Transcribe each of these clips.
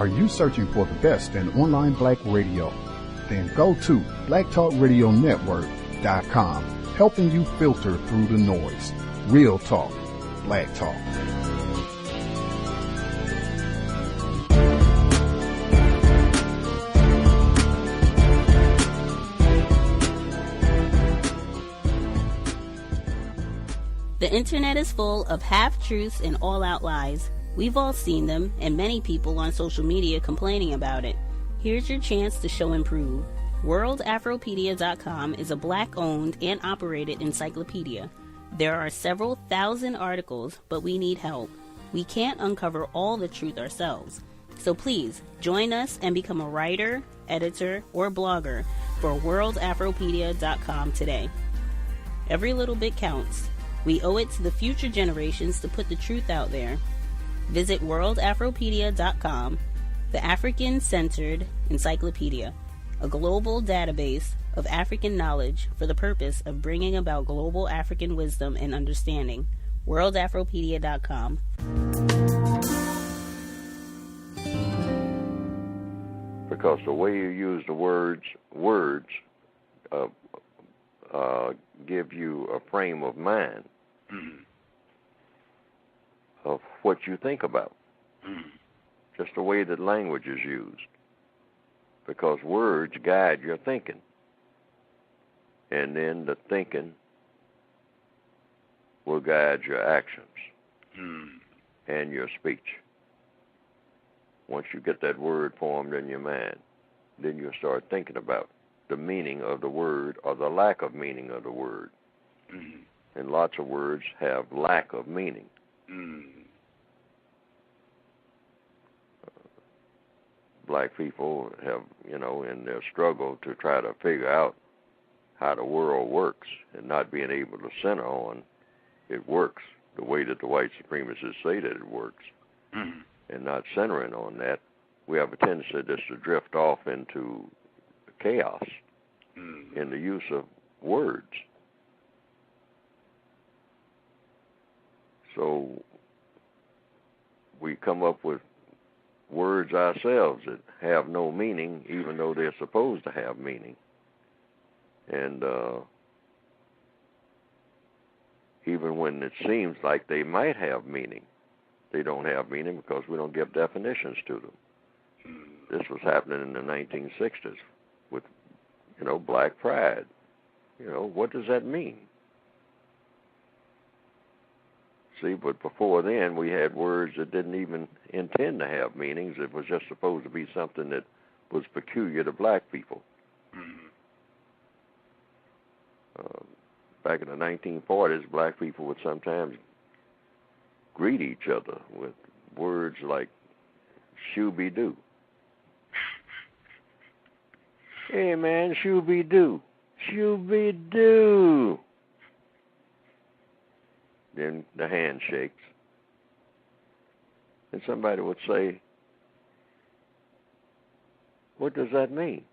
Are you searching for the best in online black radio? Then go to blacktalkradionetwork.com, helping you filter through the noise. Real talk, black talk. The internet is full of half-truths and all-out lies. We've all seen them, and many people on social media complaining about it. Here's your chance to show and prove. WorldAfropedia.com is a black-owned and operated encyclopedia. There are several thousand articles, but we need help. We can't uncover all the truth ourselves. So please, join us and become a writer, editor, or blogger for WorldAfropedia.com today. Every little bit counts. We owe it to the future generations to put the truth out there. Visit WorldAfropedia.com, the African-centered encyclopedia, a global database of African knowledge for the purpose of bringing about global African wisdom and understanding. WorldAfropedia.com. Because the way you use the words give you a frame of mind of what you think about. Just the way that language is used. Because words guide your thinking. And then the thinking will guide your actions and your speech. Once you get that word formed in your mind, then you'll start thinking about the meaning of the word or the lack of meaning of the word. And lots of words have lack of meaning. Black people have, in their struggle to try to figure out how the world works and not being able to center on it works the way that the white supremacists say that it works, and not centering on that, we have a tendency just to drift off into chaos in the use of words. So we come up with words ourselves that have no meaning, even though they're supposed to have meaning. And even when it seems like they might have meaning, they don't have meaning because we don't give definitions to them. This was happening in the 1960s with, black pride. What does that mean? See, but before then, we had words that didn't even intend to have meanings. It was just supposed to be something that was peculiar to black people. Back in the 1940s, black people would sometimes greet each other with words like shoo-be-doo. Hey, man, shoo-be-doo. Shoo-be-doo. Then the hand shakes. And somebody would say, what does that mean?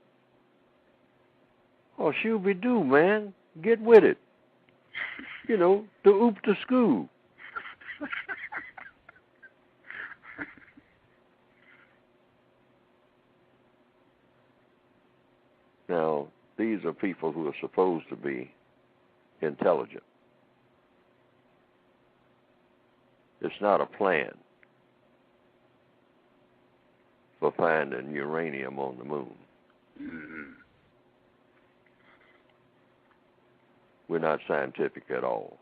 Oh, shoo-be-doo, man. Get with it. The oop to school. Now, these are people who are supposed to be intelligent. It's not a plan for finding uranium on the moon. We're not scientific at all.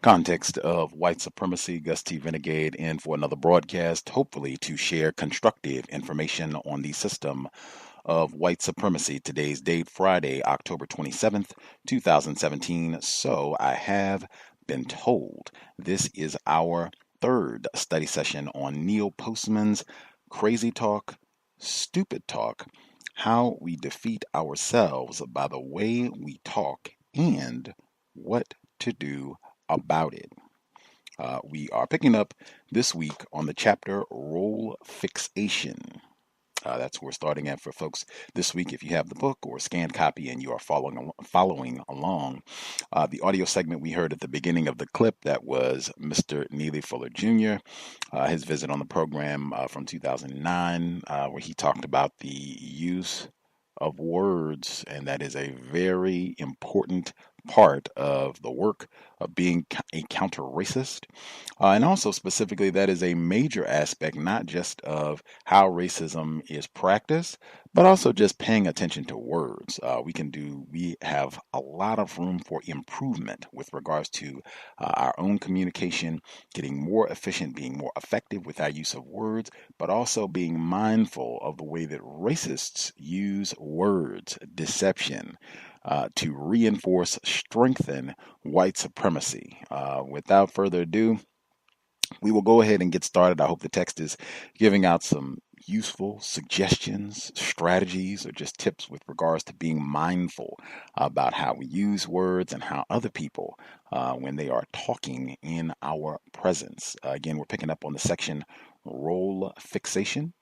Context of White Supremacy, Gus T. Renegade, in for another broadcast, hopefully to share constructive information on the system of white supremacy. Today's date, Friday, October 27th, 2017. So I have been told this is our third study session on Neil Postman's Crazy Talk, Stupid Talk, How We Defeat Ourselves by the Way We Talk and What to Do about it. We are picking up this week on the chapter Role Fixation. That's where we're starting at for folks this week. If you have the book or scanned copy and you are following along, the audio segment we heard at the beginning of the clip, that was Mr. Neely Fuller Jr., his visit on the program from 2009, where he talked about the use of words, and that is a very important part of the work of being a counter-racist. And also specifically, that is a major aspect, not just of how racism is practiced, but also just paying attention to words. We have a lot of room for improvement with regards to our own communication, getting more efficient, being more effective with our use of words, but also being mindful of the way that racists use words, deception, to reinforce, strengthen white supremacy. Without further ado, we will go ahead and get started. I hope the text is giving out some useful suggestions, strategies, or just tips with regards to being mindful about how we use words and how other people, when they are talking in our presence. Again, we're picking up on the section role fixation.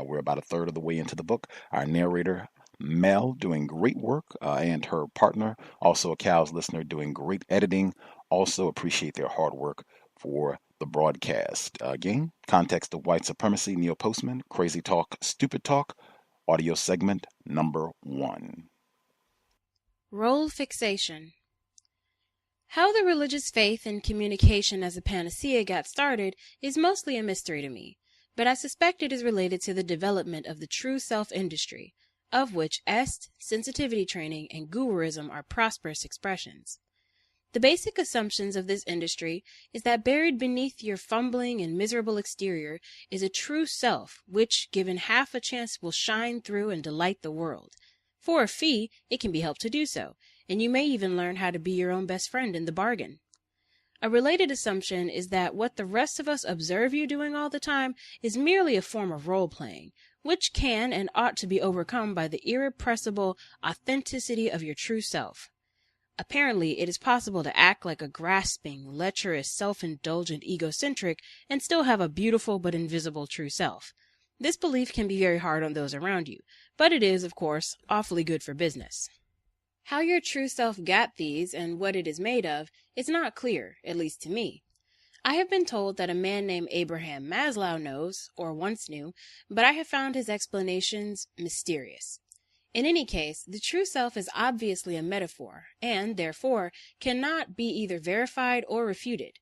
We're about a third of the way into the book. Our narrator, Mel, doing great work, and her partner, also a C.O.W.S listener, doing great editing. Also appreciate their hard work for the broadcast. Again, Context of White Supremacy, Neil Postman, Crazy Talk, Stupid Talk, audio segment number 1. Role fixation. How the religious faith and communication as a panacea got started is mostly a mystery to me, but I suspect it is related to the development of the true self industry, of which est, sensitivity training, and guruism are prosperous expressions. The basic assumptions of this industry is that buried beneath your fumbling and miserable exterior is a true self which, given half a chance, will shine through and delight the world. For a fee, it can be helped to do so, and you may even learn how to be your own best friend in the bargain. A related assumption is that what the rest of us observe you doing all the time is merely a form of role-playing, which can and ought to be overcome by the irrepressible authenticity of your true self. Apparently, it is possible to act like a grasping, lecherous, self-indulgent egocentric and still have a beautiful but invisible true self. This belief can be very hard on those around you, but it is, of course, awfully good for business. How your true self got these and what it is made of is not clear, at least to me. I have been told that a man named Abraham Maslow knows, or once knew, but I have found his explanations mysterious. In any case, the true self is obviously a metaphor, and, therefore, cannot be either verified or refuted.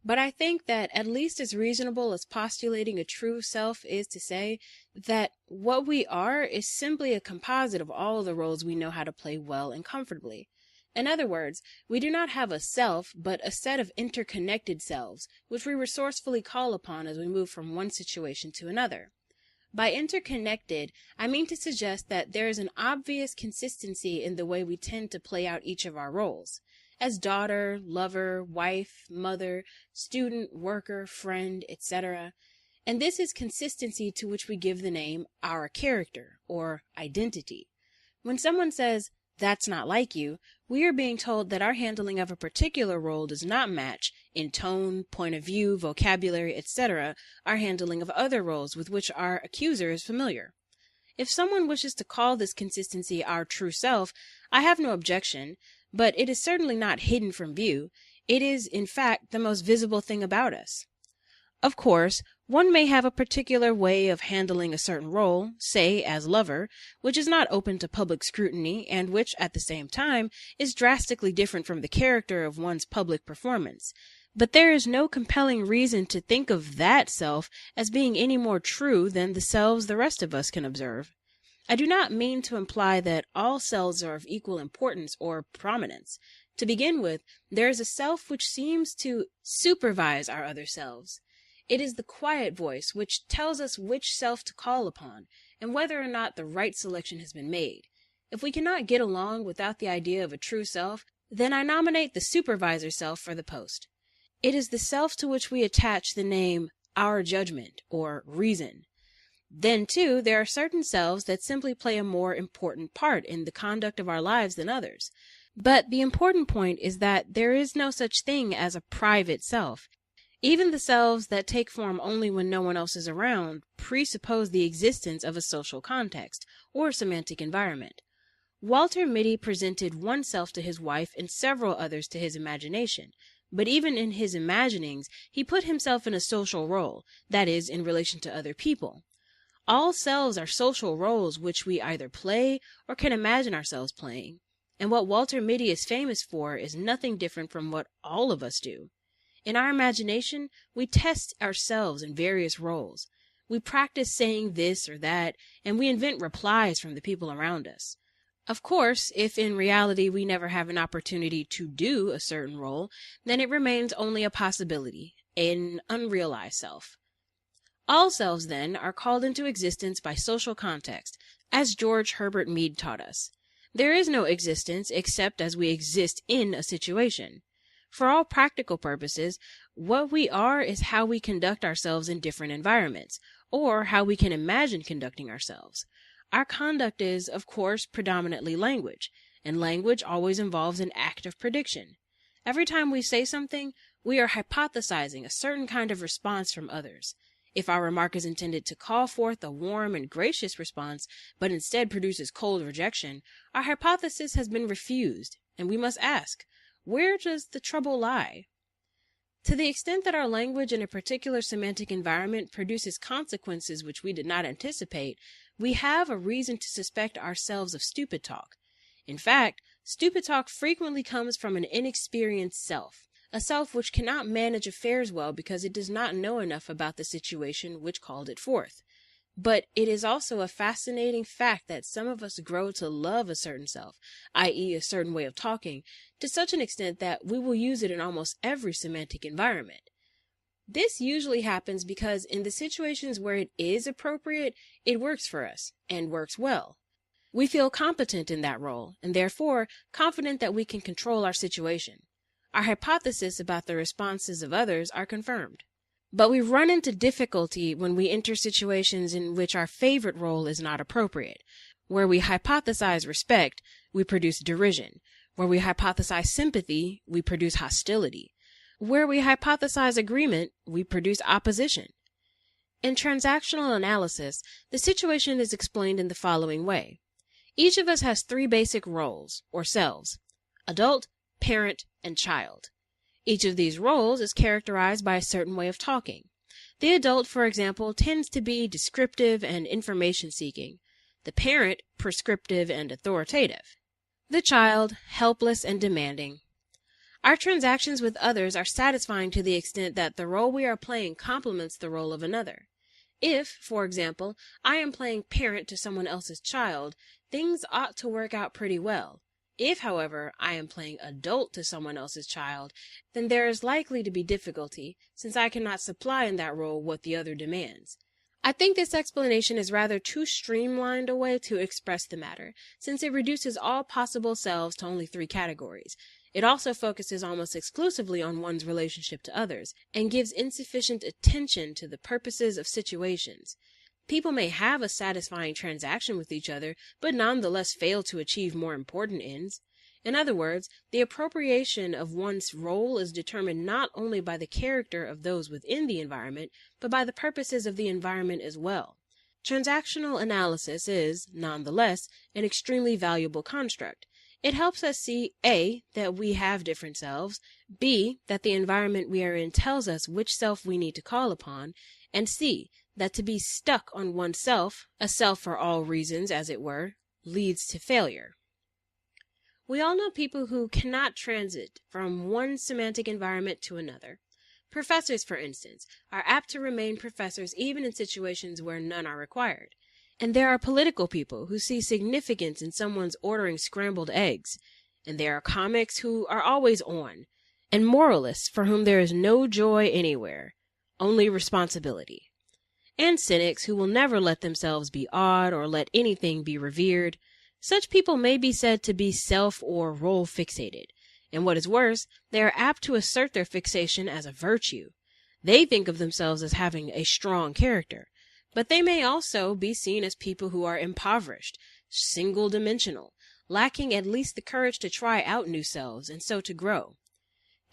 But I think that at least as reasonable as postulating a true self is to say that what we are is simply a composite of all of the roles we know how to play well and comfortably. In other words, we do not have a self, but a set of interconnected selves, which we resourcefully call upon as we move from one situation to another. By interconnected, I mean to suggest that there is an obvious consistency in the way we tend to play out each of our roles, as daughter, lover, wife, mother, student, worker, friend, etc. And this is consistency to which we give the name our character, or identity. When someone says, "That's not like you," we are being told that our handling of a particular role does not match, in tone, point of view, vocabulary, etc., our handling of other roles with which our accuser is familiar. If someone wishes to call this consistency our true self, I have no objection, but it is certainly not hidden from view. It is, in fact, the most visible thing about us. Of course, one may have a particular way of handling a certain role, say as lover, which is not open to public scrutiny and which, at the same time, is drastically different from the character of one's public performance. But there is no compelling reason to think of that self as being any more true than the selves the rest of us can observe. I do not mean to imply that all selves are of equal importance or prominence. To begin with, there is a self which seems to supervise our other selves. It is the quiet voice which tells us which self to call upon, and whether or not the right selection has been made. If we cannot get along without the idea of a true self, then I nominate the supervisor self for the post. It is the self to which we attach the name our judgment, or reason. Then, too, there are certain selves that simply play a more important part in the conduct of our lives than others. But the important point is that there is no such thing as a private self. Even the selves that take form only when no one else is around presuppose the existence of a social context or semantic environment. Walter Mitty presented one self to his wife and several others to his imagination, but even in his imaginings, he put himself in a social role, that is, in relation to other people. All selves are social roles which we either play or can imagine ourselves playing, and what Walter Mitty is famous for is nothing different from what all of us do. In our imagination, we test ourselves in various roles. We practice saying this or that, and we invent replies from the people around us. Of course, if in reality we never have an opportunity to do a certain role, then it remains only a possibility, an unrealized self. All selves, then, are called into existence by social context, as George Herbert Mead taught us. There is no existence except as we exist in a situation. For all practical purposes, what we are is how we conduct ourselves in different environments, or how we can imagine conducting ourselves. Our conduct is, of course, predominantly language, and language always involves an act of prediction. Every time we say something, we are hypothesizing a certain kind of response from others. If our remark is intended to call forth a warm and gracious response, but instead produces cold rejection, our hypothesis has been refused, and we must ask, where does the trouble lie? To the extent that our language in a particular semantic environment produces consequences which we did not anticipate, we have a reason to suspect ourselves of stupid talk. In fact, stupid talk frequently comes from an inexperienced self, a self which cannot manage affairs well because it does not know enough about the situation which called it forth. But it is also a fascinating fact that some of us grow to love a certain self, i.e. a certain way of talking, to such an extent that we will use it in almost every semantic environment. This usually happens because in the situations where it is appropriate, it works for us, and works well. We feel competent in that role, and therefore confident that we can control our situation. Our hypotheses about the responses of others are confirmed. But we run into difficulty when we enter situations in which our favorite role is not appropriate. Where we hypothesize respect, we produce derision. Where we hypothesize sympathy, we produce hostility. Where we hypothesize agreement, we produce opposition. In transactional analysis, the situation is explained in the following way. Each of us has three basic roles, or selves: adult, parent, and child. Each of these roles is characterized by a certain way of talking. The adult, for example, tends to be descriptive and information-seeking. The parent, prescriptive and authoritative. The child, helpless and demanding. Our transactions with others are satisfying to the extent that the role we are playing complements the role of another. If, for example, I am playing parent to someone else's child, things ought to work out pretty well. If, however, I am playing adult to someone else's child, then there is likely to be difficulty, since I cannot supply in that role what the other demands. I think this explanation is rather too streamlined a way to express the matter, since it reduces all possible selves to only three categories. It also focuses almost exclusively on one's relationship to others, and gives insufficient attention to the purposes of situations. People may have a satisfying transaction with each other, but nonetheless fail to achieve more important ends. In other words, the appropriation of one's role is determined not only by the character of those within the environment, but by the purposes of the environment as well. Transactional analysis is, nonetheless, an extremely valuable construct. It helps us see A, that we have different selves, B, that the environment we are in tells us which self we need to call upon, and C, that to be stuck on oneself, a self for all reasons, as it were, leads to failure. We all know people who cannot transit from one semantic environment to another. Professors, for instance, are apt to remain professors even in situations where none are required. And there are political people who see significance in someone's ordering scrambled eggs. And there are comics who are always on. And moralists for whom there is no joy anywhere, only responsibility. And cynics who will never let themselves be awed or let anything be revered. Such people may be said to be self or role fixated. And what is worse, they are apt to assert their fixation as a virtue. They think of themselves as having a strong character. But they may also be seen as people who are impoverished, single-dimensional, lacking at least the courage to try out new selves and so to grow.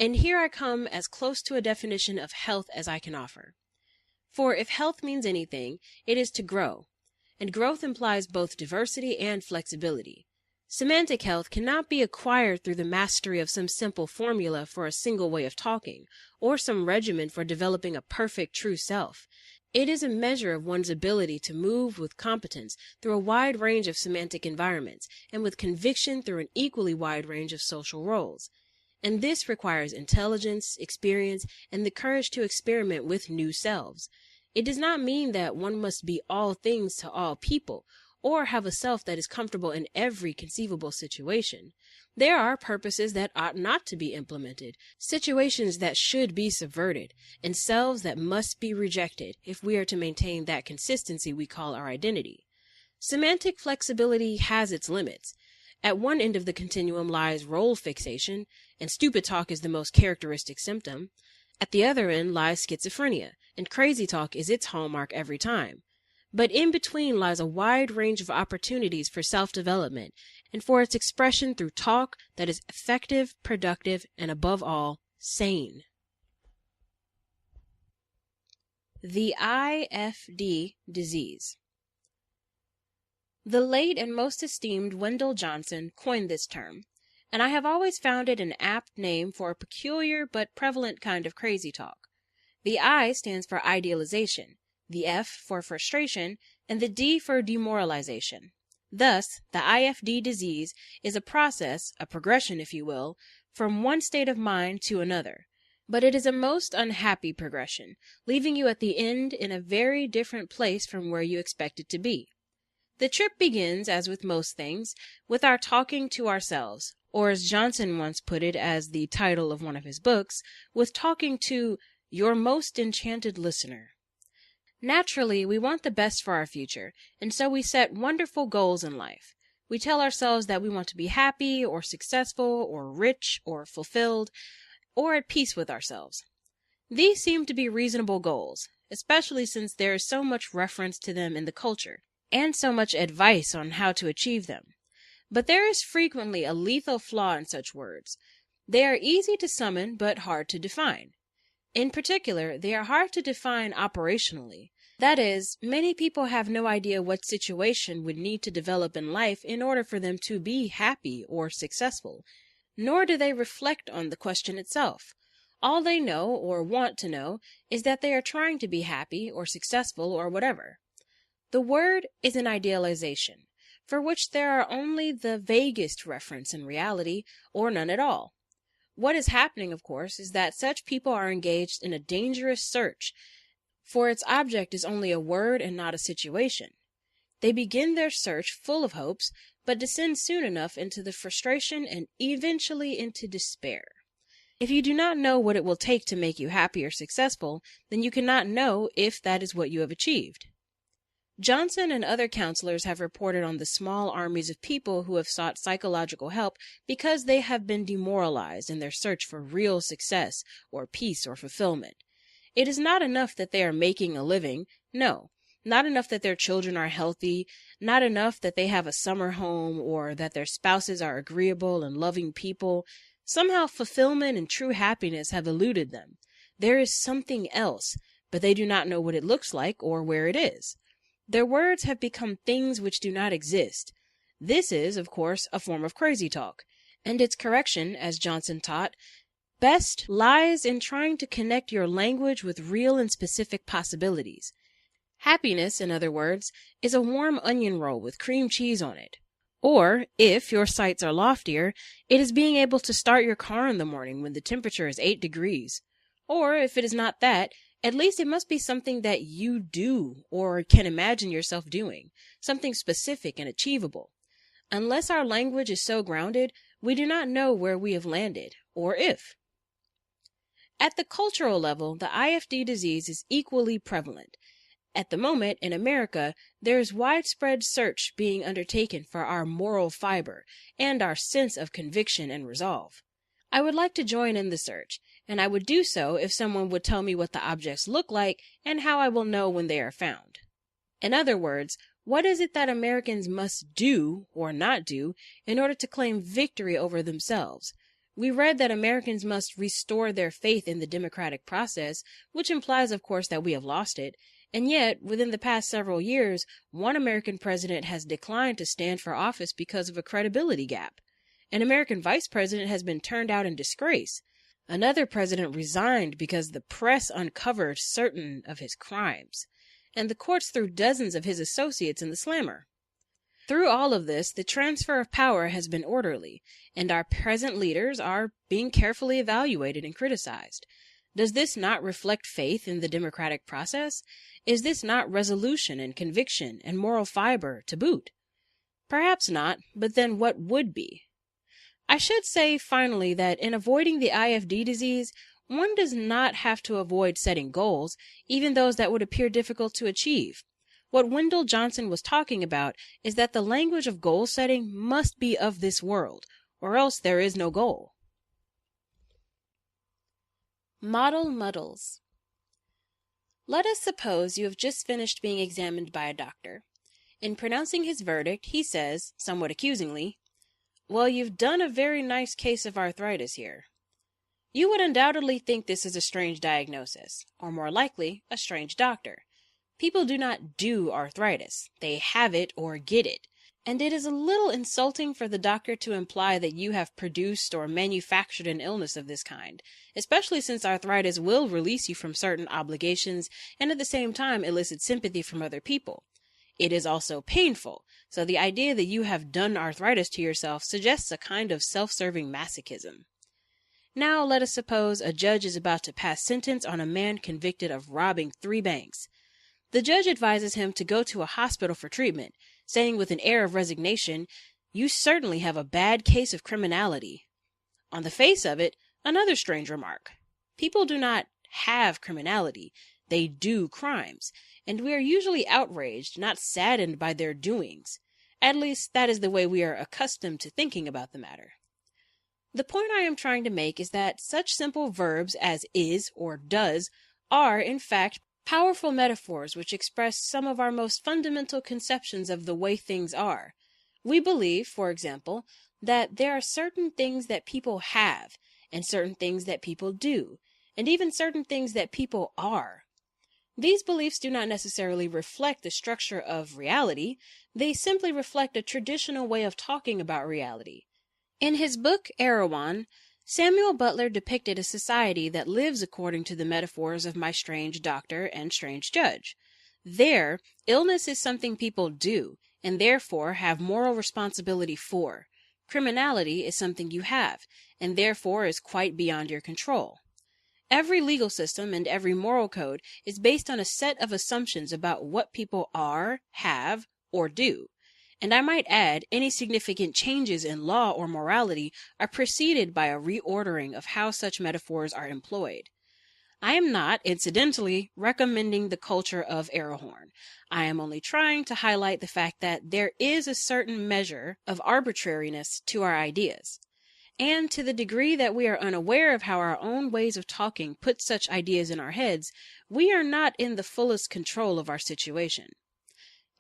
And here I come as close to a definition of health as I can offer. For if health means anything, it is to grow, and growth implies both diversity and flexibility. Semantic health cannot be acquired through the mastery of some simple formula for a single way of talking, or some regimen for developing a perfect true self. It is a measure of one's ability to move with competence through a wide range of semantic environments, and with conviction through an equally wide range of social roles. And this requires intelligence, experience, and the courage to experiment with new selves. It does not mean that one must be all things to all people, or have a self that is comfortable in every conceivable situation. There are purposes that ought not to be implemented, situations that should be subverted, and selves that must be rejected if we are to maintain that consistency we call our identity. Semantic flexibility has its limits. At one end of the continuum lies role fixation, and stupid talk is the most characteristic symptom. At the other end lies schizophrenia, and crazy talk is its hallmark every time. But in between lies a wide range of opportunities for self-development and for its expression through talk that is effective, productive, and above all, sane. The IFD disease. The late and most esteemed Wendell Johnson coined this term, and I have always found it an apt name for a peculiar but prevalent kind of crazy talk. The I stands for idealization, the F for frustration, and the D for demoralization. Thus, the IFD disease is a process, a progression if you will, from one state of mind to another. But it is a most unhappy progression, leaving you at the end in a very different place from where you expected to be. The trip begins, as with most things, with our talking to ourselves, or as Johnson once put it as the title of one of his books, with talking to your most enchanted listener. Naturally, we want the best for our future, and so we set wonderful goals in life. We tell ourselves that we want to be happy, or successful, or rich, or fulfilled, or at peace with ourselves. These seem to be reasonable goals, especially since there is so much reference to them in the culture, and so much advice on how to achieve them. But there is frequently a lethal flaw in such words. They are easy to summon, but hard to define. In particular, they are hard to define operationally. That is, many people have no idea what situation would need to develop in life in order for them to be happy or successful, nor do they reflect on the question itself. All they know, or want to know, is that they are trying to be happy or successful or whatever. The word is an idealization, for which there are only the vaguest reference in reality, or none at all. What is happening, of course, is that such people are engaged in a dangerous search, for its object is only a word and not a situation. They begin their search full of hopes, but descend soon enough into the frustration and eventually into despair. If you do not know what it will take to make you happy or successful, then you cannot know if that is what you have achieved. Johnson and other counselors have reported on the small armies of people who have sought psychological help because they have been demoralized in their search for real success or peace or fulfillment. It is not enough that they are making a living. No, not enough that their children are healthy, not enough that they have a summer home or that their spouses are agreeable and loving people. Somehow fulfillment and true happiness have eluded them. There is something else, but they do not know what it looks like or where it is. Their words have become things which do not exist. This is, of course, a form of crazy talk, and its correction, as Johnson taught, best lies in trying to connect your language with real and specific possibilities. Happiness, in other words, is a warm onion roll with cream cheese on it. Or, if your sights are loftier, it is being able to start your car in the morning when the temperature is 8 degrees. Or, if it is not that, at least it must be something that you do or can imagine yourself doing, something specific and achievable. Unless our language is so grounded, we do not know where we have landed, or if. At the cultural level, the IFD disease is equally prevalent. At the moment, in America, there is widespread search being undertaken for our moral fiber and our sense of conviction and resolve. I would like to join in the search, and I would do so if someone would tell me what the objects look like and how I will know when they are found. In other words, what is it that Americans must do or not do in order to claim victory over themselves? We read that Americans must restore their faith in the democratic process, which implies, of course, that we have lost it. And yet, within the past several years, one American president has declined to stand for office because of a credibility gap. An American vice president has been turned out in disgrace. Another president resigned because the press uncovered certain of his crimes, and the courts threw dozens of his associates in the slammer. Through all of this, the transfer of power has been orderly, and our present leaders are being carefully evaluated and criticized. Does this not reflect faith in the democratic process? Is this not resolution and conviction and moral fiber to boot? Perhaps not, but then what would be? I should say, finally, that in avoiding the IFD disease, one does not have to avoid setting goals, even those that would appear difficult to achieve. What Wendell Johnson was talking about is that the language of goal setting must be of this world, or else there is no goal. Model muddles. Let us suppose you have just finished being examined by a doctor. In pronouncing his verdict, he says, somewhat accusingly, "Well, you've done a very nice case of arthritis here." You would undoubtedly think this is a strange diagnosis, or more likely, a strange doctor. People do not do arthritis. They have it or get it. And it is a little insulting for the doctor to imply that you have produced or manufactured an illness of this kind, especially since arthritis will release you from certain obligations and at the same time elicit sympathy from other people. It is also painful, so the idea that you have done arthritis to yourself suggests a kind of self-serving masochism. Now let us suppose a judge is about to pass sentence on a man convicted of robbing 3 banks. The judge advises him to go to a hospital for treatment, saying with an air of resignation, "You certainly have a bad case of criminality." On the face of it, another strange remark. People do not have criminality, they do crimes, and we are usually outraged, not saddened by their doings. At least, that is the way we are accustomed to thinking about the matter. The point I am trying to make is that such simple verbs as is or does are, in fact, powerful metaphors which express some of our most fundamental conceptions of the way things are. We believe, for example, that there are certain things that people have, and certain things that people do, and even certain things that people are. These beliefs do not necessarily reflect the structure of reality, they simply reflect a traditional way of talking about reality. In his book, Erewhon, Samuel Butler depicted a society that lives according to the metaphors of My Strange Doctor and Strange Judge. There, illness is something people do, and therefore have moral responsibility for. Criminality is something you have, and therefore is quite beyond your control. Every legal system and every moral code is based on a set of assumptions about what people are, have, or do. And I might add, any significant changes in law or morality are preceded by a reordering of how such metaphors are employed. I am not, incidentally, recommending the culture of Erewhon. I am only trying to highlight the fact that there is a certain measure of arbitrariness to our ideas. And to the degree that we are unaware of how our own ways of talking put such ideas in our heads, we are not in the fullest control of our situation.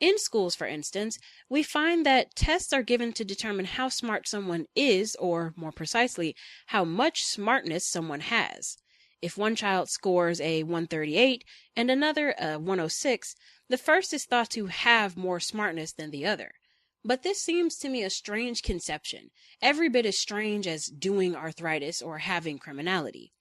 In schools, for instance, we find that tests are given to determine how smart someone is, or more precisely, how much smartness someone has. If one child scores a 138 and another a 106, the first is thought to have more smartness than the other. But this seems to me a strange conception, every bit as strange as doing arthritis or having criminality.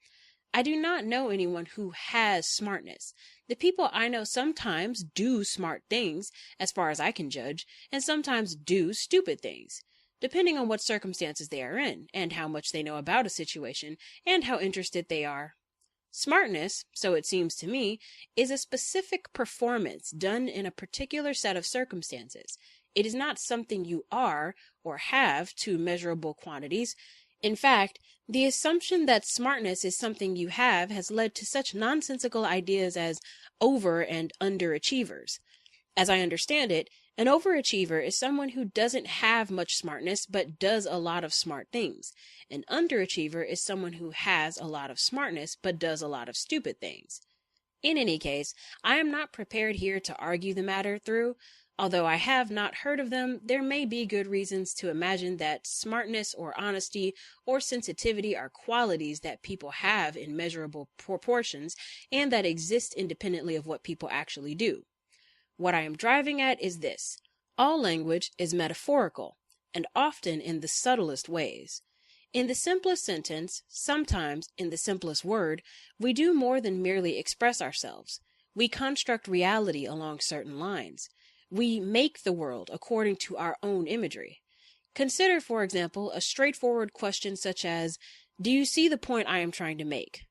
I do not know anyone who has smartness. The people I know sometimes do smart things, as far as I can judge, and sometimes do stupid things, depending on what circumstances they are in, and how much they know about a situation, and how interested they are. Smartness, so it seems to me, is a specific performance done in a particular set of circumstances. It is not something you are or have to measurable quantities. In fact, the assumption that smartness is something you have has led to such nonsensical ideas as over and underachievers. As I understand it, an overachiever is someone who doesn't have much smartness but does a lot of smart things. An underachiever is someone who has a lot of smartness but does a lot of stupid things. In any case, I am not prepared here to argue the matter through. Although I have not heard of them, there may be good reasons to imagine that smartness or honesty or sensitivity are qualities that people have in measurable proportions and that exist independently of what people actually do. What I am driving at is this: all language is metaphorical, and often in the subtlest ways. In the simplest sentence, sometimes in the simplest word, we do more than merely express ourselves. We construct reality along certain lines. We make the world according to our own imagery. Consider, for example, a straightforward question such as, "Do you see the point I am trying to make?"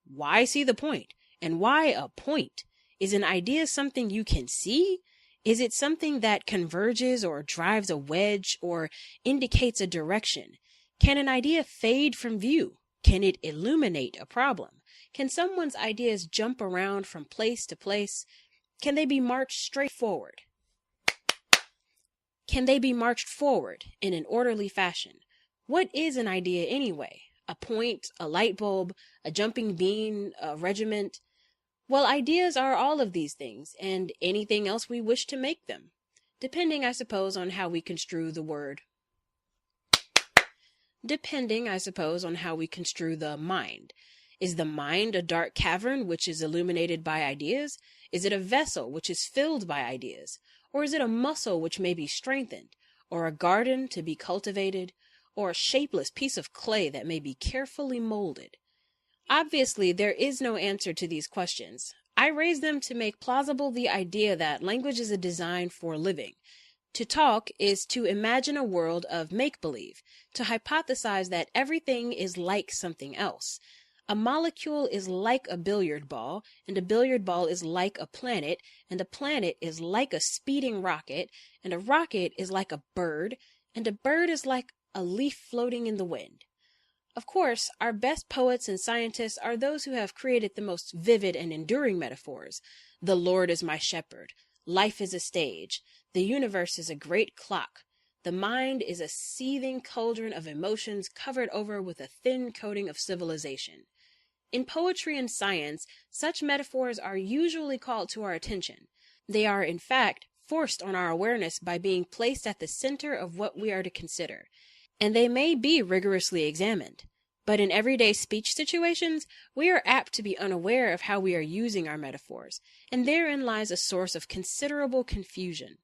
Why see the point? And why a point? Is an idea something you can see? Is it something that converges or drives a wedge or indicates a direction? Can an idea fade from view? Can it illuminate a problem? Can someone's ideas jump around from place to place? Can they be marched straight forward? Can they be marched forward in an orderly fashion? What is an idea anyway? A point, a light bulb, a jumping bean, a regiment? Well, ideas are all of these things and anything else we wish to make them, depending, I suppose, on how we construe the mind. Is the mind a dark cavern which is illuminated by ideas? Is it a vessel which is filled by ideas? Or is it a muscle which may be strengthened? Or a garden to be cultivated? Or a shapeless piece of clay that may be carefully molded? Obviously, there is no answer to these questions. I raise them to make plausible the idea that language is a design for living. To talk is to imagine a world of make-believe, to hypothesize that everything is like something else. A molecule is like a billiard ball, and a billiard ball is like a planet, and a planet is like a speeding rocket, and a rocket is like a bird, and a bird is like a leaf floating in the wind. Of course, our best poets and scientists are those who have created the most vivid and enduring metaphors. The Lord is my shepherd. Life is a stage. The universe is a great clock. The mind is a seething cauldron of emotions covered over with a thin coating of civilization. In poetry and science, such metaphors are usually called to our attention. They are, in fact, forced on our awareness by being placed at the center of what we are to consider, and they may be rigorously examined. But in everyday speech situations, we are apt to be unaware of how we are using our metaphors, and therein lies a source of considerable confusion.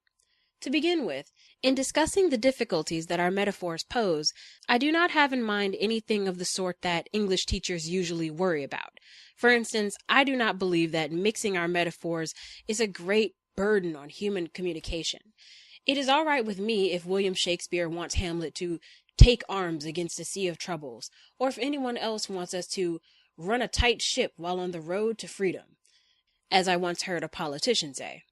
To begin with, in discussing the difficulties that our metaphors pose, I do not have in mind anything of the sort that English teachers usually worry about. For instance, I do not believe that mixing our metaphors is a great burden on human communication. It is all right with me if William Shakespeare wants Hamlet to take arms against a sea of troubles, or if anyone else wants us to run a tight ship while on the road to freedom, as I once heard a politician say.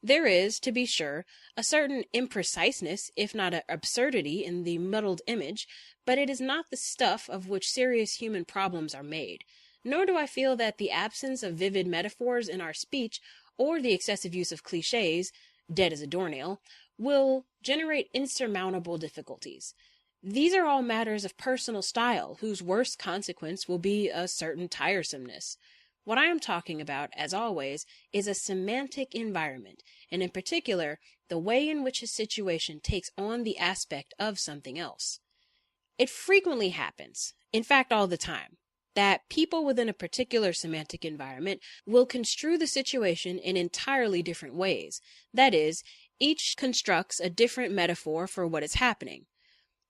There is, to be sure, a certain impreciseness, if not an absurdity, in the muddled image, but it is not the stuff of which serious human problems are made. Nor do I feel that the absence of vivid metaphors in our speech, or the excessive use of clichés, dead as a doornail, will generate insurmountable difficulties. These are all matters of personal style, whose worst consequence will be a certain tiresomeness. What I am talking about, as always, is a semantic environment, and in particular, the way in which a situation takes on the aspect of something else. It frequently happens, in fact all the time, that people within a particular semantic environment will construe the situation in entirely different ways. That is, each constructs a different metaphor for what is happening.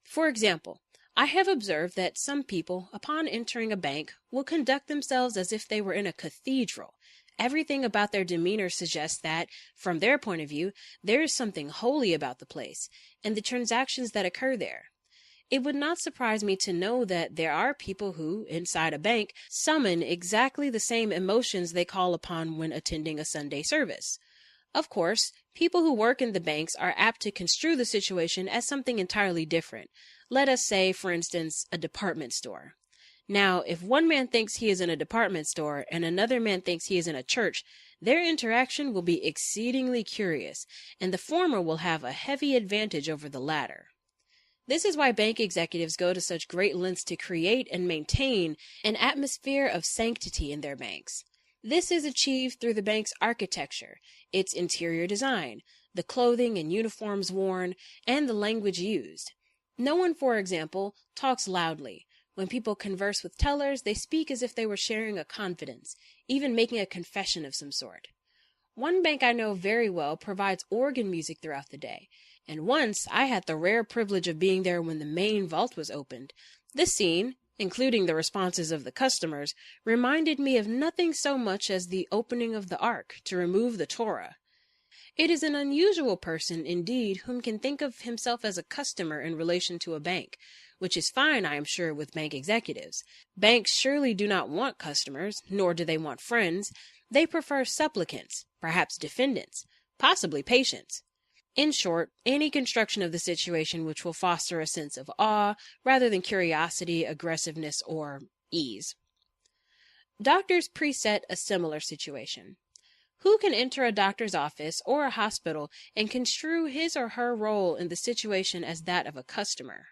For example, I have observed that some people, upon entering a bank, will conduct themselves as if they were in a cathedral. Everything about their demeanor suggests that, from their point of view, there is something holy about the place, and the transactions that occur there. It would not surprise me to know that there are people who, inside a bank, summon exactly the same emotions they call upon when attending a Sunday service. Of course, people who work in the banks are apt to construe the situation as something entirely different. Let us say, for instance, a department store. Now, if one man thinks he is in a department store and another man thinks he is in a church, their interaction will be exceedingly curious, and the former will have a heavy advantage over the latter. This is why bank executives go to such great lengths to create and maintain an atmosphere of sanctity in their banks. This is achieved through the bank's architecture, its interior design, the clothing and uniforms worn, and the language used. No one, for example, talks loudly. When people converse with tellers, they speak as if they were sharing a confidence, even making a confession of some sort. One bank I know very well provides organ music throughout the day, and once I had the rare privilege of being there when the main vault was opened. This scene, including the responses of the customers, reminded me of nothing so much as the opening of the Ark to remove the Torah. It is an unusual person, indeed, whom can think of himself as a customer in relation to a bank, which is fine, I am sure, with bank executives. Banks surely do not want customers, nor do they want friends. They prefer supplicants, perhaps defendants, possibly patients. In short, any construction of the situation which will foster a sense of awe rather than curiosity, aggressiveness, or ease. Doctors preset a similar situation. Who can enter a doctor's office or a hospital and construe his or her role in the situation as that of a customer?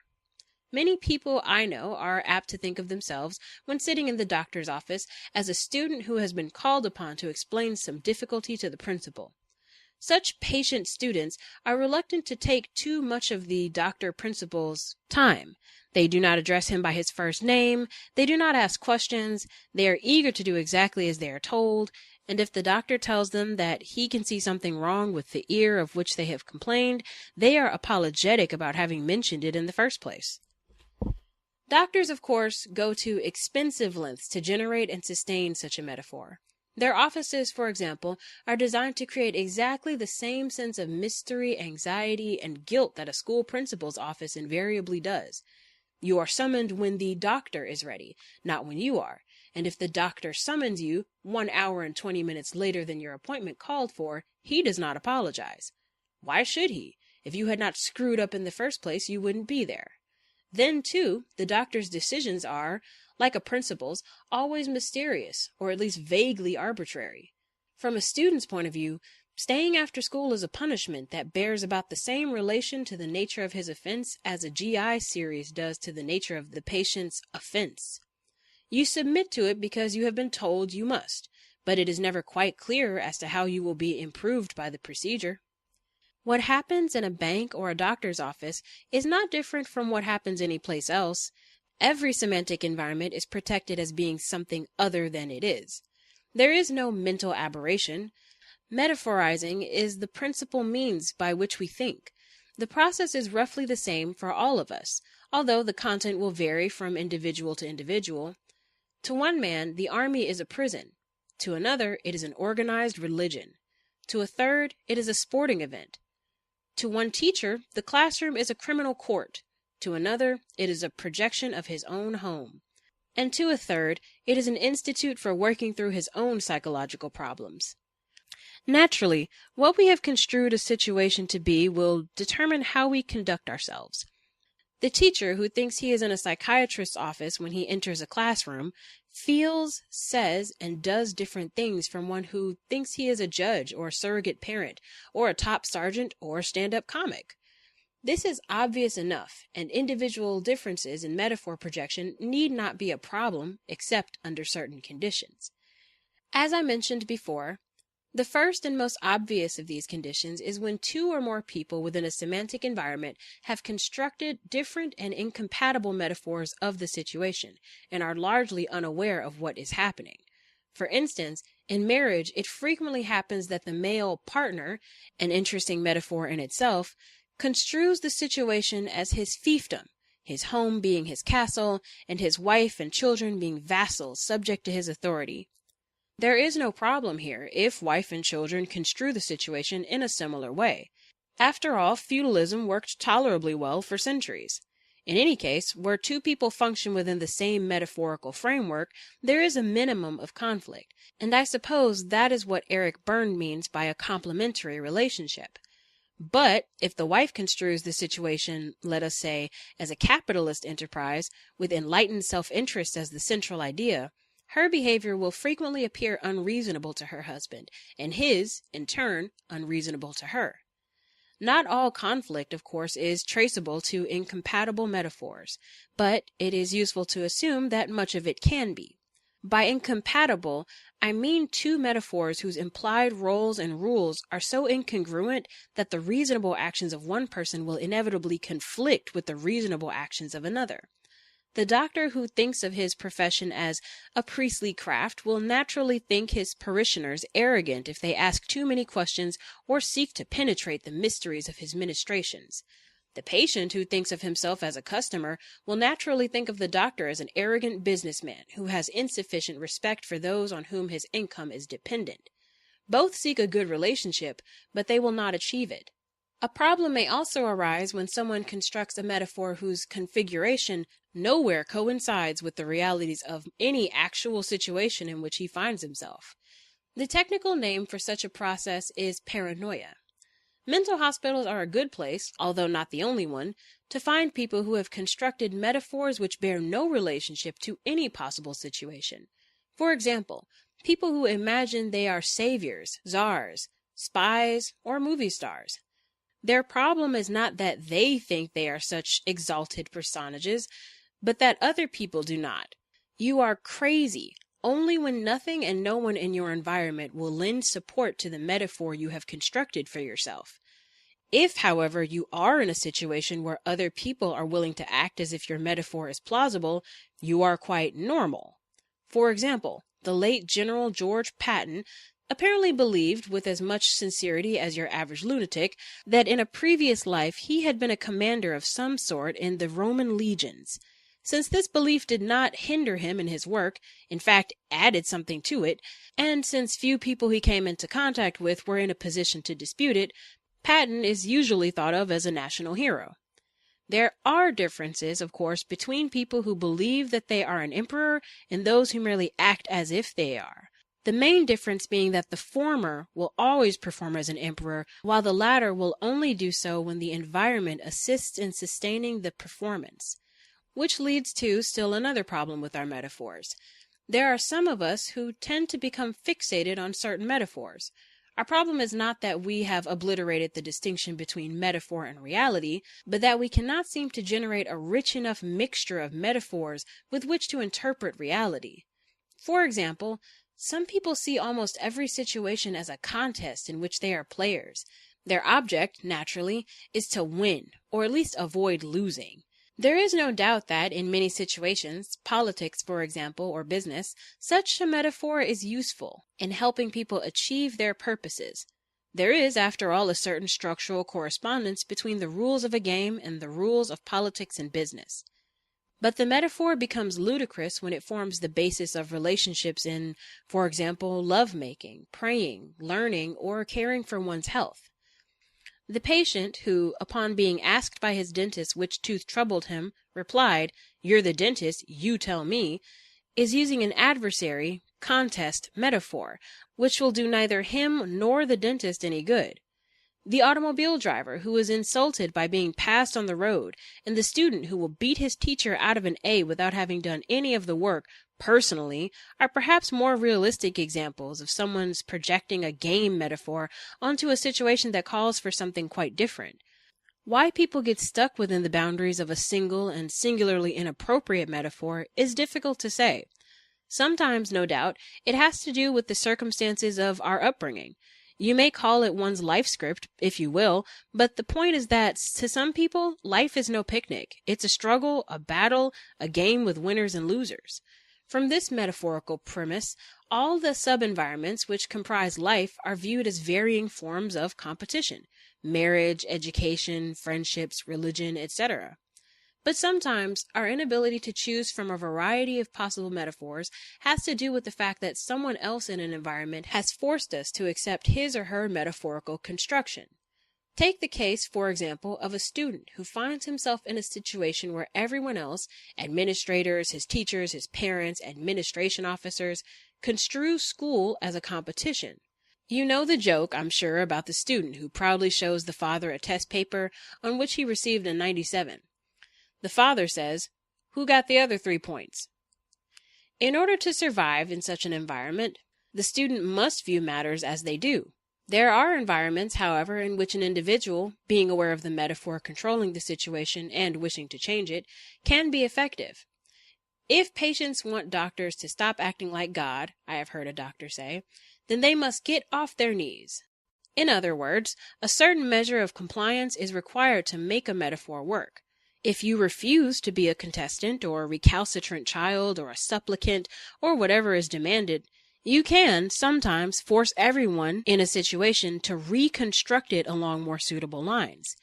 Many people I know are apt to think of themselves, when sitting in the doctor's office, as a student who has been called upon to explain some difficulty to the principal. Such patient students are reluctant to take too much of the doctor-principal's time. They do not address him by his first name. They do not ask questions. They are eager to do exactly as they are told, and if the doctor tells them that he can see something wrong with the ear of which they have complained, they are apologetic about having mentioned it in the first place. Doctors, of course, go to expensive lengths to generate and sustain such a metaphor. Their offices, for example, are designed to create exactly the same sense of mystery, anxiety, and guilt that a school principal's office invariably does. You are summoned when the doctor is ready, not when you are. And if the doctor summons you 1 hour and 20 minutes later than your appointment called for, he does not apologize. Why should he? If you had not screwed up in the first place, you wouldn't be there. Then, too, the doctor's decisions are, like a principal's, always mysterious, or at least vaguely arbitrary. From a student's point of view, staying after school is a punishment that bears about the same relation to the nature of his offense as a GI series does to the nature of the patient's offense. You submit to it because you have been told you must, but it is never quite clear as to how you will be improved by the procedure. What happens in a bank or a doctor's office is not different from what happens any place else. Every semantic environment is protected as being something other than it is. There is no mental aberration. Metaphorizing is the principal means by which we think. The process is roughly the same for all of us, although the content will vary from individual to individual. To one man, the army is a prison. To another, it is an organized religion. To a third, it is a sporting event. To one teacher, the classroom is a criminal court. To another, it is a projection of his own home. And to a third, it is an institute for working through his own psychological problems. Naturally, what we have construed a situation to be will determine how we conduct ourselves. The teacher who thinks he is in a psychiatrist's office when he enters a classroom feels, says, and does different things from one who thinks he is a judge or a surrogate parent or a top sergeant or a stand-up comic. This is obvious enough, and individual differences in metaphor projection need not be a problem except under certain conditions. As I mentioned before, the first and most obvious of these conditions is when two or more people within a semantic environment have constructed different and incompatible metaphors of the situation and are largely unaware of what is happening. For instance, in marriage, it frequently happens that the male partner, an interesting metaphor in itself, construes the situation as his fiefdom, his home being his castle, and his wife and children being vassals subject to his authority. There is no problem here if wife and children construe the situation in a similar way. After all, feudalism worked tolerably well for centuries. In any case, where two people function within the same metaphorical framework, there is a minimum of conflict, and I suppose that is what Eric Berne means by a complementary relationship. But if the wife construes the situation, let us say, as a capitalist enterprise, with enlightened self-interest as the central idea, her behavior will frequently appear unreasonable to her husband, and his, in turn, unreasonable to her. Not all conflict, of course, is traceable to incompatible metaphors, but it is useful to assume that much of it can be. By incompatible, I mean two metaphors whose implied roles and rules are so incongruent that the reasonable actions of one person will inevitably conflict with the reasonable actions of another. The doctor who thinks of his profession as a priestly craft will naturally think his parishioners arrogant if they ask too many questions or seek to penetrate the mysteries of his ministrations. The patient who thinks of himself as a customer will naturally think of the doctor as an arrogant businessman who has insufficient respect for those on whom his income is dependent. Both seek a good relationship, but they will not achieve it. A problem may also arise when someone constructs a metaphor whose configuration nowhere coincides with the realities of any actual situation in which he finds himself. The technical name for such a process is paranoia. Mental hospitals are a good place, although not the only one, to find people who have constructed metaphors which bear no relationship to any possible situation. For example, people who imagine they are saviors, czars, spies, or movie stars. Their problem is not that they think they are such exalted personages, but that other people do not. You are crazy only when nothing and no one in your environment will lend support to the metaphor you have constructed for yourself. If, however, you are in a situation where other people are willing to act as if your metaphor is plausible, you are quite normal. For example, the late General George Patton apparently believed, with as much sincerity as your average lunatic, that in a previous life he had been a commander of some sort in the Roman legions. Since this belief did not hinder him in his work, in fact added something to it, and since few people he came into contact with were in a position to dispute it, Patton is usually thought of as a national hero. There are differences, of course, between people who believe that they are an emperor and those who merely act as if they are. The main difference being that the former will always perform as an emperor, while the latter will only do so when the environment assists in sustaining the performance. Which leads to still another problem with our metaphors. There are some of us who tend to become fixated on certain metaphors. Our problem is not that we have obliterated the distinction between metaphor and reality, but that we cannot seem to generate a rich enough mixture of metaphors with which to interpret reality. For example, some people see almost every situation as a contest in which they are players. Their object, naturally, is to win, or at least avoid losing. There is no doubt that, in many situations, politics, for example, or business, such a metaphor is useful in helping people achieve their purposes. There is, after all, a certain structural correspondence between the rules of a game and the rules of politics and business. But the metaphor becomes ludicrous when it forms the basis of relationships in, for example, lovemaking, praying, learning, or caring for one's health. The patient who, upon being asked by his dentist which tooth troubled him, replied, "You're the dentist, you tell me," is using an adversary, contest metaphor, which will do neither him nor the dentist any good. The automobile driver who is insulted by being passed on the road, and the student who will beat his teacher out of an A without having done any of the work personally, are perhaps more realistic examples of someone's projecting a game metaphor onto a situation that calls for something quite different. Why people get stuck within the boundaries of a single and singularly inappropriate metaphor is difficult to say. Sometimes, no doubt, it has to do with the circumstances of our upbringing. You may call it one's life script, if you will, but the point is that, to some people, life is no picnic. It's a struggle, a battle, a game with winners and losers. From this metaphorical premise, all the sub-environments which comprise life are viewed as varying forms of competition: marriage, education, friendships, religion, etc. But sometimes our inability to choose from a variety of possible metaphors has to do with the fact that someone else in an environment has forced us to accept his or her metaphorical construction. Take the case, for example, of a student who finds himself in a situation where everyone else, administrators, his teachers, his parents, administration officers, construe school as a competition. You know the joke, I'm sure, about the student who proudly shows the father a test paper on which he received a 97. The father says, "Who got the other 3 points?" In order to survive in such an environment, the student must view matters as they do. There are environments, however, in which an individual, being aware of the metaphor controlling the situation and wishing to change it, can be effective. If patients want doctors to stop acting like God, I have heard a doctor say, then they must get off their knees. In other words, a certain measure of compliance is required to make a metaphor work. If you refuse to be a contestant or a recalcitrant child or a supplicant or whatever is demanded, you can sometimes force everyone in a situation to reconstruct it along more suitable lines.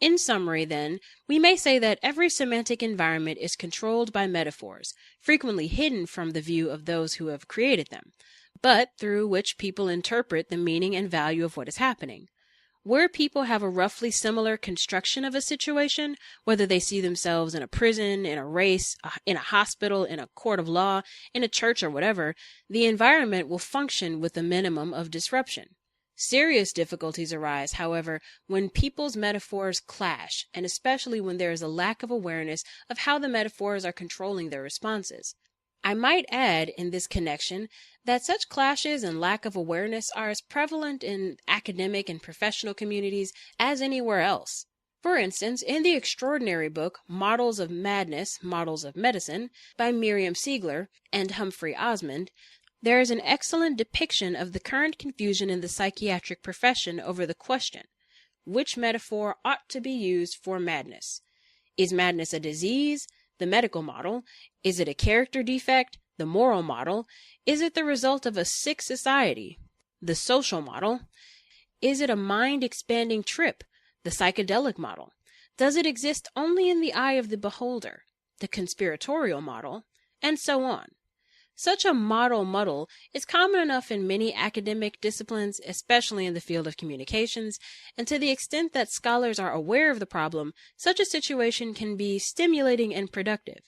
In summary, then, we may say that every semantic environment is controlled by metaphors, frequently hidden from the view of those who have created them, but through which people interpret the meaning and value of what is happening. Where people have a roughly similar construction of a situation, whether they see themselves in a prison, in a race, in a hospital, in a court of law, in a church or whatever, the environment will function with a minimum of disruption. Serious difficulties arise, however, when people's metaphors clash, and especially when there is a lack of awareness of how the metaphors are controlling their responses. I might add in this connection that such clashes and lack of awareness are as prevalent in academic and professional communities as anywhere else. For instance, in the extraordinary book Models of Madness, Models of Medicine by Miriam Siegler and Humphrey Osmond, there is an excellent depiction of the current confusion in the psychiatric profession over the question, which metaphor ought to be used for madness? Is madness a disease? The medical model? Is it a character defect? The moral model? Is it the result of a sick society? The social model? Is it a mind-expanding trip? The psychedelic model? Does it exist only in the eye of the beholder? The conspiratorial model? And so on. Such a model muddle is common enough in many academic disciplines, especially in the field of communications, and to the extent that scholars are aware of the problem, such a situation can be stimulating and productive.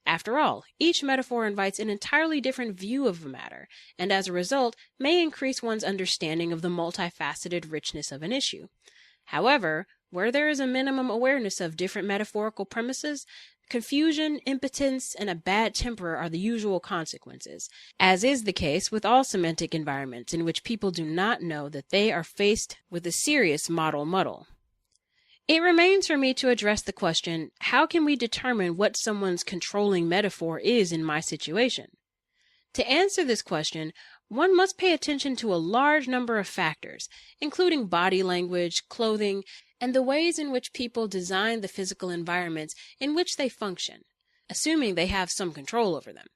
After all, each metaphor invites an entirely different view of a matter, and as a result may increase one's understanding of the multifaceted richness of an issue. However, where there is a minimum awareness of different metaphorical premises, confusion, impotence, and a bad temper are the usual consequences, as is the case with all semantic environments in which people do not know that they are faced with a serious model muddle. It remains for me to address the question, how can we determine what someone's controlling metaphor is in my situation? To answer this question, one must pay attention to a large number of factors, including body language, clothing, and the ways in which people design the physical environments in which they function, assuming they have some control over them.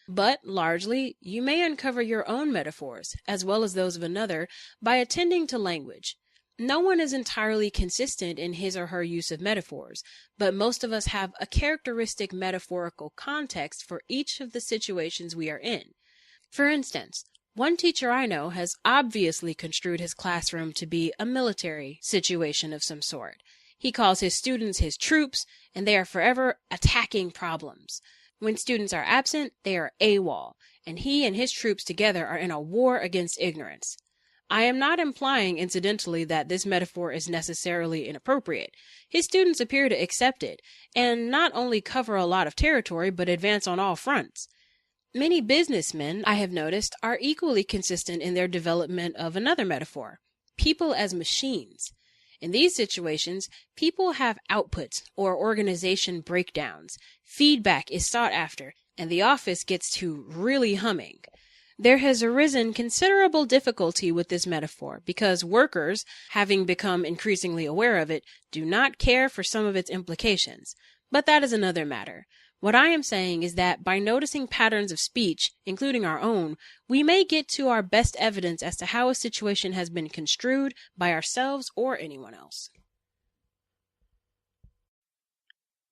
But, largely, you may uncover your own metaphors, as well as those of another, by attending to language. No one is entirely consistent in his or her use of metaphors, but most of us have a characteristic metaphorical context for each of the situations we are in. For instance, one teacher I know has obviously construed his classroom to be a military situation of some sort. He calls his students his troops, and they are forever attacking problems. When students are absent, they are AWOL, and he and his troops together are in a war against ignorance. I am not implying, incidentally, that this metaphor is necessarily inappropriate. His students appear to accept it, and not only cover a lot of territory, but advance on all fronts. Many businessmen, I have noticed, are equally consistent in their development of another metaphor, people as machines. In these situations, people have outputs or organization breakdowns. Feedback is sought after, and the office gets to really humming. There has arisen considerable difficulty with this metaphor because workers, having become increasingly aware of it, do not care for some of its implications. But that is another matter. What I am saying is that by noticing patterns of speech, including our own, we may get to our best evidence as to how a situation has been construed by ourselves or anyone else.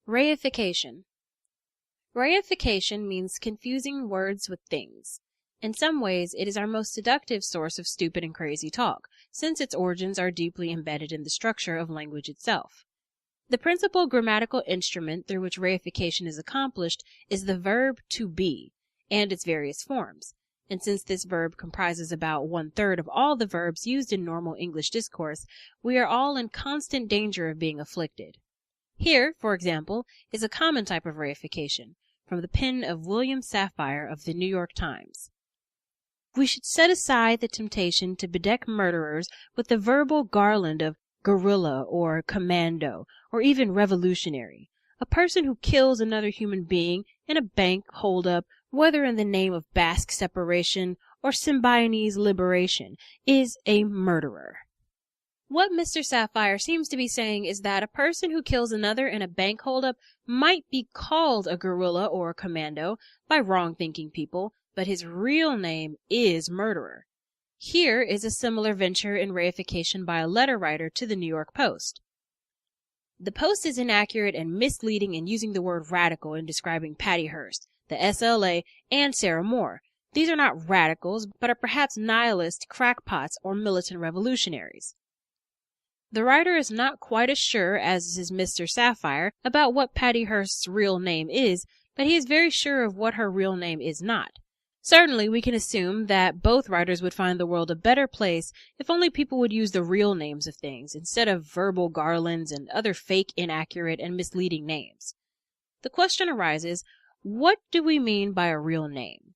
Reification. Reification means confusing words with things. In some ways, it is our most seductive source of stupid and crazy talk, since its origins are deeply embedded in the structure of language itself. The principal grammatical instrument through which reification is accomplished is the verb to be, and its various forms. And since this verb comprises about 1/3 of all the verbs used in normal English discourse, we are all in constant danger of being afflicted. Here, for example, is a common type of reification, from the pen of William Safire of the New York Times. We should set aside the temptation to bedeck murderers with the verbal garland of guerrilla or commando, or even revolutionary. A person who kills another human being in a bank holdup, whether in the name of Basque separation or Symbionese liberation, is a murderer. What Mr. Sapphire seems to be saying is that a person who kills another in a bank holdup might be called a guerrilla or a commando by wrong-thinking people, but his real name is murderer. Here is a similar venture in reification by a letter writer to the New York Post. The Post is inaccurate and misleading in using the word radical in describing Patty Hearst, the SLA, and Sarah Moore. These are not radicals, but are perhaps nihilist crackpots or militant revolutionaries. The writer is not quite as sure as is Mr. Sapphire about what Patty Hearst's real name is, but he is very sure of what her real name is not. Certainly, we can assume that both writers would find the world a better place if only people would use the real names of things instead of verbal garlands and other fake, inaccurate, and misleading names. The question arises, what do we mean by a real name?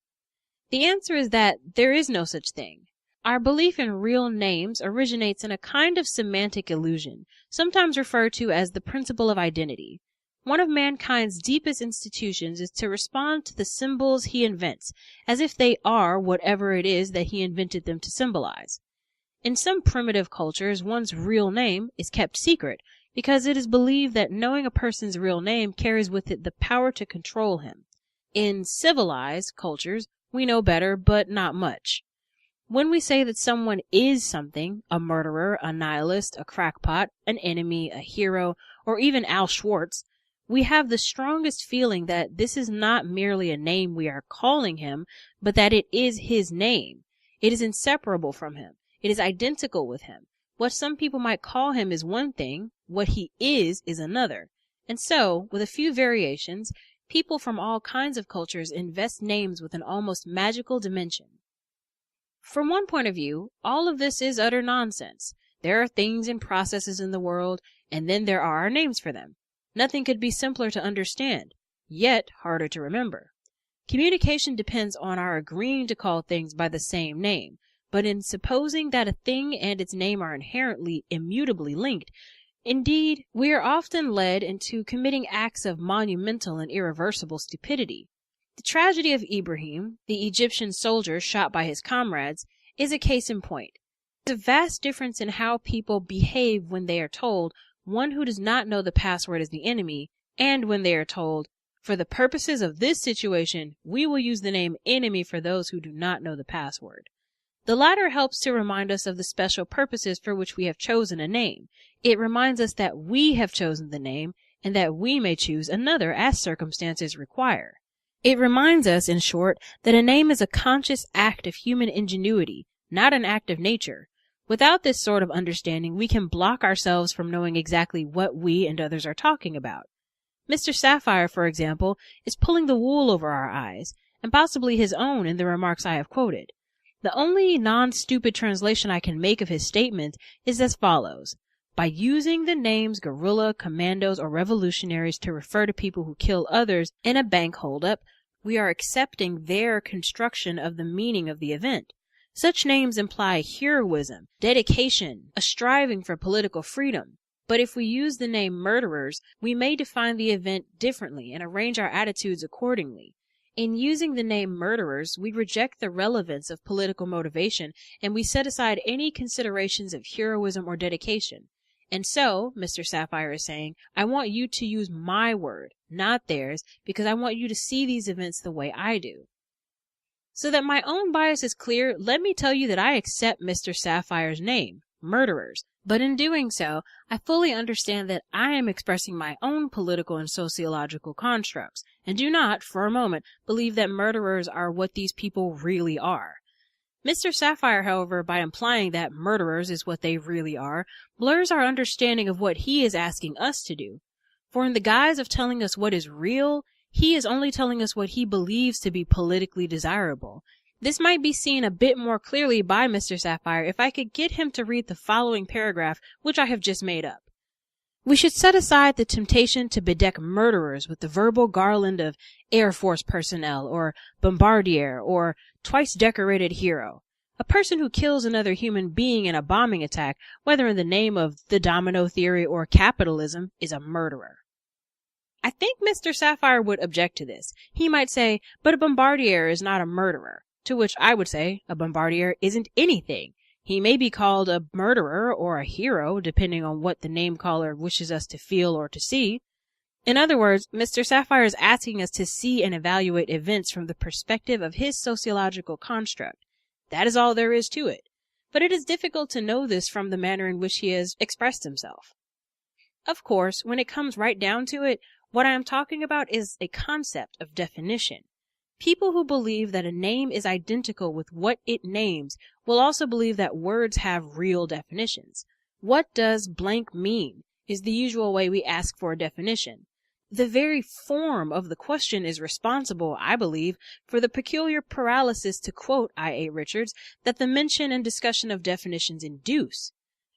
The answer is that there is no such thing. Our belief in real names originates in a kind of semantic illusion, sometimes referred to as the principle of identity. One of mankind's deepest institutions is to respond to the symbols he invents, as if they are whatever it is that he invented them to symbolize. In some primitive cultures, one's real name is kept secret, because it is believed that knowing a person's real name carries with it the power to control him. In civilized cultures, we know better, but not much. When we say that someone is something, a murderer, a nihilist, a crackpot, an enemy, a hero, or even Al Schwartz, we have the strongest feeling that this is not merely a name we are calling him, but that it is his name. It is inseparable from him. It is identical with him. What some people might call him is one thing, what he is another. And so, with a few variations, people from all kinds of cultures invest names with an almost magical dimension. From one point of view, all of this is utter nonsense. There are things and processes in the world, and then there are our names for them. Nothing could be simpler to understand, yet harder to remember. Communication depends on our agreeing to call things by the same name, but in supposing that a thing and its name are inherently, immutably linked, indeed, we are often led into committing acts of monumental and irreversible stupidity. The tragedy of Ibrahim, the Egyptian soldier shot by his comrades, is a case in point. There's a vast difference in how people behave when they are told one who does not know the password is the enemy, and when they are told, for the purposes of this situation, we will use the name enemy for those who do not know the password. The latter helps to remind us of the special purposes for which we have chosen a name. It reminds us that we have chosen the name, and that we may choose another as circumstances require. It reminds us, in short, that a name is a conscious act of human ingenuity, not an act of nature. Without this sort of understanding, we can block ourselves from knowing exactly what we and others are talking about. Mr. Sapphire, for example, is pulling the wool over our eyes, and possibly his own in the remarks I have quoted. The only non-stupid translation I can make of his statement is as follows. By using the names guerrilla, commandos, or revolutionaries to refer to people who kill others in a bank holdup, we are accepting their construction of the meaning of the event. Such names imply heroism, dedication, a striving for political freedom. But if we use the name murderers, we may define the event differently and arrange our attitudes accordingly. In using the name murderers, we reject the relevance of political motivation, and we set aside any considerations of heroism or dedication. And so, Mr. Sapphire is saying, I want you to use my word, not theirs, because I want you to see these events the way I do. So that my own bias is clear, let me tell you that I accept Mr. Sapphire's name, murderers. But in doing so, I fully understand that I am expressing my own political and sociological constructs, and do not, for a moment, believe that murderers are what these people really are. Mr. Sapphire, however, by implying that murderers is what they really are, blurs our understanding of what he is asking us to do. For in the guise of telling us what is real, he is only telling us what he believes to be politically desirable. This might be seen a bit more clearly by Mr. Sapphire if I could get him to read the following paragraph, which I have just made up. We should set aside the temptation to bedeck murderers with the verbal garland of Air Force personnel, or bombardier, or twice-decorated hero. A person who kills another human being in a bombing attack, whether in the name of the domino theory or capitalism, is a murderer. I think Mr. Sapphire would object to this. He might say, but a bombardier is not a murderer. To which I would say, a bombardier isn't anything. He may be called a murderer or a hero, depending on what the name caller wishes us to feel or to see. In other words, Mr. Sapphire is asking us to see and evaluate events from the perspective of his sociological construct. That is all there is to it. But it is difficult to know this from the manner in which he has expressed himself. Of course, when it comes right down to it, what I am talking about is a concept of definition. People who believe that a name is identical with what it names will also believe that words have real definitions. What does blank mean is the usual way we ask for a definition. The very form of the question is responsible, I believe, for the peculiar paralysis, to quote I.A. Richards, that the mention and discussion of definitions induce.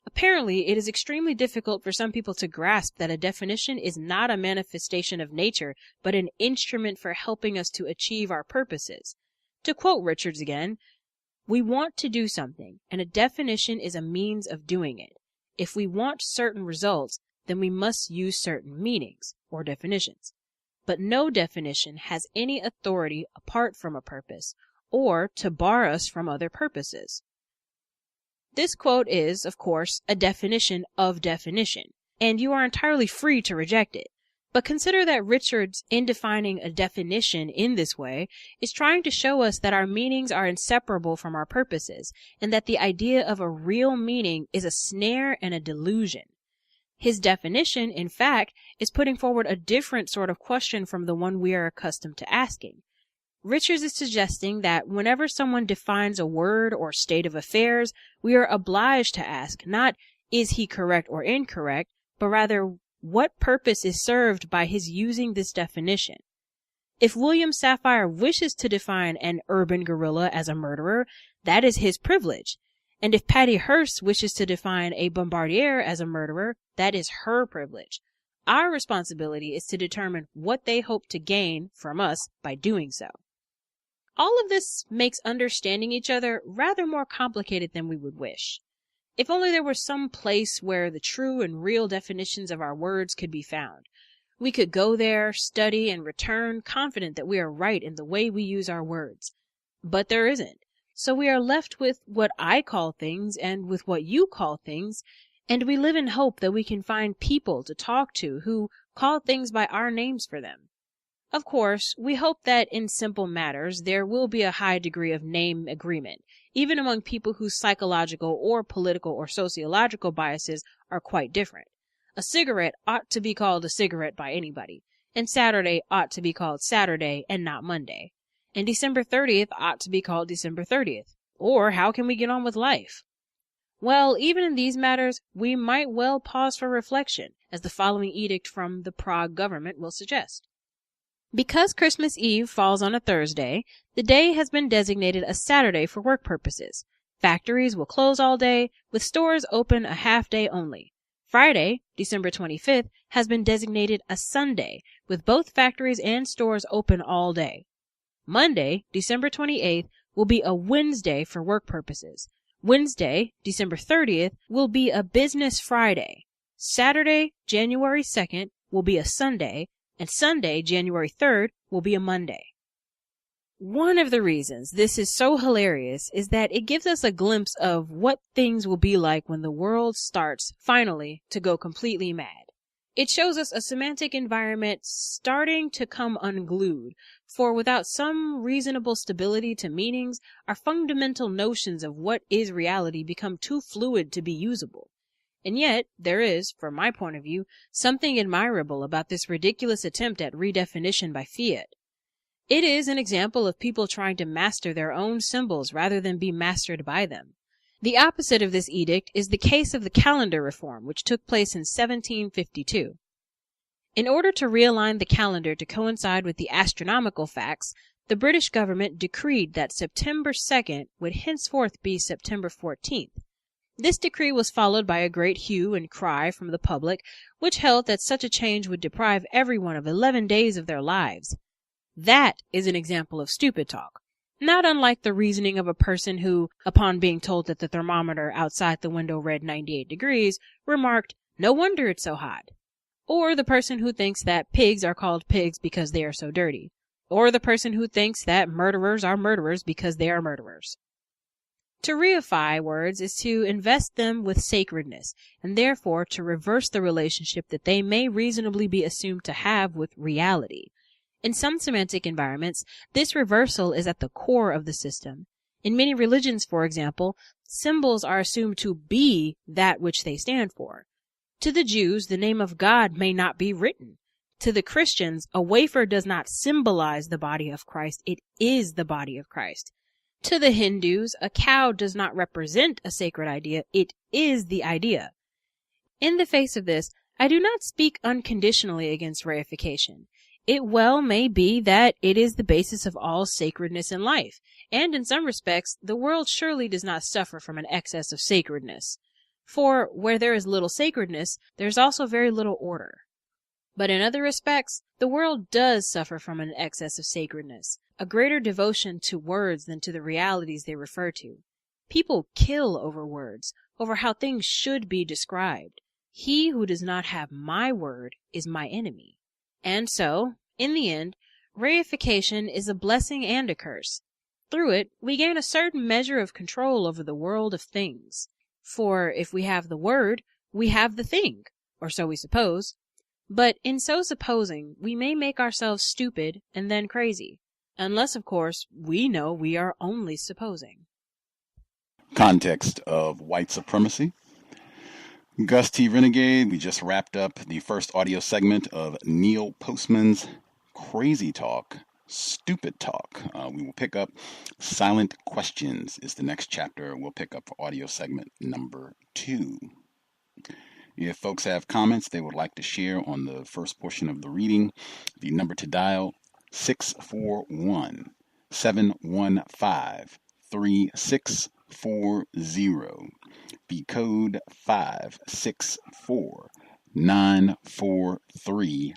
Apparently, it is extremely difficult for some people to grasp that a definition is not a manifestation of nature, but an instrument for helping us to achieve our purposes. To quote Richards again, we want to do something, and a definition is a means of doing it. If we want certain results, then we must use certain meanings, or definitions. But no definition has any authority apart from a purpose, or to bar us from other purposes. This quote is, of course, a definition of definition, and you are entirely free to reject it. But consider that Richards, in defining a definition in this way, is trying to show us that our meanings are inseparable from our purposes, and that the idea of a real meaning is a snare and a delusion. His definition, in fact, is putting forward a different sort of question from the one we are accustomed to asking. Richards is suggesting that whenever someone defines a word or state of affairs, we are obliged to ask not, is he correct or incorrect, but rather, what purpose is served by his using this definition? If William Sapphire wishes to define an urban gorilla as a murderer, that is his privilege. And if Patty Hearst wishes to define a bombardier as a murderer, that is her privilege. Our responsibility is to determine what they hope to gain from us by doing so. All of this makes understanding each other rather more complicated than we would wish. If only there were some place where the true and real definitions of our words could be found. We could go there, study, and return confident that we are right in the way we use our words. But there isn't. So we are left with what I call things and with what you call things, and we live in hope that we can find people to talk to who call things by our names for them. Of course, we hope that in simple matters there will be a high degree of name agreement, even among people whose psychological or political or sociological biases are quite different. A cigarette ought to be called a cigarette by anybody, and Saturday ought to be called Saturday and not Monday, and December 30th ought to be called December 30th, or how can we get on with life? Well, even in these matters, we might well pause for reflection, as the following edict from the Prague government will suggest. Because Christmas Eve falls on a Thursday, the day has been designated a Saturday for work purposes. Factories will close all day, with stores open a half day only. Friday, December 25th, has been designated a Sunday, with both factories and stores open all day. Monday, December 28th, will be a Wednesday for work purposes. Wednesday, December 30th, will be a business Friday. Saturday, January 2nd, will be a Sunday, and Sunday, January 3rd, will be a Monday. One of the reasons this is so hilarious is that it gives us a glimpse of what things will be like when the world starts, finally, to go completely mad. It shows us a semantic environment starting to come unglued, for without some reasonable stability to meanings, our fundamental notions of what is reality become too fluid to be usable. And yet, there is, from my point of view, something admirable about this ridiculous attempt at redefinition by fiat. It is an example of people trying to master their own symbols rather than be mastered by them. The opposite of this edict is the case of the calendar reform, which took place in 1752. In order to realign the calendar to coincide with the astronomical facts, the British government decreed that September 2nd would henceforth be September 14th. This decree was followed by a great hue and cry from the public, which held that such a change would deprive everyone of 11 days of their lives. That is an example of stupid talk, not unlike the reasoning of a person who, upon being told that the thermometer outside the window read 98 degrees, remarked, "No wonder it's so hot." or the person who thinks that pigs are called pigs because they are so dirty, or the person who thinks that murderers are murderers because they are murderers. To reify words is to invest them with sacredness, and therefore to reverse the relationship that they may reasonably be assumed to have with reality. In some semantic environments, this reversal is at the core of the system. In many religions, for example, symbols are assumed to be that which they stand for. To the Jews, the name of God may not be written. To the Christians, a wafer does not symbolize the body of Christ, it is the body of Christ. To the Hindus, a cow does not represent a sacred idea, it is the idea. In the face of this, I do not speak unconditionally against reification. It well may be that it is the basis of all sacredness in life, and in some respects, the world surely does not suffer from an excess of sacredness. For where there is little sacredness, there is also very little order. But in other respects, the world does suffer from an excess of sacredness, a greater devotion to words than to the realities they refer to. People kill over words, over how things should be described. He who does not have my word is my enemy. And so, in the end, reification is a blessing and a curse. Through it, we gain a certain measure of control over the world of things. For if we have the word, we have the thing, or so we suppose. But in so supposing, we may make ourselves stupid and then crazy. Unless, of course, we know we are only supposing. Context of White Supremacy. Gus T. Renegade, we just wrapped up the first audio segment of Neil Postman's Crazy Talk, Stupid Talk. We will pick up Silent Questions is the next chapter. We'll pick up for audio segment number 2. If folks have comments they would like to share on the first portion of the reading, the number to dial 641-715-3640. The code 564-943#.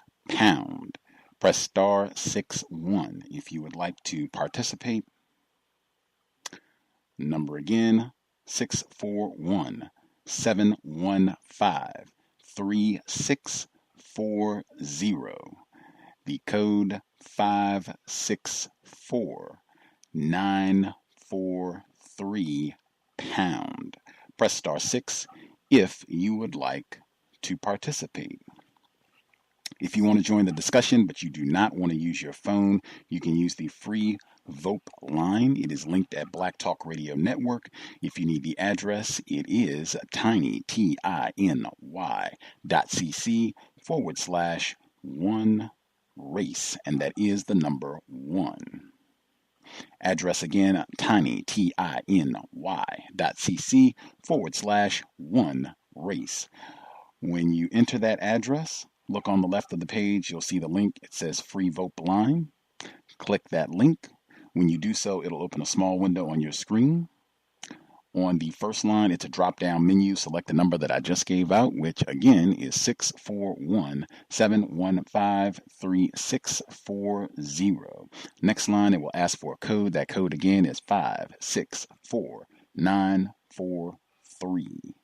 Press star 61 if you would like to participate. Number again, 641-715-3640. The code 564-943#. Press star 6 if you would like to participate. If you want to join the discussion but you do not want to use your phone, you can use the free VOP line. It is linked at Black Talk Radio Network. If you need the address, it is tinytinyc/1race, and that is the number 1. Address again, tinytinyc/1race. When you enter that address, look on the left of the page, you'll see the link. It says free VOP line. Click that link. When you do so, it'll open a small window on your screen. On the first line, it's a drop-down menu. Select the number that I just gave out, which again is 641-715-3640. Next line, it will ask for a code. That code again is 564-943.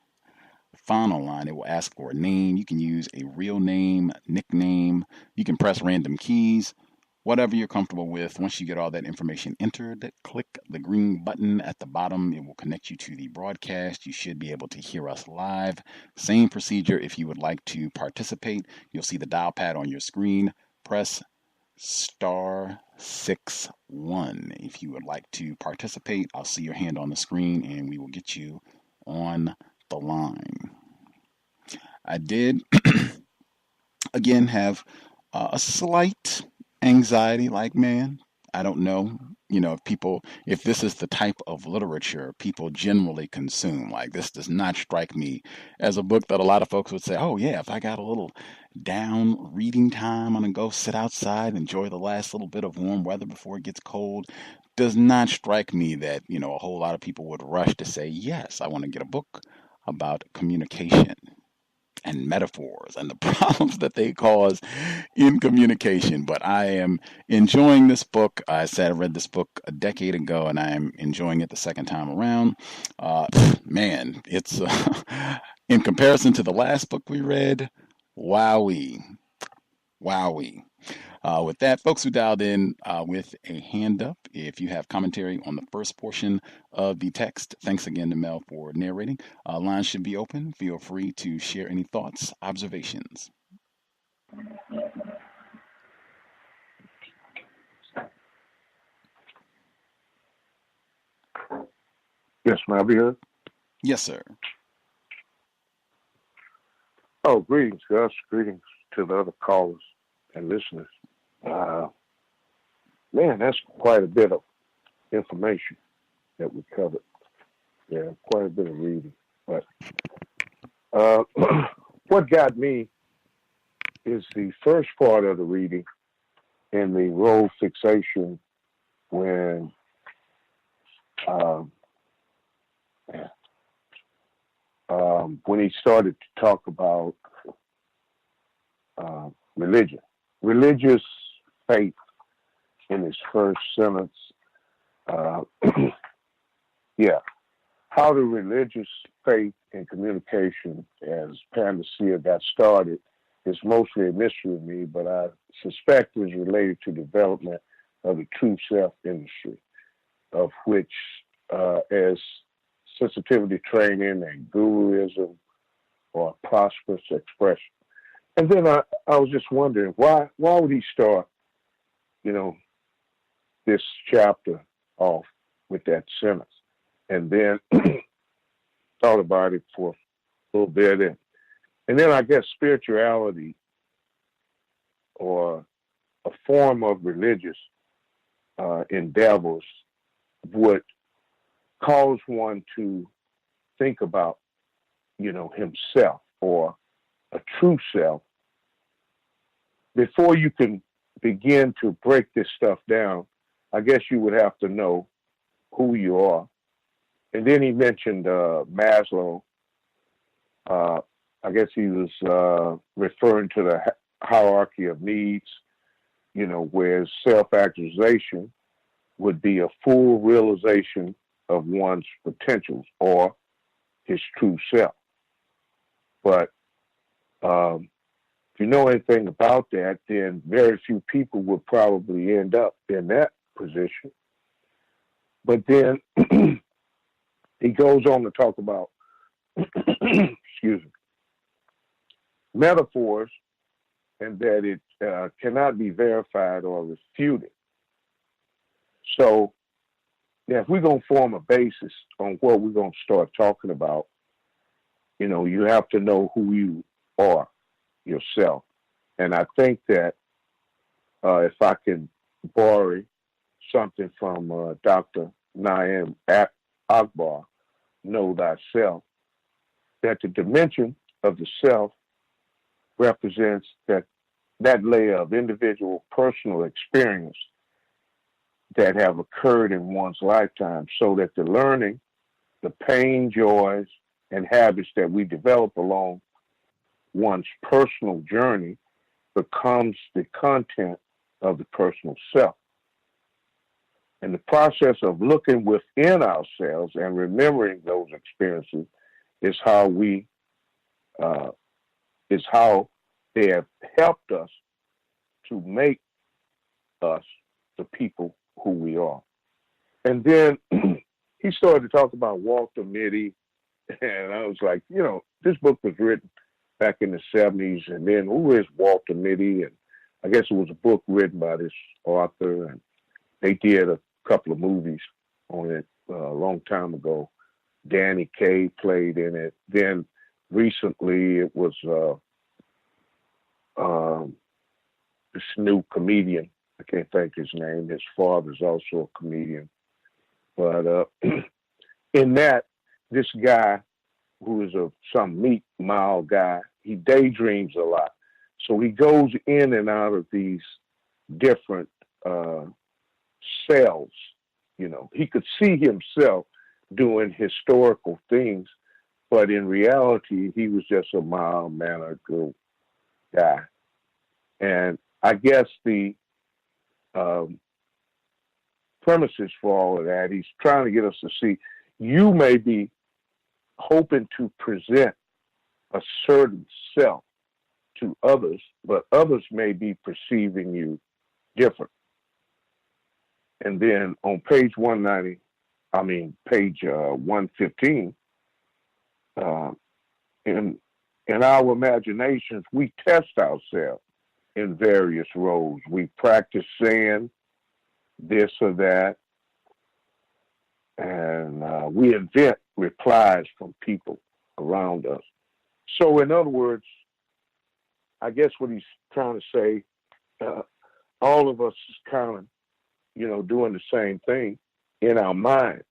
Final line, it will ask for a name. You can use a real name, nickname. You can press random keys. Whatever you're comfortable with. Once you get all that information entered, click the green button at the bottom. It will connect you to the broadcast. You should be able to hear us live. Same procedure if you would like to participate. You'll see the dial pad on your screen. Press star 61 if you would like to participate. I'll see your hand on the screen and we will get you on the line. I did, again, have a slight anxiety, like, man, I don't know, if this is the type of literature people generally consume. Like, this does not strike me as a book that a lot of folks would say, oh yeah, if I got a little down reading time, I'm gonna go sit outside, enjoy the last little bit of warm weather before it gets cold. Does not strike me that, a whole lot of people would rush to say, yes, I want to get a book about communication and metaphors and the problems that they cause in communication. But I am enjoying this book. I said I read this book a decade ago, and I am enjoying it the second time around. Man, it's in comparison to the last book we read, Wowee. Wowee. With that, folks who dialed in with a hand up, if you have commentary on the first portion of the text, thanks again to Mel for narrating. Lines should be open. Feel free to share any thoughts, observations. Yes, may I be heard? Yes, sir. Oh, greetings, Gus. Greetings to the other callers and listeners. Man, that's quite a bit of information that we covered. Yeah, quite a bit of reading. But what got me is the first part of the reading in the role fixation when he started to talk about religion, religious faith in his first sentence. Yeah, how the religious faith and communication as Panacea got started is mostly a mystery to me, but I suspect is related to development of the true self industry, of which as sensitivity training and guruism or prosperous expression. And then I was just wondering why would he start, this chapter off with that sentence, and then thought about it for a little bit, and then I guess spirituality or a form of religious endeavors would cause one to think about, himself or a true self. Before you can begin to break this stuff down, I guess you would have to know who you are. And then he mentioned Maslow. I guess he was referring to the hierarchy of needs, where self-actualization would be a full realization of one's potentials or his true self. But if you know anything about that, then very few people would probably end up in that position. But then he goes on to talk about, excuse me, metaphors, and that it cannot be verified or refuted. So if we're going to form a basis on what we're going to start talking about, you have to know who you are yourself. And I think that if I can borrow something from Dr. Naim Akbar, know thyself, that the dimension of the self represents that layer of individual personal experience that have occurred in one's lifetime, so that the learning, the pain, joys, and habits that we develop along one's personal journey becomes the content of the personal self. And the process of looking within ourselves and remembering those experiences is how they have helped us to make us the people who we are. And then he started to talk about Walter Mitty, and I was like, this book was written back in the 70s, and then who is Walter Mitty? And I guess it was a book written by this author, and they did a couple of movies on it a long time ago. Danny Kaye played in it. Then recently it was this new comedian. I can't think his name. His father's also a comedian. But in that, this guy, who is some meek, mild guy, he daydreams a lot. So he goes in and out of these different cells. He could see himself doing historical things, but in reality, he was just a mild-mannered good guy. And I guess the premises for all of that, he's trying to get us to see, you may be hoping to present a certain self to others, but others may be perceiving you different. And then on page 115, in our imaginations, we test ourselves in various roles. We practice saying this or that, and we invent replies from people around us. So, in other words, I guess what he's trying to say, all of us is kind of, doing the same thing in our minds.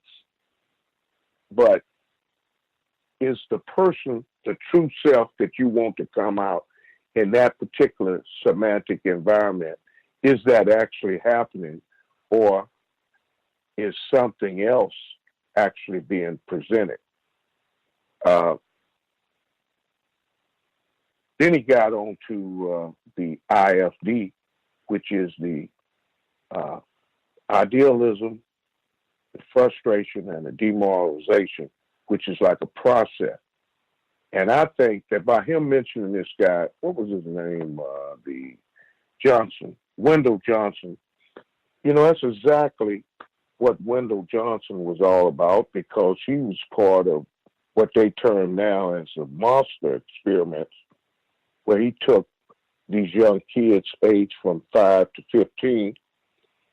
But is the person, the true self that you want to come out in that particular semantic environment, is that actually happening, or is something else actually being presented? Then he got on to the IFD, which is the idealism, the frustration, and the demoralization, which is like a process. And I think that by him mentioning this guy, what was his name? The Wendell Johnson. That's exactly what Wendell Johnson was all about, because he was part of what they term now as the monster experiments, where he took these young kids aged from 5 to 15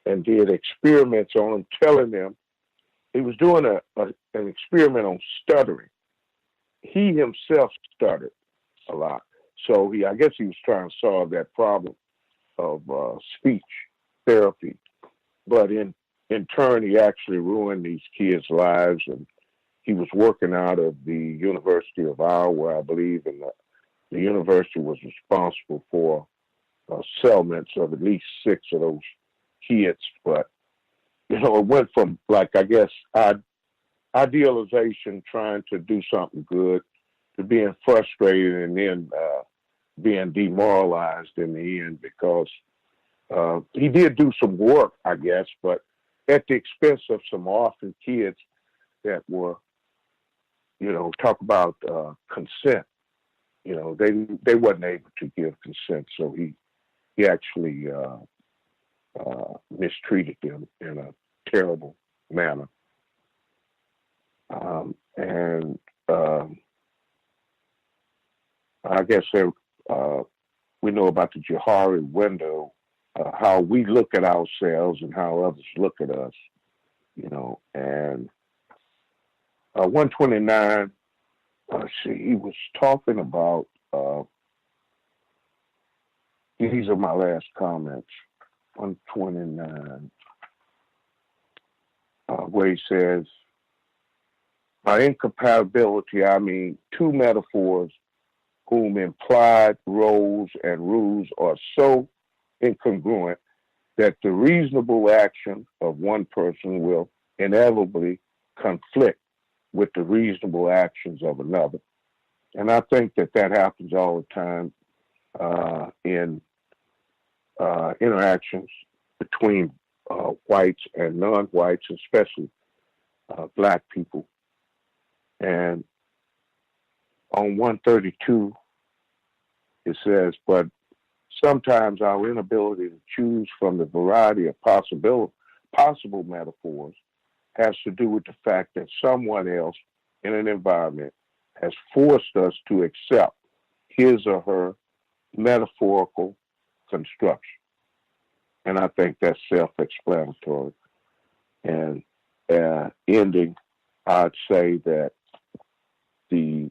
and did experiments on them, telling them he was doing an experiment on stuttering. He himself stuttered a lot. So I guess he was trying to solve that problem of speech therapy. But in turn, he actually ruined these kids' lives. And he was working out of the University of Iowa, I believe, and the university was responsible for settlements of at least 6 of those kids. But, it went from, idealization, trying to do something good, to being frustrated and then being demoralized in the end, because he did do some work, I guess, but at the expense of some orphan kids that were, talk about consent. They wasn't able to give consent, so he actually mistreated them in a terrible manner. I guess we know about the Johari window, how we look at ourselves and how others look at us, and 129, he was talking about, these are my last comments, 129, where he says, by incompatibility, I mean 2 metaphors whom implied roles and rules are so incongruent that the reasonable action of one person will inevitably conflict with the reasonable actions of another. And I think that happens all the time in interactions between whites and non-whites, especially Black people. And on 132, it says, but sometimes our inability to choose from the variety of possible metaphors has to do with the fact that someone else in an environment has forced us to accept his or her metaphorical construction. And I think that's self-explanatory. And ending, I'd say that the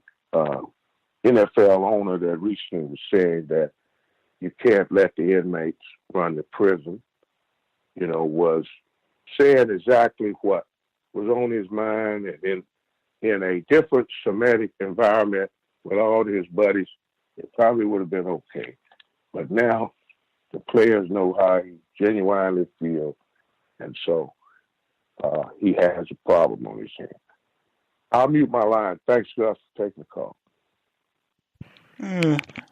NFL owner that recently was saying that you can't let the inmates run the prison, was saying exactly what was on his mind, and in a different Semitic environment with all his buddies, it probably would have been okay. But now the players know how he genuinely feels, and so he has a problem on his hands. I'll mute my line. Thanks, Gus, for taking the call.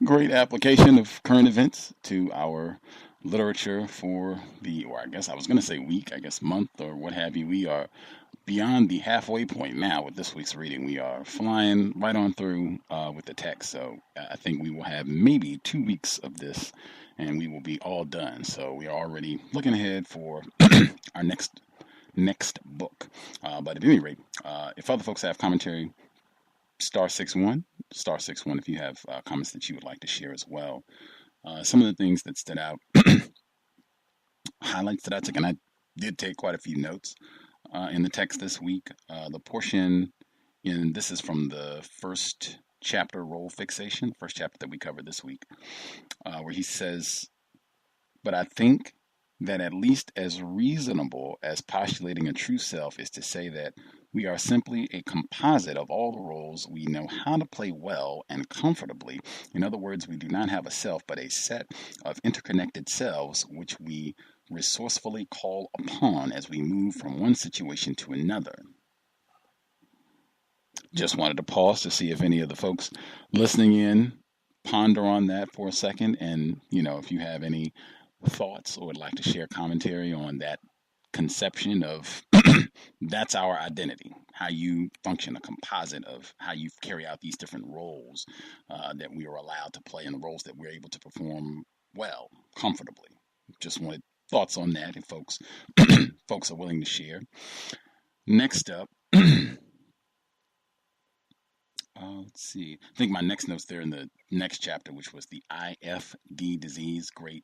Great application of current events to our literature for or I guess I was going to say week, month, or what have you. We are beyond the halfway point now with this week's reading. We are flying right on through with the text. So I think we will have maybe 2 weeks of this and we will be all done. So we are already looking ahead for our next book. But at any rate, if other folks have commentary, *61 if you have comments that you would like to share as well. Some of the things that stood out, highlights that I took, and I did take quite a few notes in the text this week. The portion this is from the first chapter, Role Fixation, first chapter that we covered this week, where he says, "But I think that at least as reasonable as postulating a true self is to say that we are simply a composite of all the roles we know how to play well and comfortably. In other words, we do not have a self, but a set of interconnected selves which we resourcefully call upon as we move from one situation to another." Just wanted to pause to see if any of the folks listening in ponder on that for a second. And, if you have any thoughts or would like to share commentary on that conception of that's our identity, how you function, a composite of how you carry out these different roles that we are allowed to play and the roles that we're able to perform well, comfortably. Just wanted thoughts on that if folks are willing to share. Next up, let's see. I think my next note's there in the next chapter, which was the IFD disease. Great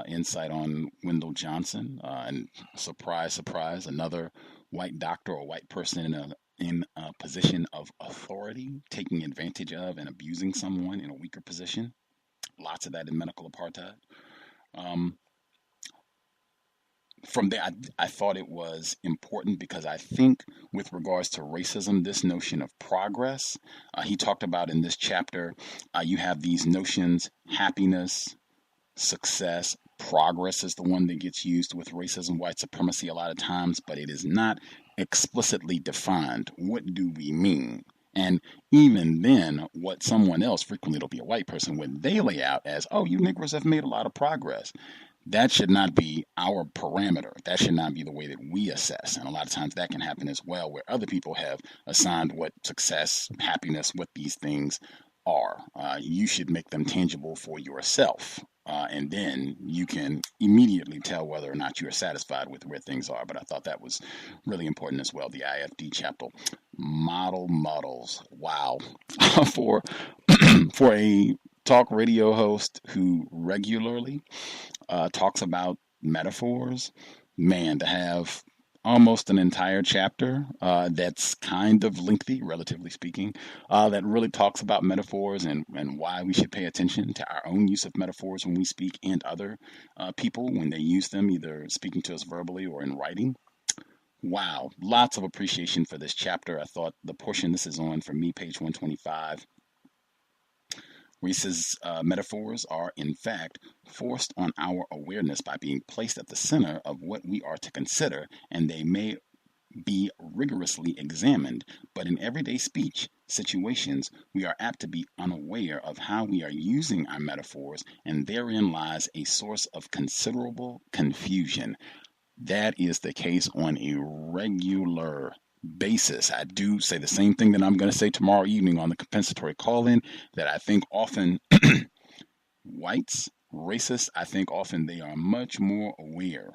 insight on Wendell Johnson. And surprise, another white doctor or white person in a position of authority, taking advantage of and abusing someone in a weaker position. Lots of that in medical apartheid. From there, I thought it was important because I think with regards to racism, this notion of progress, he talked about in this chapter, you have these notions, happiness, success, progress is the one that gets used with racism, white supremacy a lot of times, but it is not explicitly defined. What do we mean? And even then, what someone else, frequently it'll be a white person, when they lay out as, oh, you Negroes have made a lot of progress. That should not be our parameter. That should not be the way that we assess. And a lot of times that can happen as well, where other people have assigned what success, happiness, what these things are. You should make them tangible for yourself. And then you can immediately tell whether or not you are satisfied with where things are. But I thought that was really important as well. The IFD chapter, models. Wow. for a talk radio host who regularly talks about metaphors, man, to have almost an entire chapter that's kind of lengthy, relatively speaking, that really talks about metaphors and why we should pay attention to our own use of metaphors when we speak and other people when they use them, either speaking to us verbally or in writing. Wow, lots of appreciation for this chapter. I thought the portion this is on, for me, page 125, where he says metaphors are, in fact, forced on our awareness by being placed at the center of what we are to consider, and they may be rigorously examined. But in everyday speech situations, we are apt to be unaware of how we are using our metaphors, and therein lies a source of considerable confusion. That is the case on a regular basis. I do say the same thing that I'm going to say tomorrow evening on the compensatory call-in, that I think often whites, racists, I think often they are much more aware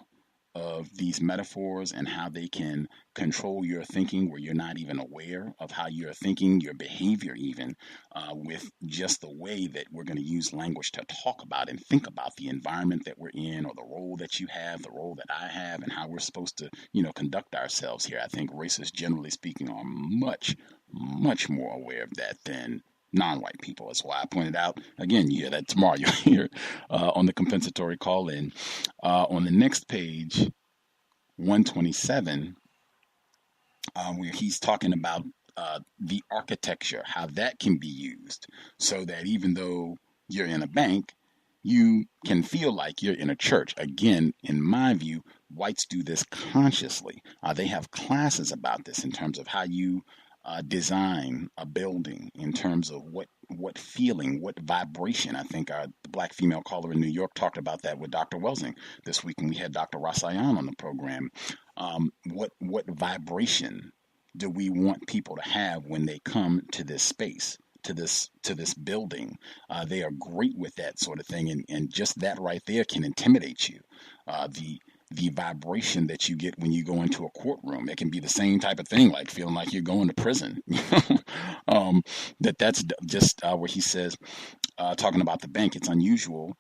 of these metaphors and how they can control your thinking, where you're not even aware of how you're thinking, your behavior even, with just the way that we're going to use language to talk about and think about the environment that we're in, or the role that you have, the role that I have, and how we're supposed to, conduct ourselves here. I think racists, generally speaking, are much, much more aware of that than non-white people. That's why I pointed out, again, you hear that tomorrow, you'll hear on the compensatory call-in. On the next page, 127, where he's talking about the architecture, how that can be used, so that even though you're in a bank, you can feel like you're in a church. Again, in my view, whites do this consciously. They have classes about this in terms of how you design a building, in terms of what feeling, what vibration. I think the black female caller in New York talked about that with Dr. Welsing this week, and we had Dr. Rasayan on the program. What vibration do we want people to have when they come to this space, to this building? They are great with that sort of thing, and just that right there can intimidate you. The vibration that you get when you go into a courtroom, it can be the same type of thing, like feeling like you're going to prison. That's just where he says, talking about the bank, it's unusual.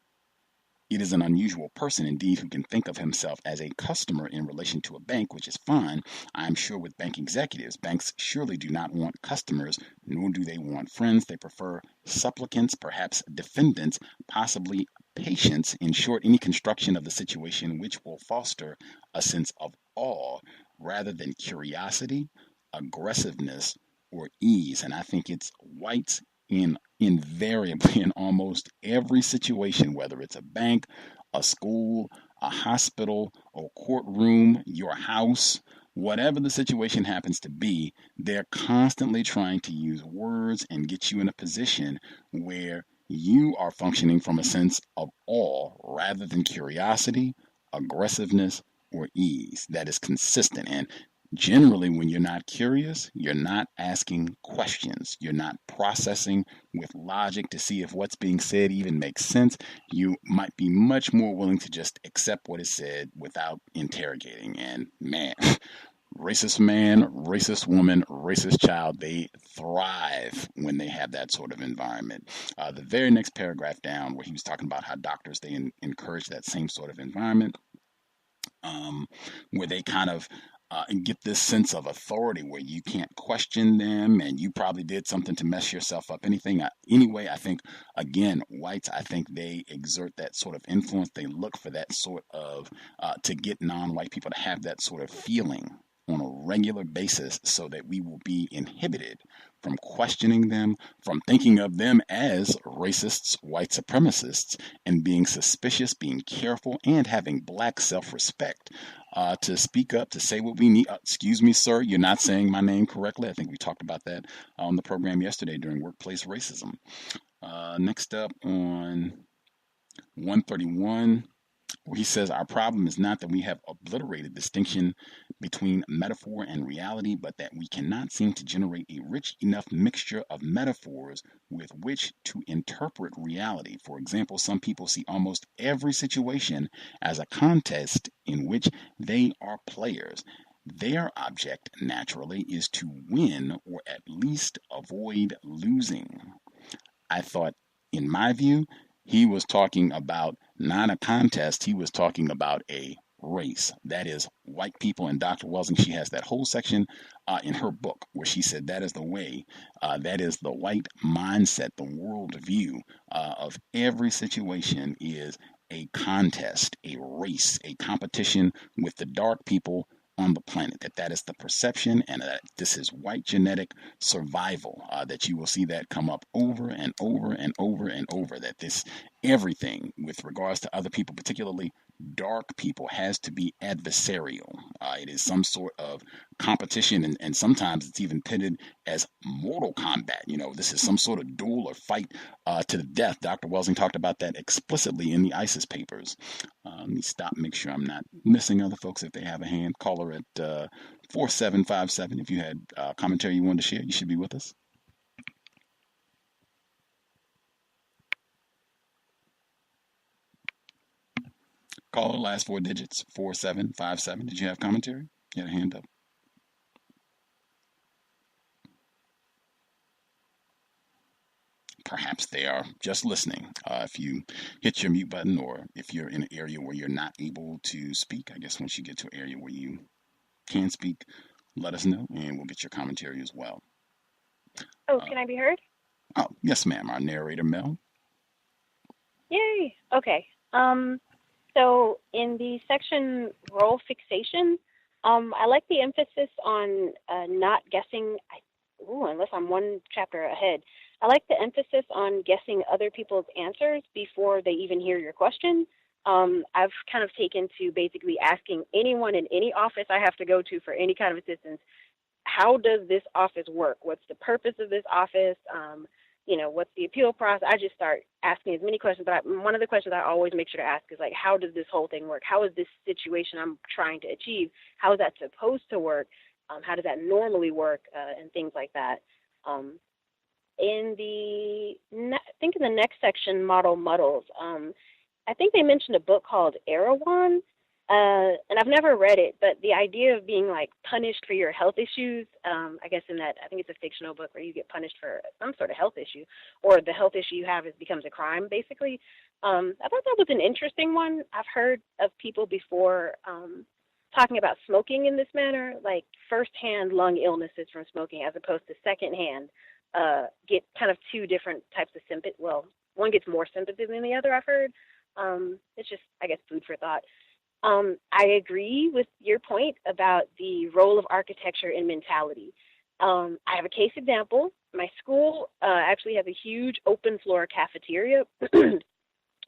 It is an unusual person indeed who can think of himself as a customer in relation to a bank, which is fine. I am sure with bank executives, banks surely do not want customers, nor do they want friends. They prefer supplicants, perhaps defendants, possibly patients. In short, any construction of the situation which will foster a sense of awe rather than curiosity, aggressiveness, or ease. And I think it's whites in invariably in almost every situation, whether it's a bank, a school, a hospital, a courtroom, your house, whatever the situation happens to be, they're constantly trying to use words and get you in a position where you are functioning from a sense of awe rather than curiosity, aggressiveness, or ease that is consistent. And generally, when you're not curious, you're not asking questions. You're not processing with logic to see if what's being said even makes sense. You might be much more willing to just accept what is said without interrogating. And man, racist man, racist woman, racist child, they thrive when they have that sort of environment. The very next paragraph down, where he was talking about how doctors, they encourage that same sort of environment, where they kind of and get this sense of authority where you can't question them and you probably did something to mess yourself up. Anyway, I think, again, whites, I think they exert that sort of influence. They look for that sort of, to get non-white people to have that sort of feeling on a regular basis so that we will be inhibited from questioning them, from thinking of them as racists, white supremacists, and being suspicious, being careful, and having black self-respect to speak up, to say what we need. Excuse me, sir, you're not saying my name correctly. I think we talked about that on the program yesterday during workplace racism. Next up on 131, where he says, our problem is not that we have obliterated distinction between metaphor and reality, but that we cannot seem to generate a rich enough mixture of metaphors with which to interpret reality. For example, some people see almost every situation as a contest in which they are players. Their object, naturally, is to win or at least avoid losing. I thought, in my view, he was talking about not a contest, he was talking about a race. That is white people. And Dr. Welsing, she has that whole section in her book where she said that is the way, that is the white mindset, the worldview of every situation is a contest, a race, a competition with the dark people on the planet. That is the perception, and that this is white genetic survival. That you will see that come up over and over and over and over. That this everything with regards to other people, particularly dark people, has to be adversarial. It is some sort of competition, and sometimes it's even pitted as mortal combat. This is some sort of duel or fight to the death. Dr. Welsing talked about that explicitly in the ISIS papers. Let me stop, make sure I'm not missing other folks. If they have a hand, caller at 4757. If you had commentary you wanted to share, you should be with us. Caller, last four digits, 4757. Did you have commentary? You had a hand up. Perhaps they are just listening. If you hit your mute button, or if you're in an area where you're not able to speak, I guess once you get to an area where you can speak, let us know, and we'll get your commentary as well. Oh, can I be heard? Oh, yes, ma'am. Our narrator, Mel. Yay. Okay. So in the section role fixation, I like the emphasis on not guessing, unless I'm one chapter ahead. I like the emphasis on guessing other people's answers before they even hear your question. I've kind of taken to basically asking anyone in any office I have to go to for any kind of assistance, how does this office work? What's the purpose of this office? what's the appeal process? I just start asking as many questions. But one of the questions I always make sure to ask is, like, how does this whole thing work? How is this situation I'm trying to achieve? How is that supposed to work? How does that normally work? And things like that. In the next section, model muddles, I think they mentioned a book called Erewhon, and I've never read it, but the idea of being like punished for your health issues, I guess I think it's a fictional book where you get punished for some sort of health issue, or the health issue you have becomes a crime, basically. I thought that was an interesting one. I've heard of people before talking about smoking in this manner, like firsthand lung illnesses from smoking as opposed to secondhand, get kind of two different types of sympathy. Well, one gets more sympathy than the other, I've heard. It's just, I guess, food for thought. I agree with your point about the role of architecture in mentality. I have a case example. My school actually has a huge open floor cafeteria,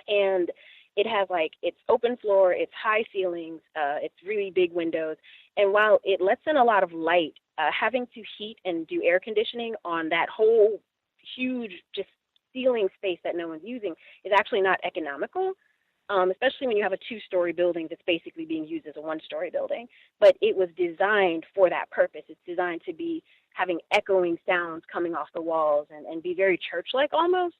and it has it's open floor, it's high ceilings, it's really big windows. And while it lets in a lot of light, having to heat and do air conditioning on that whole huge just ceiling space that no one's using is actually not economical. Especially when you have a two-story building that's basically being used as a one-story building. But it was designed for that purpose. It's designed to be having echoing sounds coming off the walls and be very church-like almost.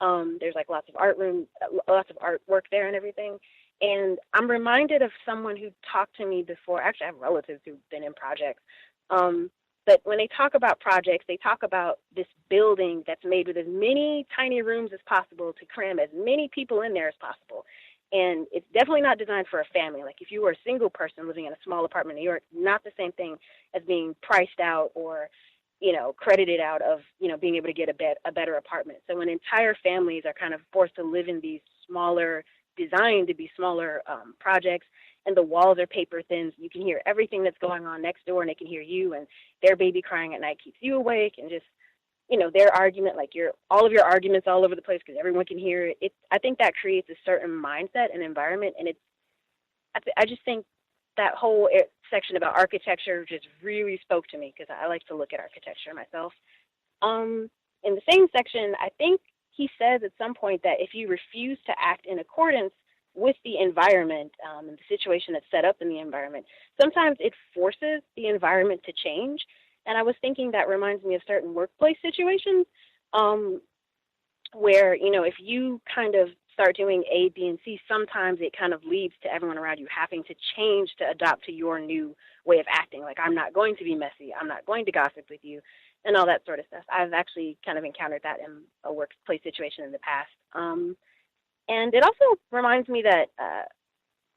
There's lots of artwork there and everything. And I'm reminded of someone who talked to me before. Actually, I have relatives who've been in projects. But when they talk about projects, they talk about this building that's made with as many tiny rooms as possible to cram as many people in there as possible. And it's definitely not designed for a family. Like if you were a single person living in a small apartment in New York, not the same thing as being priced out or, credited out of, being able to get a better apartment. So when entire families are kind of forced to live in these designed to be smaller projects, and the walls are paper thin, so you can hear everything that's going on next door, and they can hear you, and their baby crying at night keeps you awake, and just, their argument, all of your arguments all over the place because everyone can hear it. I think that creates a certain mindset and environment, and I just think that whole section about architecture just really spoke to me because I like to look at architecture myself. In the same section, I think he says at some point that if you refuse to act in accordance with the environment and the situation that's set up in the environment, sometimes it forces the environment to change. And I was thinking that reminds me of certain workplace situations where, if you kind of start doing A, B, and C, sometimes it kind of leads to everyone around you having to change to adopt to your new way of acting. Like, I'm not going to be messy. I'm not going to gossip with you and all that sort of stuff. I've actually kind of encountered that in a workplace situation in the past. And it also reminds me that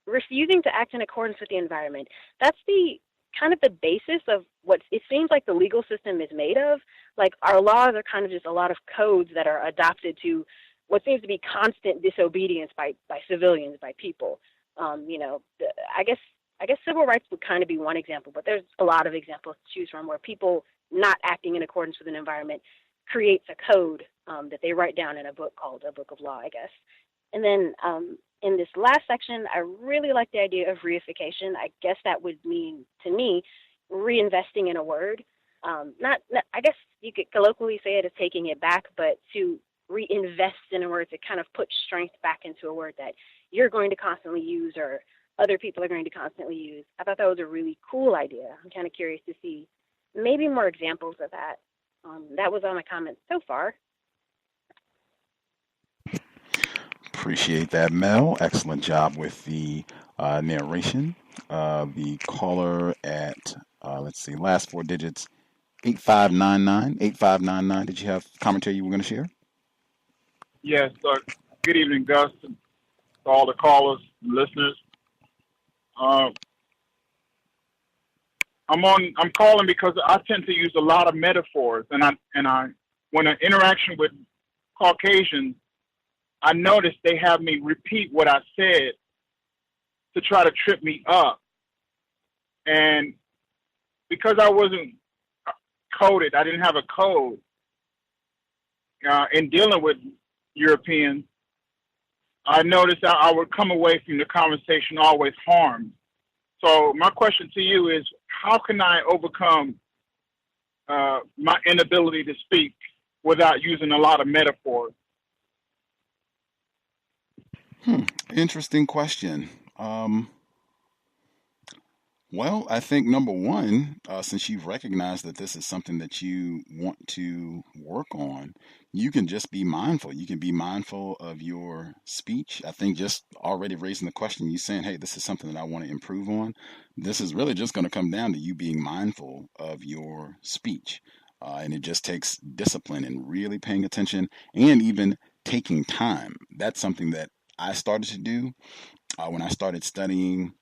refusing to act in accordance with the environment, that's the kind of the basis of what it seems like the legal system is made of. Like, our laws are kind of just a lot of codes that are adopted to what seems to be constant disobedience by civilians, by people. I guess civil rights would kind of be one example, but there's a lot of examples to choose from where people not acting in accordance with an environment creates a code that they write down in a book called a book of law, I guess. And then in this last section, I really like the idea of reification. I guess that would mean, to me, reinvesting in a word. Not I guess you could colloquially say it as taking it back, but to reinvest in a word to kind of put strength back into a word that you're going to constantly use or other people are going to constantly use. I thought that was a really cool idea. I'm kind of curious to see maybe more examples of that. That was all my comments so far. Appreciate that, Mel. Excellent job with the narration. The caller at, last four digits, 8599. 8599, did you have commentary you were going to share? Yes, good evening, Gus, and all the callers and listeners. I'm calling because I tend to use a lot of metaphors, and I when an interaction with Caucasians, I notice they have me repeat what I said to try to trip me up. And because I wasn't coded, I didn't have a code in dealing with Europeans, I noticed that I would come away from the conversation always harmed. So my question to you is, how can I overcome my inability to speak without using a lot of metaphors? Interesting question. Well, I think number one, since you've recognized that this is something that you want to work on, you can just be mindful. You can be mindful of your speech. I think just already raising the question, you saying, hey, this is something that I want to improve on. This is really just going to come down to you being mindful of your speech. And it just takes discipline and really paying attention and even taking time. That's something that I started to do when I started studying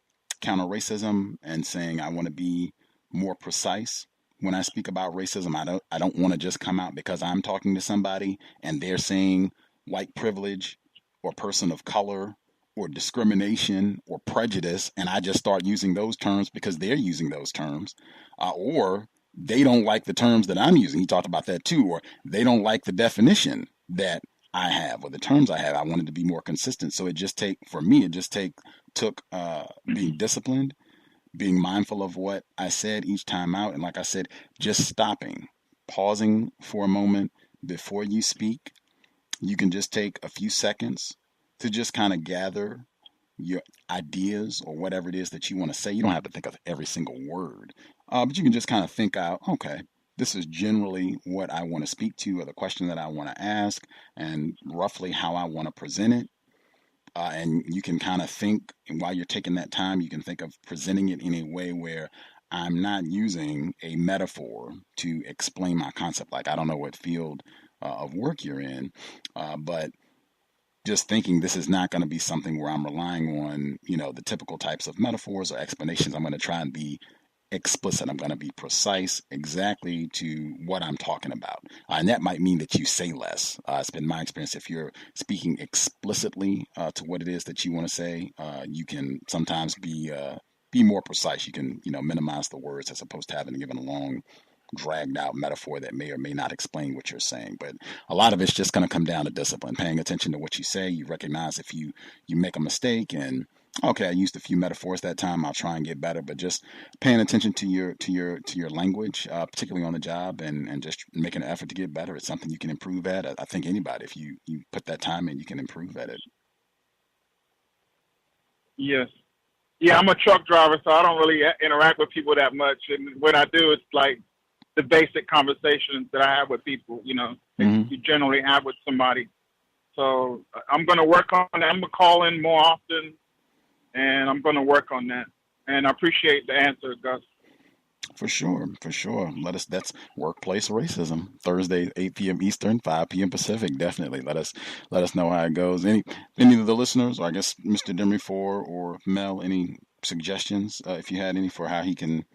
counter racism and saying I want to be more precise when I speak about racism. I don't want to just come out because I'm talking to somebody and they're saying white privilege or person of color or discrimination or prejudice, and I just start using those terms because they're using those terms, or they don't like the terms that I'm using. He talked about that too, or they don't like the definition that I have or the terms I have. I wanted to be more consistent. So it just took being disciplined, being mindful of what I said each time out. And like I said, just stopping, pausing for a moment before you speak. You can just take a few seconds to just kind of gather your ideas or whatever it is that you want to say. You don't have to think of every single word, but you can just kind of think out, okay, this is generally what I want to speak to or the question that I want to ask and roughly how I want to present it. And you can kind of think, and while you're taking that time, you can think of presenting it in a way where I'm not using a metaphor to explain my concept. Like, I don't know what field of work you're in, but just thinking this is not going to be something where I'm relying on, the typical types of metaphors or explanations. I'm going to try and be explicit. I'm going to be precise exactly to what I'm talking about. And that might mean that you say less. It's been my experience. If you're speaking explicitly to what it is that you want to say, you can sometimes be more precise. You can, minimize the words as opposed to having to give a long, dragged out metaphor that may or may not explain what you're saying. But a lot of it's just going to come down to discipline, paying attention to what you say. You recognize if you make a mistake and okay, I used a few metaphors that time, I'll try and get better, but just paying attention to your language, particularly on the job, and just making an effort to get better. It's something you can improve at. I think anybody, if you put that time in, you can improve at it. Yes. Yeah, I'm a truck driver, so I don't really interact with people that much. And when I do, it's like the basic conversations that I have with people, that you generally have with somebody. So I'm going to work on that. I'm going to call in more often. And I'm going to work on that. And I appreciate the answer, Gus. For sure. That's workplace racism. Thursday, 8 p.m. Eastern, 5 p.m. Pacific. Definitely. Let us know how it goes. Any of the listeners, or I guess Mr. Demery or Mel, any suggestions, if you had any, for how he can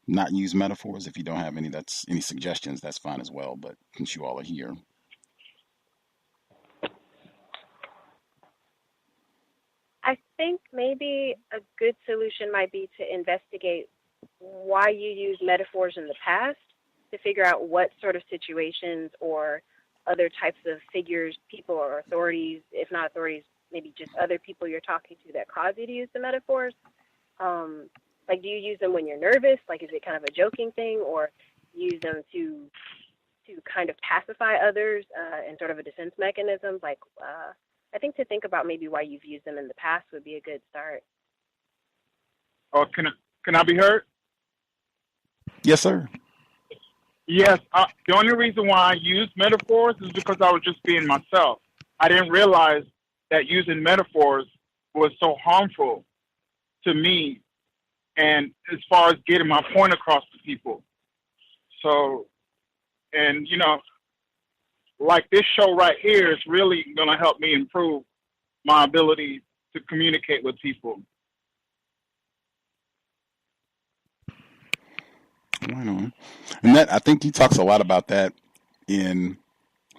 not use metaphors? If you don't have any suggestions, that's fine as well. But since you all are here. I think maybe a good solution might be to investigate why you use metaphors in the past to figure out what sort of situations or other types of figures, people or authorities, if not authorities, maybe just other people you're talking to that cause you to use the metaphors. Like, do you use them when you're nervous? Like, is it kind of a joking thing, or use them to kind of pacify others and sort of a defense mechanism? Like, I think to think about maybe why you've used them in the past would be a good start. Oh, can I be heard? Yes, sir. Yes. The only reason why I use metaphors is because I was just being myself. I didn't realize that using metaphors was so harmful to me, and as far as getting my point across to people. So, and like this show right here is really going to help me improve my ability to communicate with people. Right on. And that, I think he talks a lot about that in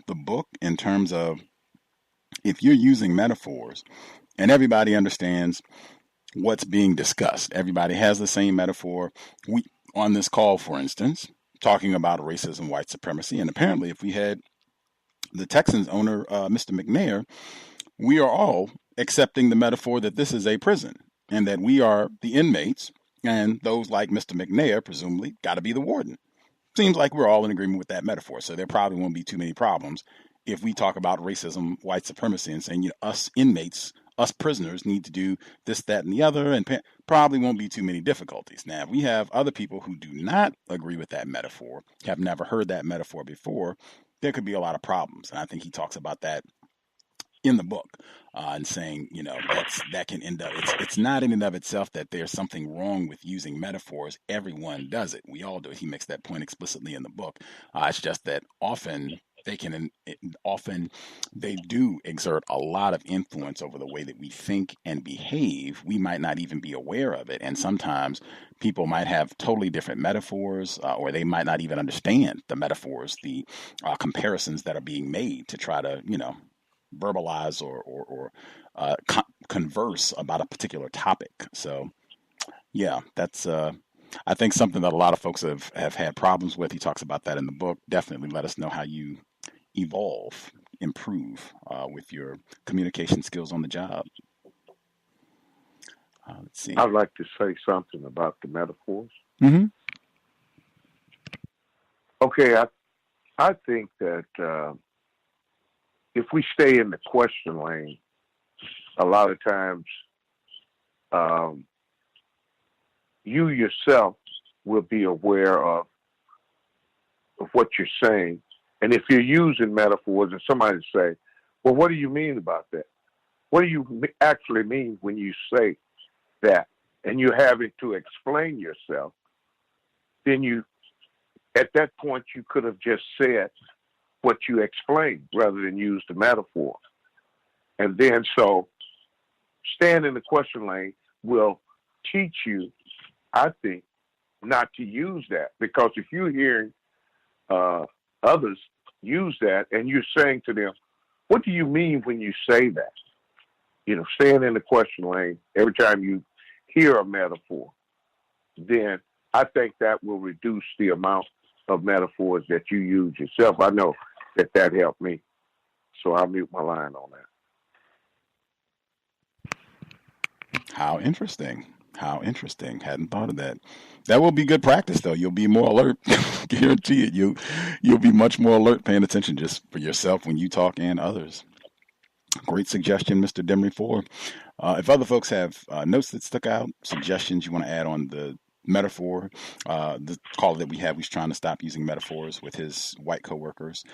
the book, in terms of if you're using metaphors and everybody understands what's being discussed, everybody has the same metaphor. We, on this call, for instance, talking about racism, white supremacy, and apparently if we had the Texans owner, Mr. McNair, we are all accepting the metaphor that this is a prison and that we are the inmates, and those like Mr. McNair presumably got to be the warden. seems like we're all in agreement with that metaphor. So there probably won't be too many problems if we talk about racism, white supremacy, and saying, us inmates, us prisoners need to do this, that, and the other, and probably won't be too many difficulties. Now, if we have other people who do not agree with that metaphor, have never heard that metaphor before, there could be a lot of problems. And I think he talks about that in the book, and saying, that can end up, it's not in and of itself that there's something wrong with using metaphors. Everyone does it. We all do it. He makes that point explicitly in the book. It's just that often they do exert a lot of influence over the way that we think and behave. We might not even be aware of it. And sometimes people might have totally different metaphors, or they might not even understand the metaphors, the comparisons that are being made to try to, verbalize or converse about a particular topic. So, yeah, that's I think something that a lot of folks have had problems with. He talks about that in the book. Definitely let us know how you evolve, improve with your communication skills on the job. Let's see. I'd like to say something about the metaphors. Mm-hmm. Okay, I think that if we stay in the question lane, a lot of times you yourself will be aware of what you're saying. And if you're using metaphors and somebody say, well, what do you mean about that? What do you actually mean when you say that? And you're having to explain yourself, then at that point, you could have just said what you explained rather than use the metaphor. And then so staying in the question lane will teach you, I think, not to use that. Because if you're hearing others use that and you're saying to them, what do you mean when you say that? Staying in the question lane every time you hear a metaphor, then I think that will reduce the amount of metaphors that you use yourself. I know that helped me. So I'll mute my line on that. How interesting. Hadn't thought of that. That will be good practice, though. You'll be more alert. Guarantee it. You'll be much more alert, paying attention just for yourself when you talk and others. Great suggestion, Mr. Demery 4. If other folks have notes that stuck out, suggestions you want to add on the metaphor, the caller that we have, he's trying to stop using metaphors with his white coworkers,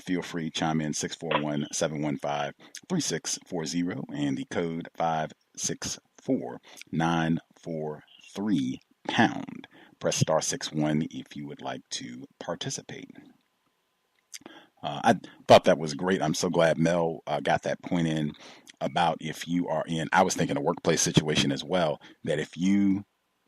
feel free, chime in 641-715-3640 and the code 564-943#. Press star 61 if you would like to participate. I thought that was great. I'm so glad Mel got that point in about if you are in, I was thinking a workplace situation as well, that if you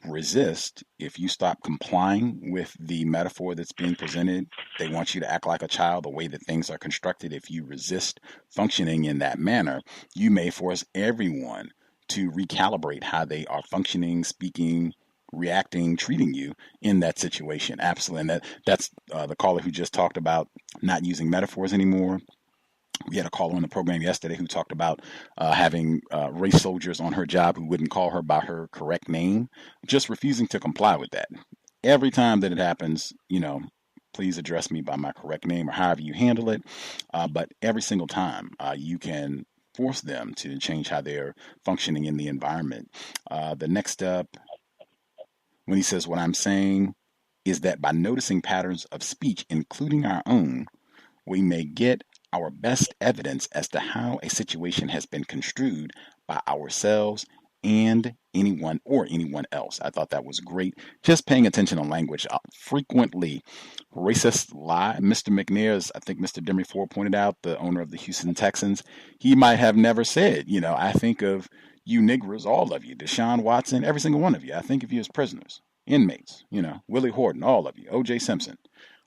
resist, if you stop complying with the metaphor that's being presented, they want you to act like a child, the way that things are constructed. If you resist functioning in that manner, you may force everyone to recalibrate how they are functioning, speaking, reacting, treating you in that situation. Absolutely. And that's the caller who just talked about not using metaphors anymore. We had a caller on the program yesterday who talked about having race soldiers on her job who wouldn't call her by her correct name, just refusing to comply with that. Every time that it happens, please address me by my correct name or however you handle it. But every single time you can force them to change how they're functioning in the environment. The next step, when he says, what I'm saying is that by noticing patterns of speech, including our own, we may get our best evidence as to how a situation has been construed by ourselves and anyone else. I thought that was great. Just paying attention to language. Frequently, racist lie. Mr. McNair, I think Mr. Demery 4 pointed out, the owner of the Houston Texans, he might have never said, I think of you niggers, all of you, Deshaun Watson, every single one of you. I think of you as prisoners, inmates, Willie Horton, all of you, O.J. Simpson.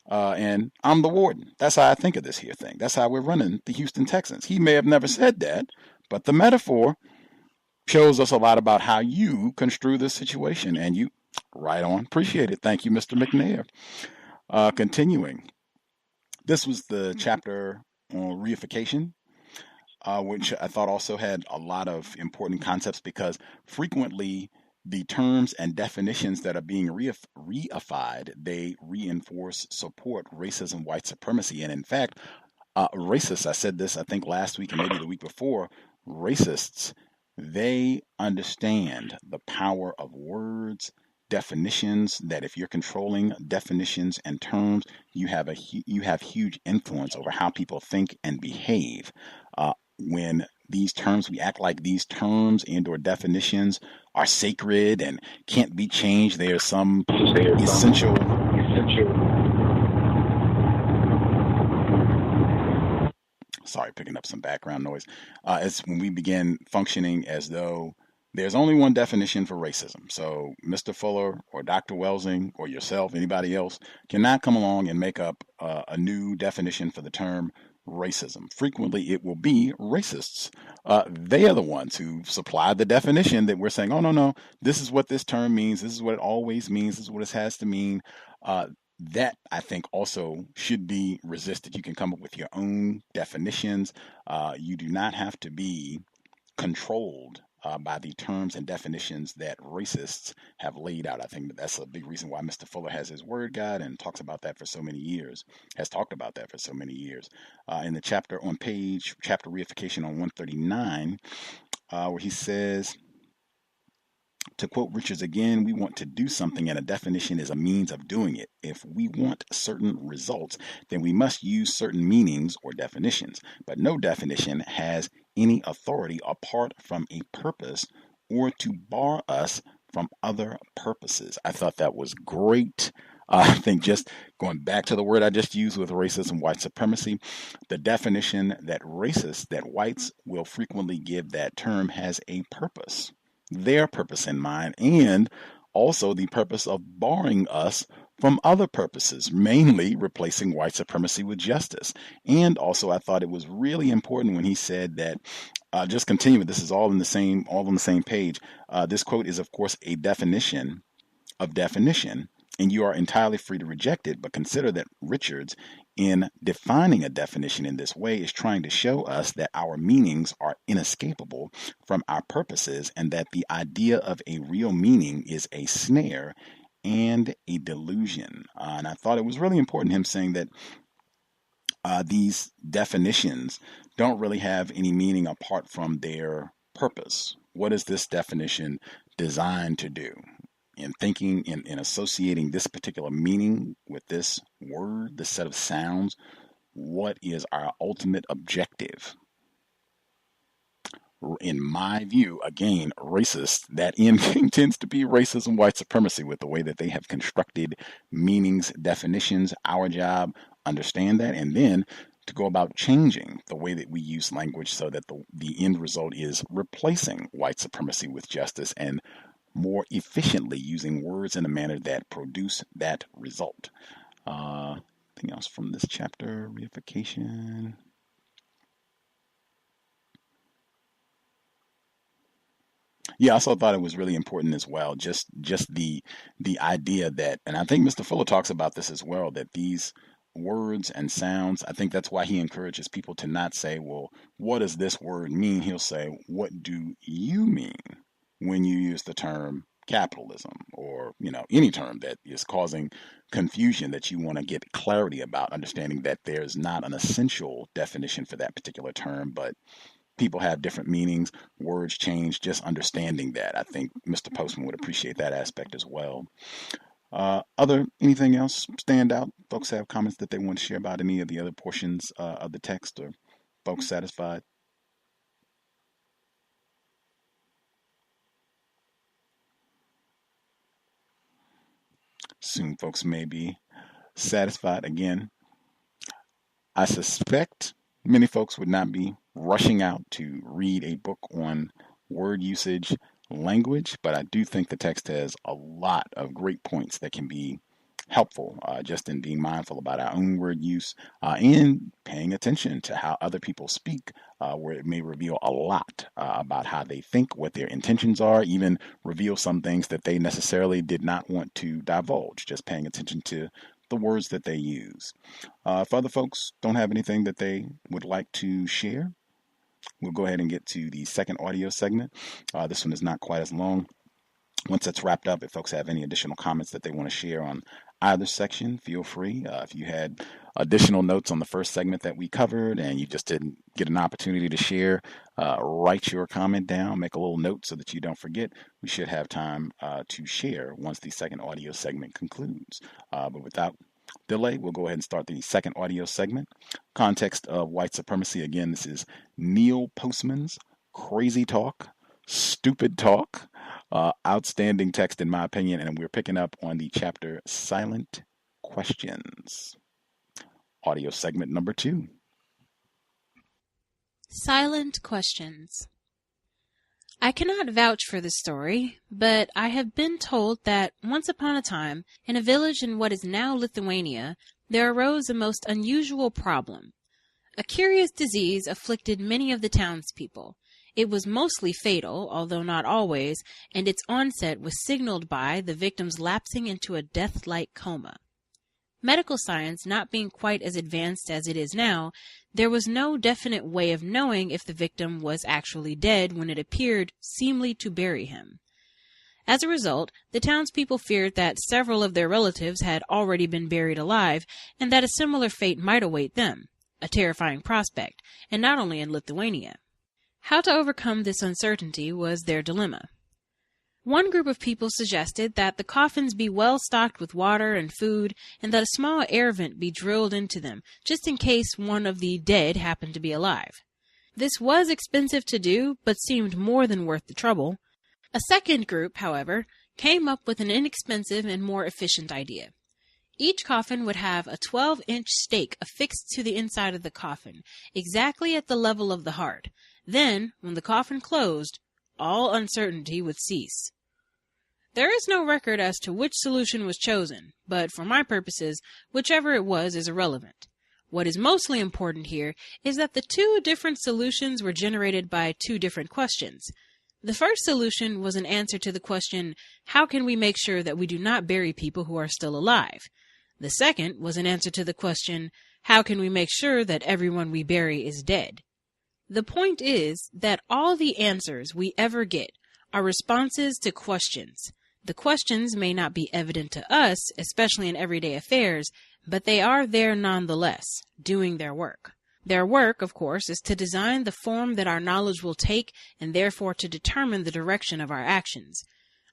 And I'm the warden. That's how I think of this here thing. That's how we're running the Houston Texans. He may have never said that, but the metaphor shows us a lot about how you construe this situation. And you, right on. Appreciate it. Thank you, Mr. McNair. Continuing. This was the chapter on reification, which I thought also had a lot of important concepts because frequently the terms and definitions that are being reified, they reinforce, support racism, white supremacy. And in fact, racists, I said this, I think last week and maybe the week before, racists, they understand the power of words, definitions, that if you're controlling definitions and terms, you have huge influence over how people think and behave. When these terms, we act like these terms and or definitions are sacred and can't be changed. There's some essential. Sorry, picking up some background noise. It's when we begin functioning as though there's only one definition for racism. So Mr. Fuller or Dr. Welsing or yourself, anybody else, cannot come along and make up a new definition for the term racism. Frequently, it will be racists. They are the ones who supply the definition that we're saying, oh, no, this is what this term means. This is what it always means. This is what it has to mean. That, I think, also should be resisted. You can come up with your own definitions. You do not have to be controlled by the terms and definitions that racists have laid out. I think that's a big reason why Mr. Fuller has his word guide and talks about that for so many years, has talked about that for so many years. In the chapter reification on 139, where he says, to quote Richards again, we want to do something and a definition is a means of doing it. If we want certain results, then we must use certain meanings or definitions. But no definition has any authority apart from a purpose or to bar us from other purposes. I thought that was great. I think just going back to the word I just used with racism, white supremacy, the definition that whites will frequently give that term has a purpose. Their purpose in mind, and also the purpose of barring us from other purposes, mainly replacing white supremacy with justice. And also, I thought it was really important when he said that, just continue, this is all on the same page. This quote is, of course, a definition of definition, and you are entirely free to reject it, but consider that Richards, in defining a definition in this way, is trying to show us that our meanings are inescapable from our purposes and that the idea of a real meaning is a snare and a delusion. And I thought it was really important, him saying that these definitions don't really have any meaning apart from their purpose. What is this definition designed to do? In thinking, in associating this particular meaning with this word, this set of sounds, what is our ultimate objective? In my view, again, racist, that end game tends to be racism, white supremacy, with the way that they have constructed meanings, definitions. Our job, understand that, and then to go about changing the way that we use language so that the end result is replacing white supremacy with justice and more efficiently using words in a manner that produce that result. Anything else from this chapter? Reification. Yeah, I also thought it was really important as well, just the idea that, and I think Mr. Fuller talks about this as well, that these words and sounds, I think that's why he encourages people to not say, well, what does this word mean? He'll say, what do you mean when you use the term capitalism, or any term that is causing confusion that you want to get clarity about, understanding that there's not an essential definition for that particular term, but people have different meanings, words change, just understanding that. I think Mr. Postman would appreciate that aspect as well. Anything else stand out? Folks have comments that they want to share about any of the other portions of the text, or folks satisfied? Soon folks may be satisfied. Again, I suspect many folks would not be rushing out to read a book on word usage, language, but I do think the text has a lot of great points that can be helpful just in being mindful about our own word use and paying attention to how other people speak, where it may reveal a lot about how they think, what their intentions are, even reveal some things that they necessarily did not want to divulge, just paying attention to the words that they use. If other folks don't have anything that they would like to share, we'll go ahead and get to the second audio segment. This one is not quite as long. Once that's wrapped up, if folks have any additional comments that they want to share on either section, feel free. If you had additional notes on the first segment that we covered and you just didn't get an opportunity to share, write your comment down, make a little note so that you don't forget. We should have time to share once the second audio segment concludes. But without delay, we'll go ahead and start the second audio segment. Context of White Supremacy. Again, this is Neil Postman's Crazy Talk, Stupid Talk. Outstanding text, in my opinion, and we're picking up on the chapter Silent Questions. Audio segment number 2. Silent Questions. I cannot vouch for this story, but I have been told that once upon a time, in a village in what is now Lithuania, there arose a most unusual problem. A curious disease afflicted many of the townspeople. It was mostly fatal, although not always, and its onset was signaled by the victims lapsing into a death-like coma. Medical science not being quite as advanced as it is now, there was no definite way of knowing if the victim was actually dead when it appeared seemly to bury him. As a result, the townspeople feared that several of their relatives had already been buried alive, and that a similar fate might await them, a terrifying prospect, and not only in Lithuania. How to overcome this uncertainty was their dilemma. One group of people suggested that the coffins be well stocked with water and food, and that a small air vent be drilled into them, just in case one of the dead happened to be alive. This was expensive to do, but seemed more than worth the trouble. A second group, however, came up with an inexpensive and more efficient idea. Each coffin would have a 12-inch stake affixed to the inside of the coffin, exactly at the level of the heart. Then, when the coffin closed, all uncertainty would cease. There is no record as to which solution was chosen, but for my purposes, whichever it was is irrelevant. What is mostly important here is that the 2 different solutions were generated by 2 different questions. The first solution was an answer to the question, how can we make sure that we do not bury people who are still alive? The second was an answer to the question, how can we make sure that everyone we bury is dead? The point is that all the answers we ever get are responses to questions. The questions may not be evident to us, especially in everyday affairs, but they are there nonetheless, doing their work. Their work, of course, is to design the form that our knowledge will take and therefore to determine the direction of our actions.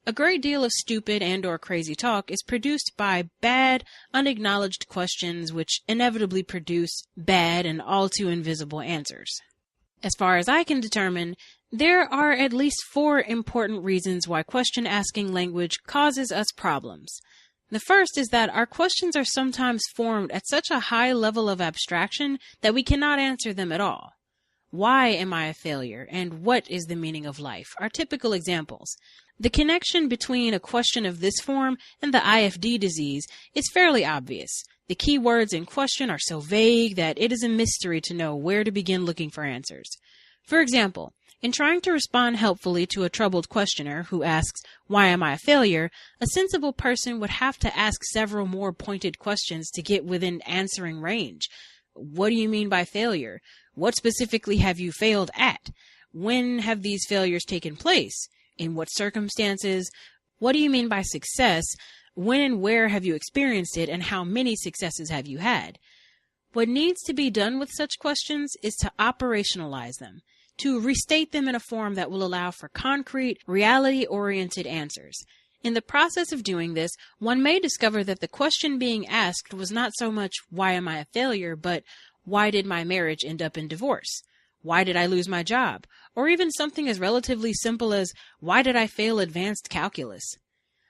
A great deal of stupid and/or crazy talk is produced by bad, unacknowledged questions which inevitably produce bad and all too invisible answers. As far as I can determine, there are at least 4 important reasons why question-asking language causes us problems. The first is that our questions are sometimes formed at such a high level of abstraction that we cannot answer them at all. Why am I a failure, and what is the meaning of life are typical examples. The connection between a question of this form and the IFD disease is fairly obvious. The key words in question are so vague that it is a mystery to know where to begin looking for answers. For example, in trying to respond helpfully to a troubled questioner who asks, "Why am I a failure?" a sensible person would have to ask several more pointed questions to get within answering range. What do you mean by failure? What specifically have you failed at? When have these failures taken place? In what circumstances? What do you mean by success? When and where have you experienced it, and how many successes have you had? What needs to be done with such questions is to operationalize them, to restate them in a form that will allow for concrete, reality-oriented answers. In the process of doing this, one may discover that the question being asked was not so much, "Why am I a failure?" but "Why did my marriage end up in divorce? Why did I lose my job?" Or even something as relatively simple as, "Why did I fail advanced calculus?"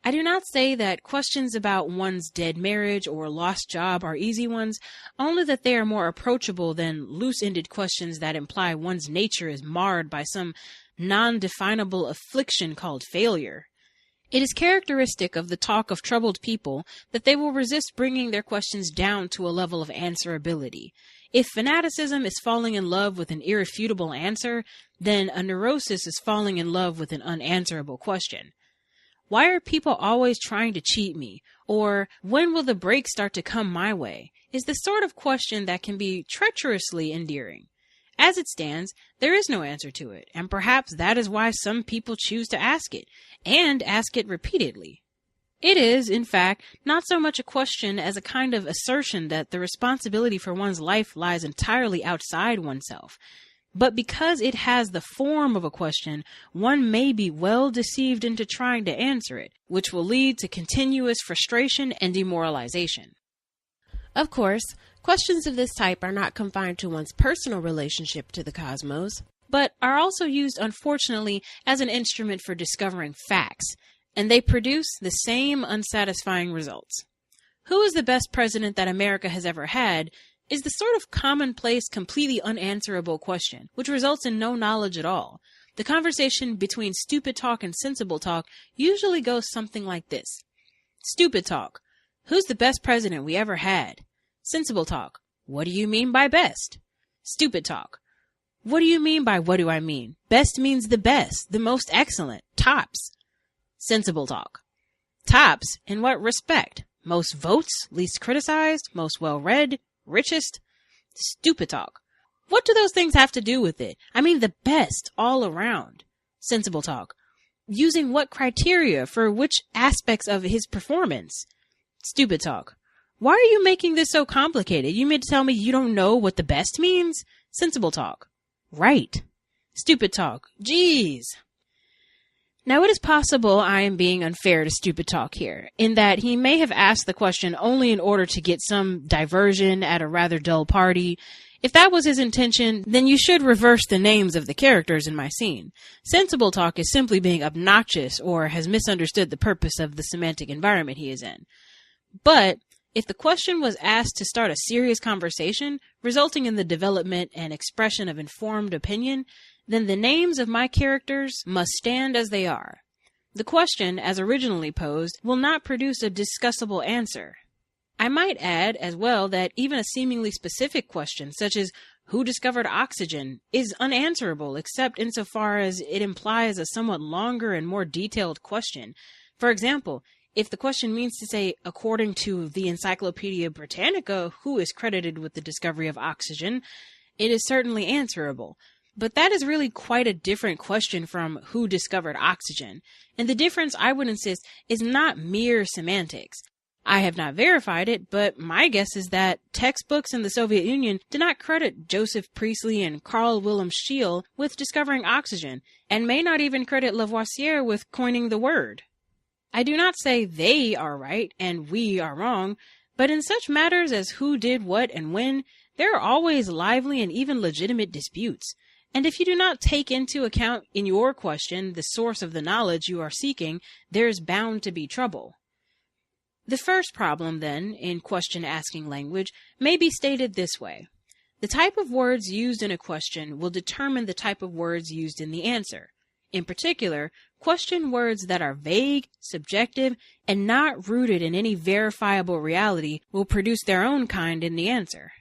I do not say that questions about one's dead marriage or lost job are easy ones, only that they are more approachable than loose-ended questions that imply one's nature is marred by some non-definable affliction called failure. It is characteristic of the talk of troubled people that they will resist bringing their questions down to a level of answerability. If fanaticism is falling in love with an irrefutable answer, then a neurosis is falling in love with an unanswerable question. Why are people always trying to cheat me? Or when will the break start to come my way? Is the sort of question that can be treacherously endearing. As it stands, there is no answer to it, and perhaps that is why some people choose to ask it, and ask it repeatedly. It is, in fact, not so much a question as a kind of assertion that the responsibility for one's life lies entirely outside oneself. But because it has the form of a question, one may be well deceived into trying to answer it, which will lead to continuous frustration and demoralization. Of course, questions of this type are not confined to one's personal relationship to the cosmos, but are also used, unfortunately, as an instrument for discovering facts, and they produce the same unsatisfying results. Who is the best president that America has ever had is the sort of commonplace, completely unanswerable question, which results in no knowledge at all. The conversation between stupid talk and sensible talk usually goes something like this. Stupid talk. Who's the best president we ever had? Sensible talk. What do you mean by best? Stupid talk. What do you mean by what do I mean? Best means the best, the most excellent, tops. Sensible talk. Tops in what respect? Most votes, least criticized, most well-read, richest? Stupid talk. What do those things have to do with it? I mean the best all around. Sensible talk. Using what criteria for which aspects of his performance? Stupid talk. Why are you making this so complicated? You mean to tell me you don't know what the best means? Sensible talk. Right. Stupid talk. Geez. Now, it is possible I am being unfair to stupid talk here, in that he may have asked the question only in order to get some diversion at a rather dull party. If that was his intention, then you should reverse the names of the characters in my scene. Sensible talk is simply being obnoxious or has misunderstood the purpose of the semantic environment he is in. But if the question was asked to start a serious conversation, resulting in the development and expression of informed opinion, then the names of my characters must stand as they are. The question, as originally posed, will not produce a discussable answer. I might add as well that even a seemingly specific question, such as who discovered oxygen, is unanswerable except insofar as it implies a somewhat longer and more detailed question. For example, if the question means to say, according to the Encyclopedia Britannica, who is credited with the discovery of oxygen, it is certainly answerable. But that is really quite a different question from who discovered oxygen. And the difference, I would insist, is not mere semantics. I have not verified it, but my guess is that textbooks in the Soviet Union did not credit Joseph Priestley and Carl Wilhelm Scheele with discovering oxygen, and may not even credit Lavoisier with coining the word. I do not say they are right and we are wrong, but in such matters as who did what and when, there are always lively and even legitimate disputes. And if you do not take into account in your question the source of the knowledge you are seeking, there is bound to be trouble. The first problem, then, in question-asking language may be stated this way. The type of words used in a question will determine the type of words used in the answer. In particular, question words that are vague, subjective, and not rooted in any verifiable reality will produce their own kind in the answer.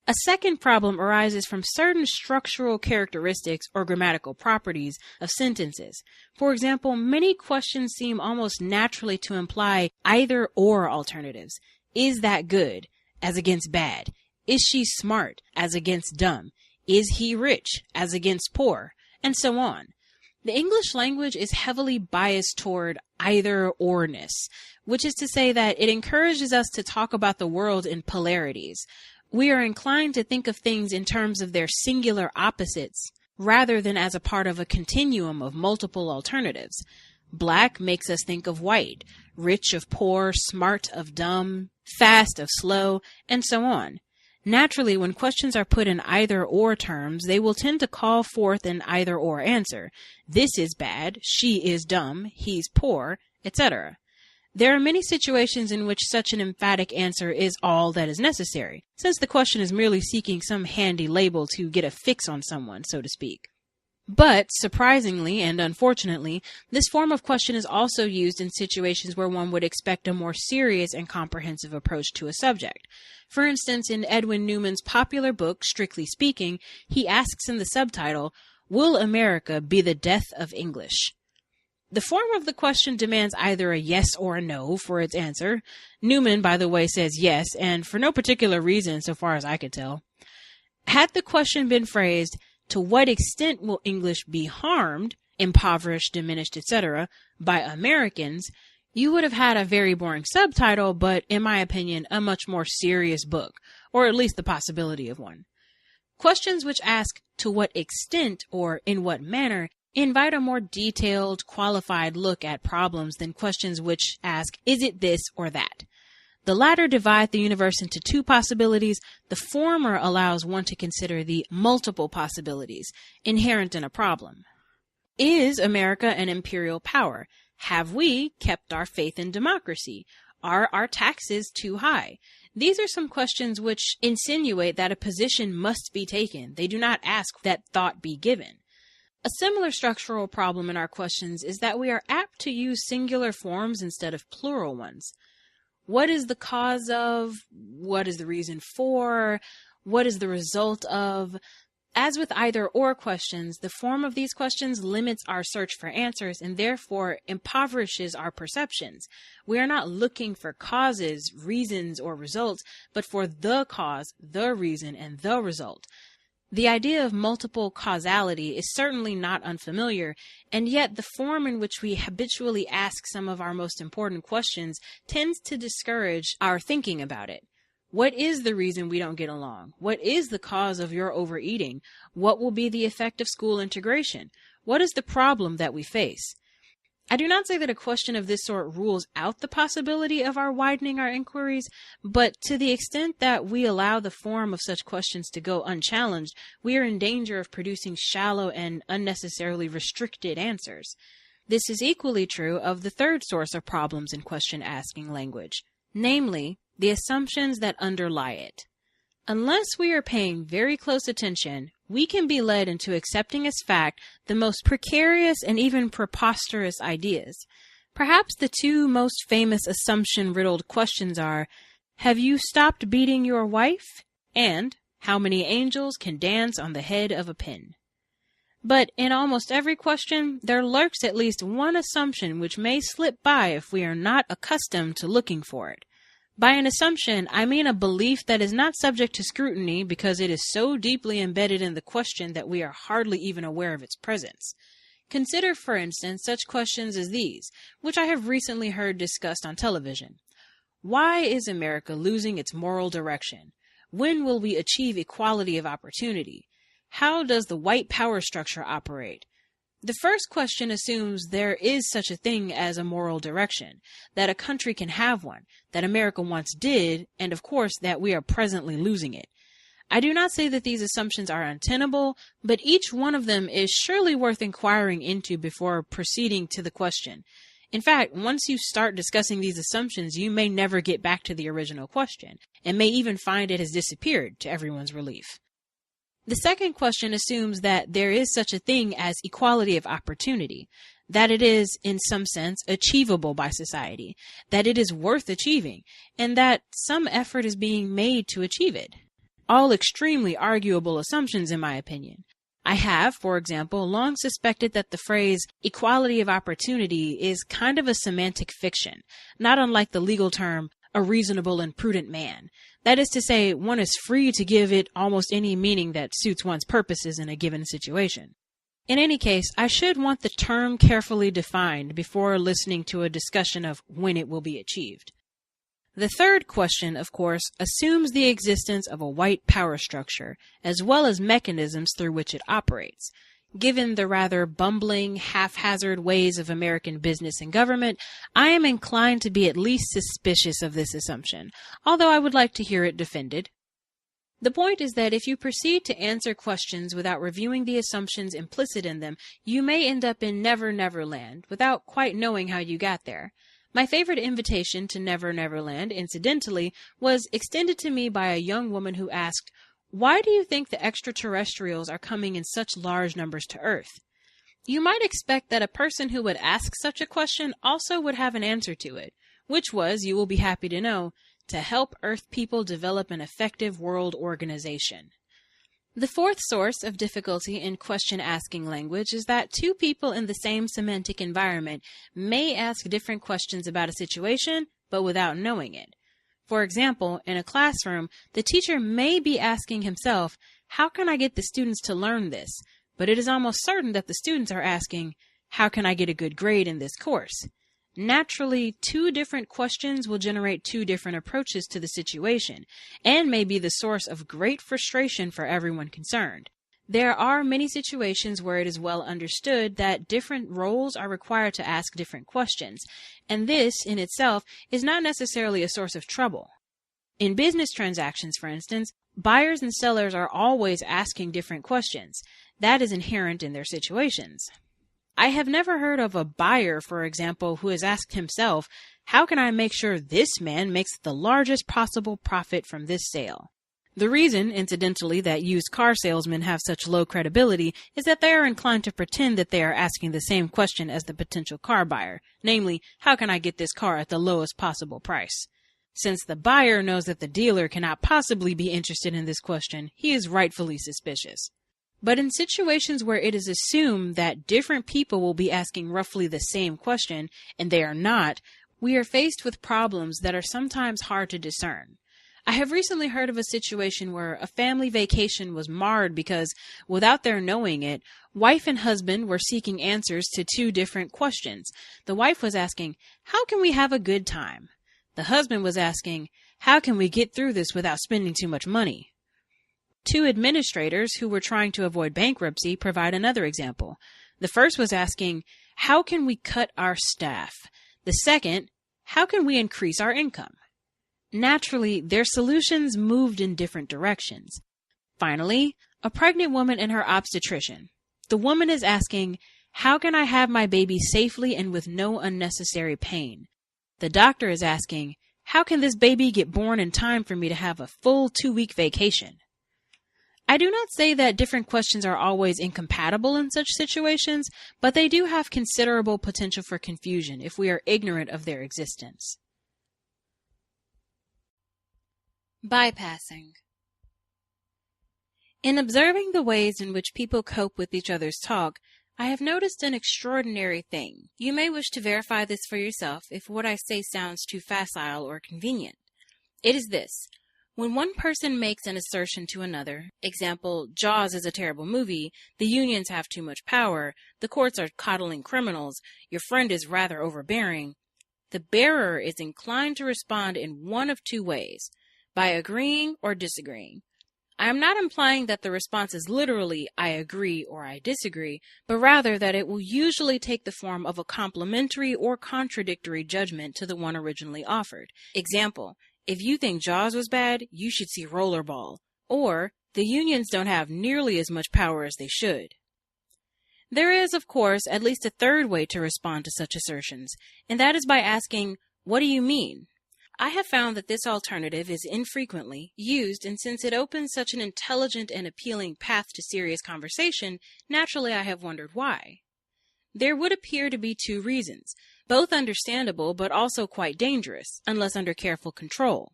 A second problem arises from certain structural characteristics or grammatical properties of sentences. For example, many questions seem almost naturally to imply either-or alternatives. Is that good, as against bad? Is she smart, as against dumb? Is he rich, as against poor? And so on. The English language is heavily biased toward either-orness, which is to say that it encourages us to talk about the world in polarities. We are inclined to think of things in terms of their singular opposites, rather than as a part of a continuum of multiple alternatives. Black makes us think of white, rich of poor, smart of dumb, fast of slow, and so on. Naturally, when questions are put in either-or terms, they will tend to call forth an either-or answer. This is bad, she is dumb, he's poor, etc. There are many situations in which such an emphatic answer is all that is necessary, since the question is merely seeking some handy label to get a fix on someone, so to speak. But, surprisingly and unfortunately, this form of question is also used in situations where one would expect a more serious and comprehensive approach to a subject. For instance, in Edwin Newman's popular book, Strictly Speaking, he asks in the subtitle, "Will America be the death of English?" The form of the question demands either a yes or a no for its answer. Newman, by the way, says yes, and for no particular reason so far as I could tell. Had the question been phrased, to what extent will English be harmed, impoverished, diminished, etc., by Americans, you would have had a very boring subtitle, but in my opinion, a much more serious book, or at least the possibility of one. Questions which ask to what extent or in what manner invite a more detailed, qualified look at problems than questions which ask, is it this or that? The latter divide the universe into two possibilities. The former allows one to consider the multiple possibilities inherent in a problem. Is America an imperial power? Have we kept our faith in democracy? Are our taxes too high? These are some questions which insinuate that a position must be taken. They do not ask that thought be given. A similar structural problem in our questions is that we are apt to use singular forms instead of plural ones. What is the cause of? What is the reason for? What is the result of? As with either or questions, the form of these questions limits our search for answers and therefore impoverishes our perceptions. We are not looking for causes, reasons, or results, but for the cause, the reason, and the result. The idea of multiple causality is certainly not unfamiliar, and yet the form in which we habitually ask some of our most important questions tends to discourage our thinking about it. What is the reason we don't get along? What is the cause of your overeating? What will be the effect of school integration? What is the problem that we face? I do not say that a question of this sort rules out the possibility of our widening our inquiries, but to the extent that we allow the form of such questions to go unchallenged, we are in danger of producing shallow and unnecessarily restricted answers. This is equally true of the third source of problems in question-asking language, namely, the assumptions that underlie it. Unless we are paying very close attention, we can be led into accepting as fact the most precarious and even preposterous ideas. Perhaps the two most famous assumption-riddled questions are, have you stopped beating your wife? And, how many angels can dance on the head of a pin? But in almost every question, there lurks at least one assumption which may slip by if we are not accustomed to looking for it. By an assumption, I mean a belief that is not subject to scrutiny because it is so deeply embedded in the question that we are hardly even aware of its presence. Consider, for instance, such questions as these, which I have recently heard discussed on television. Why is America losing its moral direction? When will we achieve equality of opportunity? How does the white power structure operate? The first question assumes there is such a thing as a moral direction, that a country can have one, that America once did, and of course that we are presently losing it. I do not say that these assumptions are untenable, but each one of them is surely worth inquiring into before proceeding to the question. In fact, once you start discussing these assumptions, you may never get back to the original question, and may even find it has disappeared to everyone's relief. The second question assumes that there is such a thing as equality of opportunity, that it is, in some sense, achievable by society, that it is worth achieving, and that some effort is being made to achieve it. All extremely arguable assumptions, in my opinion. I have, for example, long suspected that the phrase equality of opportunity is kind of a semantic fiction, not unlike the legal term a reasonable and prudent man. That is to say, one is free to give it almost any meaning that suits one's purposes in a given situation. In any case, I should want the term carefully defined before listening to a discussion of when it will be achieved. The third question, of course, assumes the existence of a white power structure, as well as mechanisms through which it operates. Given the rather bumbling, haphazard ways of American business and government, I am inclined to be at least suspicious of this assumption, although I would like to hear it defended. The point is that if you proceed to answer questions without reviewing the assumptions implicit in them, you may end up in Never Never Land without quite knowing how you got there. My favorite invitation to Never Never Land, incidentally, was extended to me by a young woman who asked, "Why do you think the extraterrestrials are coming in such large numbers to Earth?" You might expect that a person who would ask such a question also would have an answer to it, which was, you will be happy to know, to help Earth people develop an effective world organization. The fourth source of difficulty in question-asking language is that two people in the same semantic environment may ask different questions about a situation, but without knowing it. For example, in a classroom, the teacher may be asking himself, how can I get the students to learn this? But it is almost certain that the students are asking, how can I get a good grade in this course? Naturally, two different questions will generate two different approaches to the situation and may be the source of great frustration for everyone concerned. There are many situations where it is well understood that different roles are required to ask different questions, and this in itself is not necessarily a source of trouble. In business transactions, for instance, buyers and sellers are always asking different questions. That is inherent in their situations. I have never heard of a buyer, for example, who has asked himself, how can I make sure this man makes the largest possible profit from this sale? The reason, incidentally, that used car salesmen have such low credibility is that they are inclined to pretend that they are asking the same question as the potential car buyer, namely, how can I get this car at the lowest possible price? Since the buyer knows that the dealer cannot possibly be interested in this question, he is rightfully suspicious. But in situations where it is assumed that different people will be asking roughly the same question, and they are not, we are faced with problems that are sometimes hard to discern. I have recently heard of a situation where a family vacation was marred because, without their knowing it, wife and husband were seeking answers to two different questions. The wife was asking, how can we have a good time? The husband was asking, how can we get through this without spending too much money? Two administrators who were trying to avoid bankruptcy provide another example. The first was asking, how can we cut our staff? The second, how can we increase our income? Naturally, their solutions moved in different directions. Finally, a pregnant woman and her obstetrician. The woman is asking, how can I have my baby safely and with no unnecessary pain? The doctor is asking, how can this baby get born in time for me to have a full 2-week vacation? I do not say that different questions are always incompatible in such situations, but they do have considerable potential for confusion if we are ignorant of their existence. Bypassing. In observing the ways in which people cope with each other's talk, I have noticed an extraordinary thing. You may wish to verify this for yourself if what I say sounds too facile or convenient. It is this. When one person makes an assertion to another, example, Jaws is a terrible movie, the unions have too much power, the courts are coddling criminals, your friend is rather overbearing, the bearer is inclined to respond in one of two ways, by agreeing or disagreeing. I am not implying that the response is literally, I agree or I disagree, but rather that it will usually take the form of a complementary or contradictory judgment to the one originally offered. Example, if you think Jaws was bad, you should see Rollerball. Or, the unions don't have nearly as much power as they should. There is, of course, at least a third way to respond to such assertions, and that is by asking, what do you mean? I have found that this alternative is infrequently used, and since it opens such an intelligent and appealing path to serious conversation, naturally I have wondered why. There would appear to be two reasons, both understandable but also quite dangerous, unless under careful control.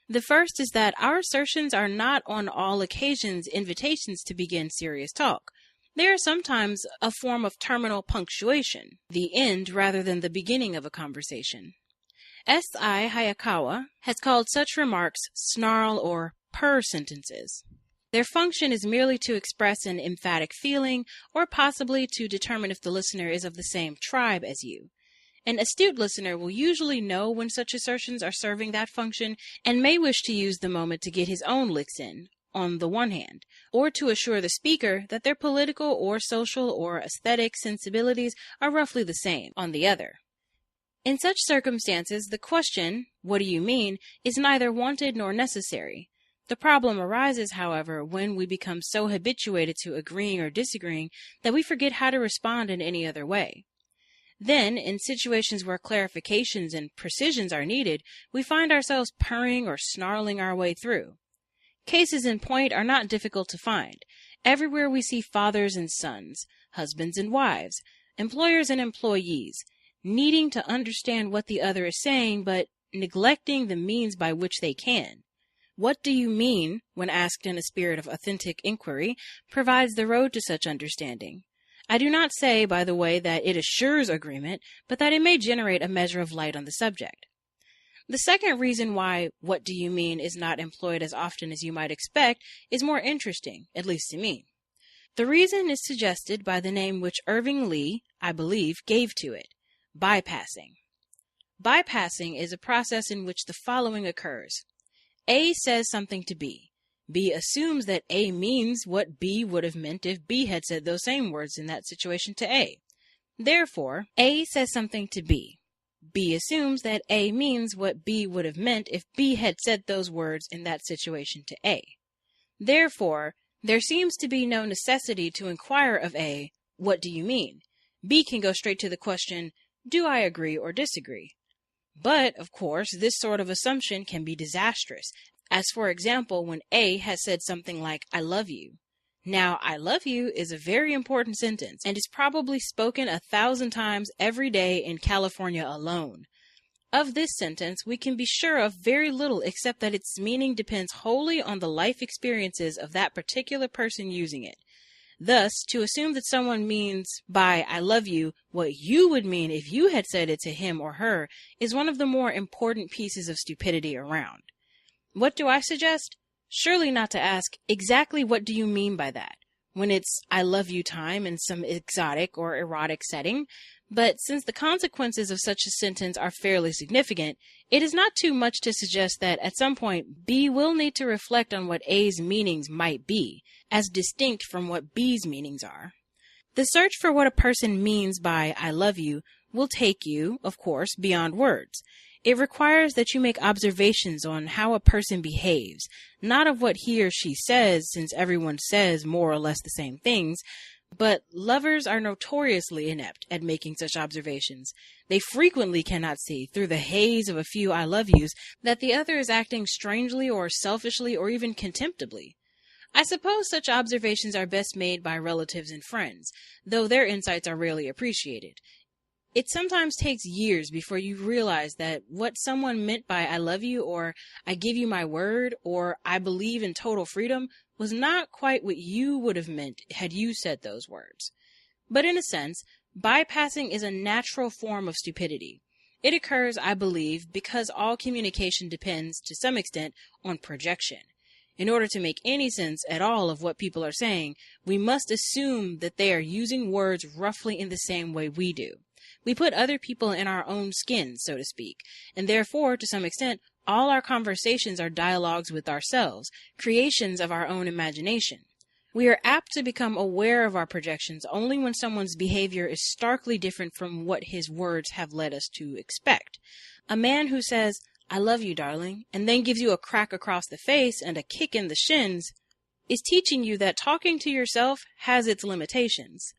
The first is that our assertions are not on all occasions invitations to begin serious talk. They are sometimes a form of terminal punctuation, the end rather than the beginning of a conversation. S.I. Hayakawa has called such remarks snarl or purr sentences. Their function is merely to express an emphatic feeling or possibly to determine if the listener is of the same tribe as you. An astute listener will usually know when such assertions are serving that function and may wish to use the moment to get his own licks in, on the one hand, or to assure the speaker that their political or social or aesthetic sensibilities are roughly the same, on the other. In such circumstances, the question, what do you mean, is neither wanted nor necessary. The problem arises, however, when we become so habituated to agreeing or disagreeing that we forget how to respond in any other way. Then, in situations where clarifications and precisions are needed, we find ourselves purring or snarling our way through. Cases in point are not difficult to find. Everywhere we see fathers and sons, husbands and wives, employers and employees, needing to understand what the other is saying, but neglecting the means by which they can. What do you mean, when asked in a spirit of authentic inquiry, provides the road to such understanding. I do not say, by the way, that it assures agreement, but that it may generate a measure of light on the subject. The second reason why "what do you mean" is not employed as often as you might expect is more interesting, at least to me. The reason is suggested by the name which Irving Lee, I believe, gave to it: bypassing. Bypassing is a process in which the following occurs. A says something to B. B assumes that A means what B would have meant if B had said those same words in that situation to A. Therefore, A says something to B. B assumes that A means what B would have meant if B had said those words in that situation to A. Therefore, there seems to be no necessity to inquire of A, "What do you mean?" B can go straight to the question, "Do I agree or disagree?" But, of course, this sort of assumption can be disastrous, as for example when A has said something like, "I love you." Now, "I love you" is a very important sentence and is probably spoken 1,000 times every day in California alone. Of this sentence, we can be sure of very little except that its meaning depends wholly on the life experiences of that particular person using it. Thus, to assume that someone means by "I love you" what you would mean if you had said it to him or her is one of the more important pieces of stupidity around. What do I suggest? Surely not to ask, exactly what do you mean by that, when it's "I love you" time in some exotic or erotic setting. But since the consequences of such a sentence are fairly significant, it is not too much to suggest that at some point B will need to reflect on what A's meanings might be, as distinct from what B's meanings are. The search for what a person means by "I love you" will take you, of course, beyond words. It requires that you make observations on how a person behaves, not of what he or she says, since everyone says more or less the same things, but lovers are notoriously inept at making such observations. They frequently cannot see, through the haze of a few "I love yous," that the other is acting strangely or selfishly or even contemptibly. I suppose such observations are best made by relatives and friends, though their insights are rarely appreciated. It sometimes takes years before you realize that what someone meant by "I love you" or "I give you my word" or "I believe in total freedom" was not quite what you would have meant had you said those words. But in a sense, bypassing is a natural form of stupidity. It occurs, I believe, because all communication depends, to some extent, on projection. In order to make any sense at all of what people are saying, we must assume that they are using words roughly in the same way we do. We put other people in our own skin, so to speak, and therefore, to some extent, all our conversations are dialogues with ourselves, creations of our own imagination. We are apt to become aware of our projections only when someone's behavior is starkly different from what his words have led us to expect. A man who says, "I love you, darling," and then gives you a crack across the face and a kick in the shins, is teaching you that talking to yourself has its limitations.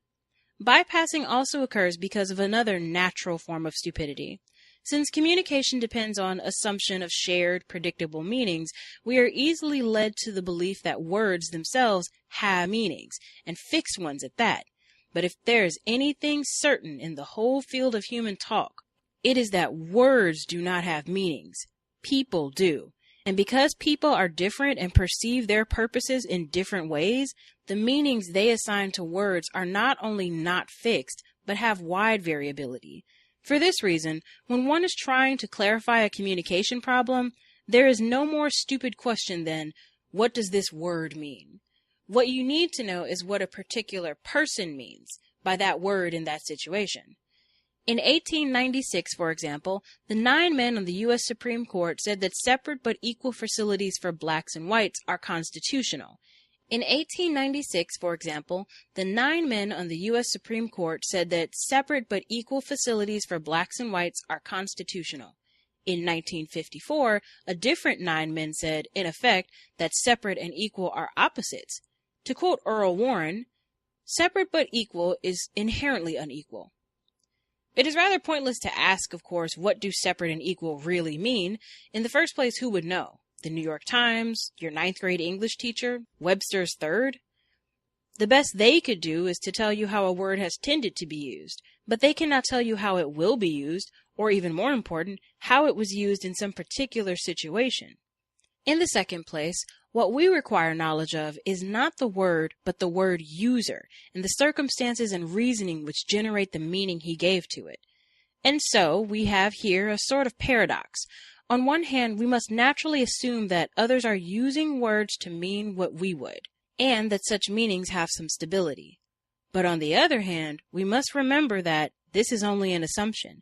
Bypassing also occurs because of another natural form of stupidity. Since communication depends on assumption of shared, predictable meanings, we are easily led to the belief that words themselves have meanings, and fixed ones at that. But if there is anything certain in the whole field of human talk, it is that words do not have meanings. People do. And because people are different and perceive their purposes in different ways, the meanings they assign to words are not only not fixed, but have wide variability. For this reason, when one is trying to clarify a communication problem, there is no more stupid question than, "What does this word mean?" What you need to know is what a particular person means by that word in that situation. In 1896, for example, the 9 men on the U.S. Supreme Court said that separate but equal facilities for blacks and whites are constitutional. In 1896, for example, the 9 men on the U.S. Supreme Court said that separate but equal facilities for blacks and whites are constitutional. In 1954, a different 9 men said, in effect, that separate and equal are opposites. To quote Earl Warren, "Separate but equal is inherently unequal." It is rather pointless to ask, of course, what do separate and equal really mean? In the first place, who would know? The New York Times? Your 9th grade English teacher? Webster's Third? The best they could do is to tell you how a word has tended to be used, but they cannot tell you how it will be used, or even more important, how it was used in some particular situation. In the second place, what we require knowledge of is not the word, but the word user, and the circumstances and reasoning which generate the meaning he gave to it. And so we have here a sort of paradox. On one hand, we must naturally assume that others are using words to mean what we would, and that such meanings have some stability. But on the other hand, we must remember that this is only an assumption,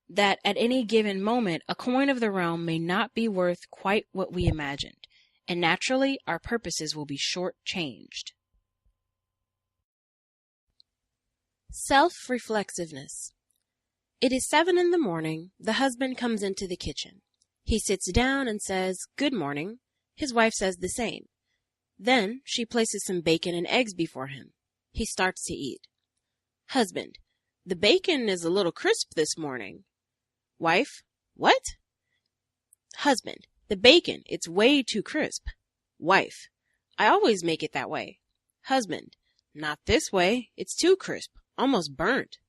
that at any given moment a coin of the realm may not be worth quite what we imagined, and naturally our purposes will be short-changed. Self-reflexiveness. It is 7 in the morning. The husband comes into the kitchen. He sits down and says, "Good morning." His wife says the same. Then she places some bacon and eggs before him. He starts to eat. Husband: "The bacon is a little crisp this morning." Wife: "What?" Husband: "The bacon, it's way too crisp." Wife: "I always make it that way." Husband: "Not this way. It's too crisp, almost burnt."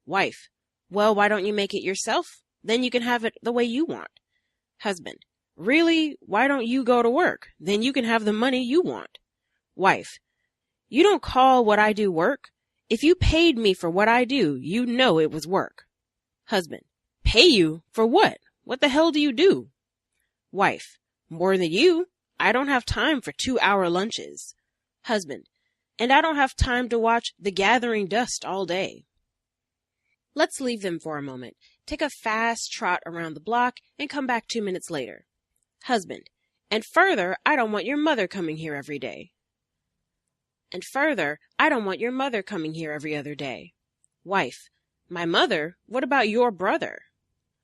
Wife: "Well, why don't you make it yourself? Then you can have it the way you want." Husband: "Really? Why don't you go to work? Then you can have the money you want." Wife: "You don't call what I do work. If you paid me for what I do, you know it was work." Husband: "Pay you? For what? What the hell do you do?" Wife: "More than you. I don't have time for 2-hour lunches." Husband: "And I don't have time to watch The Gathering Dust all day." Let's leave them for a moment. Take a fast trot around the block and come back 2 minutes later. Husband: "And further, I don't want your mother coming here every day." And further, I don't want your mother coming here every other day. Wife: "My mother? What about your brother?"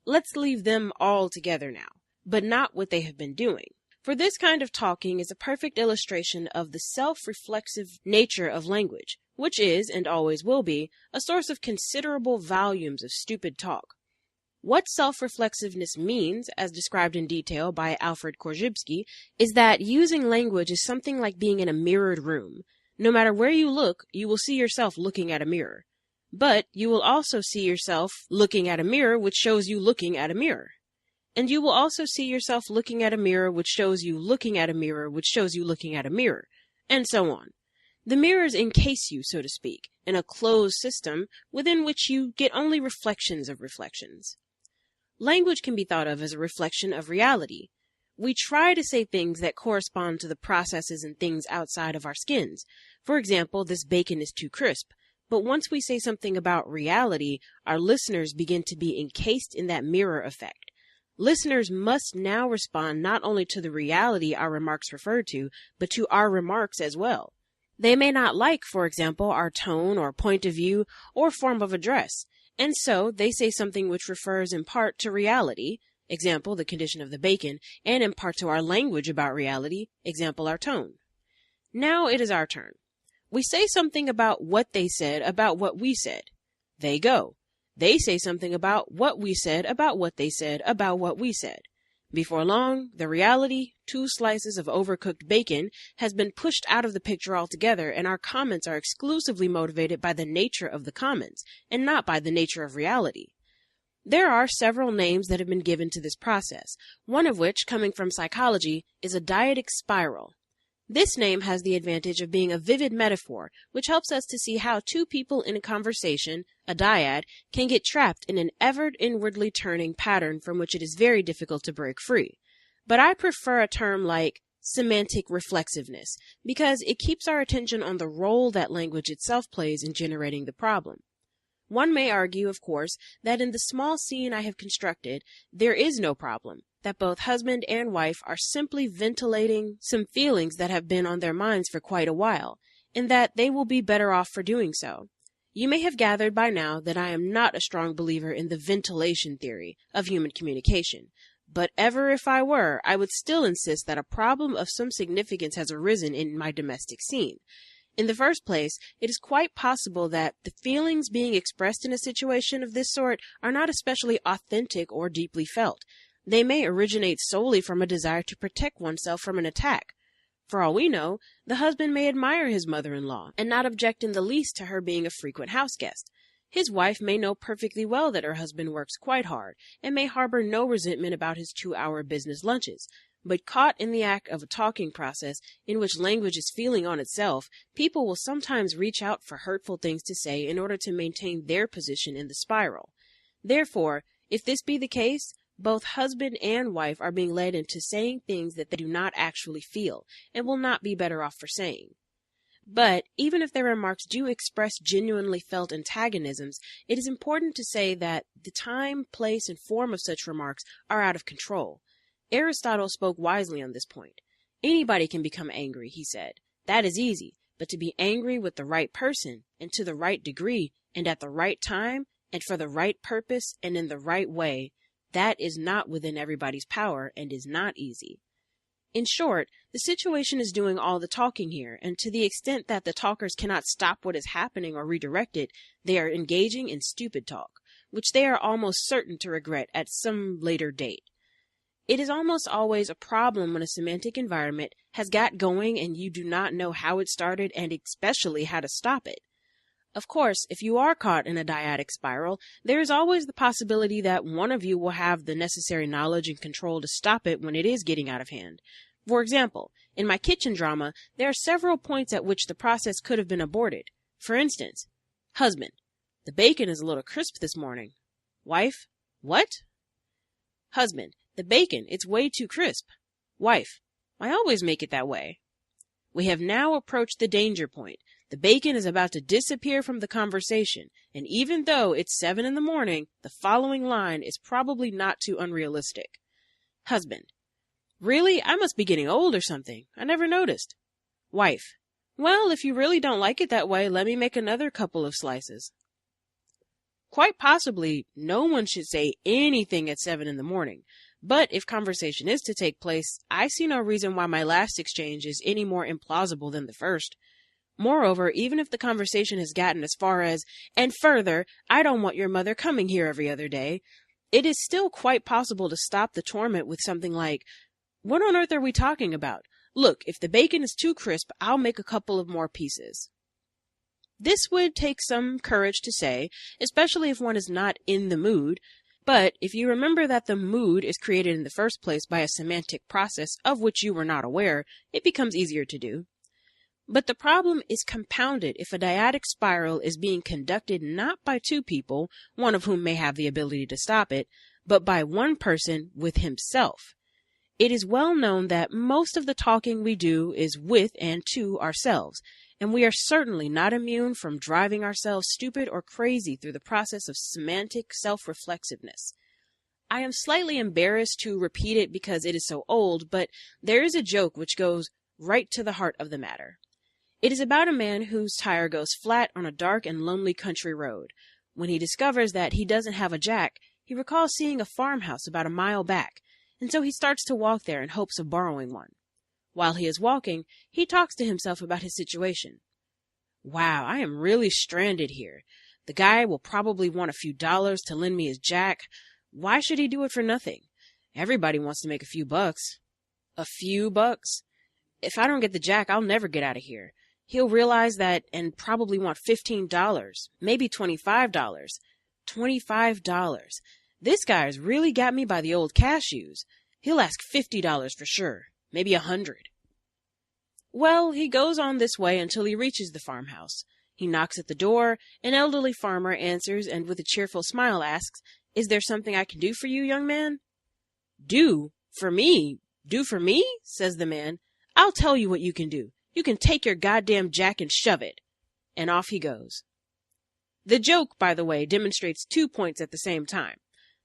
Let's leave them all together now, but not what they have been doing. For this kind of talking is a perfect illustration of the self-reflexive nature of language, which is, and always will be, a source of considerable volumes of stupid talk. What self-reflexiveness means, as described in detail by Alfred Korzybski, is that using language is something like being in a mirrored room. No matter where you look, you will see yourself looking at a mirror. But you will also see yourself looking at a mirror which shows you looking at a mirror. And you will also see yourself looking at a mirror which shows you looking at a mirror which shows you looking at a mirror, and so on. The mirrors encase you, so to speak, in a closed system within which you get only reflections of reflections. Language can be thought of as a reflection of reality. We try to say things that correspond to the processes and things outside of our skins. For example, this bacon is too crisp. But once we say something about reality, our listeners begin to be encased in that mirror effect. Listeners must now respond not only to the reality our remarks refer to, but to our remarks as well. They may not like, for example, our tone or point of view or form of address, and so they say something which refers in part to reality, example, the condition of the bacon, and in part to our language about reality, example, our tone. Now it is our turn. We say something about what they said about what we said. They go. They say something about what we said about what they said about what we said. Before long, the reality, 2 slices of overcooked bacon, has been pushed out of the picture altogether, and our comments are exclusively motivated by the nature of the comments, and not by the nature of reality. There are several names that have been given to this process, one of which, coming from psychology, is a dyadic spiral. This name has the advantage of being a vivid metaphor, which helps us to see how 2 people in a conversation, a dyad, can get trapped in an ever inwardly turning pattern from which it is very difficult to break free. But I prefer a term like semantic reflexiveness, because it keeps our attention on the role that language itself plays in generating the problem. One may argue, of course, that in the small scene I have constructed, there is no problem, that both husband and wife are simply ventilating some feelings that have been on their minds for quite a while, and that they will be better off for doing so. You may have gathered by now that I am not a strong believer in the ventilation theory of human communication, but ever if I were, I would still insist that a problem of some significance has arisen in my domestic scene. In the first place, it is quite possible that the feelings being expressed in a situation of this sort are not especially authentic or deeply felt. They may originate solely from a desire to protect oneself from an attack. For all we know, the husband may admire his mother-in-law and not object in the least to her being a frequent house guest. His wife may know perfectly well that her husband works quite hard and may harbor no resentment about his 2-hour business lunches. But caught in the act of a talking process in which language is feeling on itself, people will sometimes reach out for hurtful things to say in order to maintain their position in the spiral. Therefore, if this be the case, Both husband and wife are being led into saying things that they do not actually feel and will not be better off for saying. But even if their remarks do express genuinely felt antagonisms, it is important to say that the time, place, and form of such remarks are out of control. Aristotle spoke wisely on this point. Anybody can become angry, he said. That is easy, but to be angry with the right person, and to the right degree, and at the right time, and for the right purpose, and in the right way, that is not within everybody's power and is not easy. In short, the situation is doing all the talking here, and to the extent that the talkers cannot stop what is happening or redirect it, they are engaging in stupid talk, which they are almost certain to regret at some later date. It is almost always a problem when a semantic environment has got going and you do not know how it started and especially how to stop it. Of course, if you are caught in a dyadic spiral, there is always the possibility that one of you will have the necessary knowledge and control to stop it when it is getting out of hand. For example, in my kitchen drama, there are several points at which the process could have been aborted. For instance, husband, the bacon is a little crisp this morning. Wife, what? Husband, the bacon, it's way too crisp. Wife, I always make it that way. We have now approached the danger point. The bacon is about to disappear from the conversation, and even though it's 7 a.m, the following line is probably not too unrealistic. Husband, really? I must be getting old or something. I never noticed. Wife, well, if you really don't like it that way, let me make another couple of slices. Quite possibly, no one should say anything at 7 a.m, but if conversation is to take place, I see no reason why my last exchange is any more implausible than the first. Moreover, even if the conversation has gotten as far as, and further, I don't want your mother coming here every other day, it is still quite possible to stop the torment with something like, what on earth are we talking about? Look, if the bacon is too crisp, I'll make a couple of more pieces. This would take some courage to say, especially if one is not in the mood, but if you remember that the mood is created in the first place by a semantic process of which you were not aware, it becomes easier to do. But the problem is compounded if a dyadic spiral is being conducted not by two people, one of whom may have the ability to stop it, but by one person with himself. It is well known that most of the talking we do is with and to ourselves, and we are certainly not immune from driving ourselves stupid or crazy through the process of semantic self-reflexiveness. I am slightly embarrassed to repeat it because it is so old, but there is a joke which goes right to the heart of the matter. It is about a man whose tire goes flat on a dark and lonely country road. When he discovers that he doesn't have a jack, he recalls seeing a farmhouse about a mile back, and so he starts to walk there in hopes of borrowing one. While he is walking, he talks to himself about his situation. Wow, I am really stranded here. The guy will probably want a few dollars to lend me his jack. Why should he do it for nothing? Everybody wants to make a few bucks. A few bucks? If I don't get the jack, I'll never get out of here. He'll realize that and probably want $15, maybe $25. $25. This guy's really got me by the old cashews. He'll ask $50 for sure, maybe $100. Well, he goes on this way until he reaches the farmhouse. He knocks at the door, an elderly farmer answers and with a cheerful smile asks, "Is there something I can do for you, young man?" Do? For me? Do for me? Says the man. I'll tell you what you can do. You can take your goddamn jack and shove it. And off he goes. The joke, by the way, demonstrates 2 points at the same time.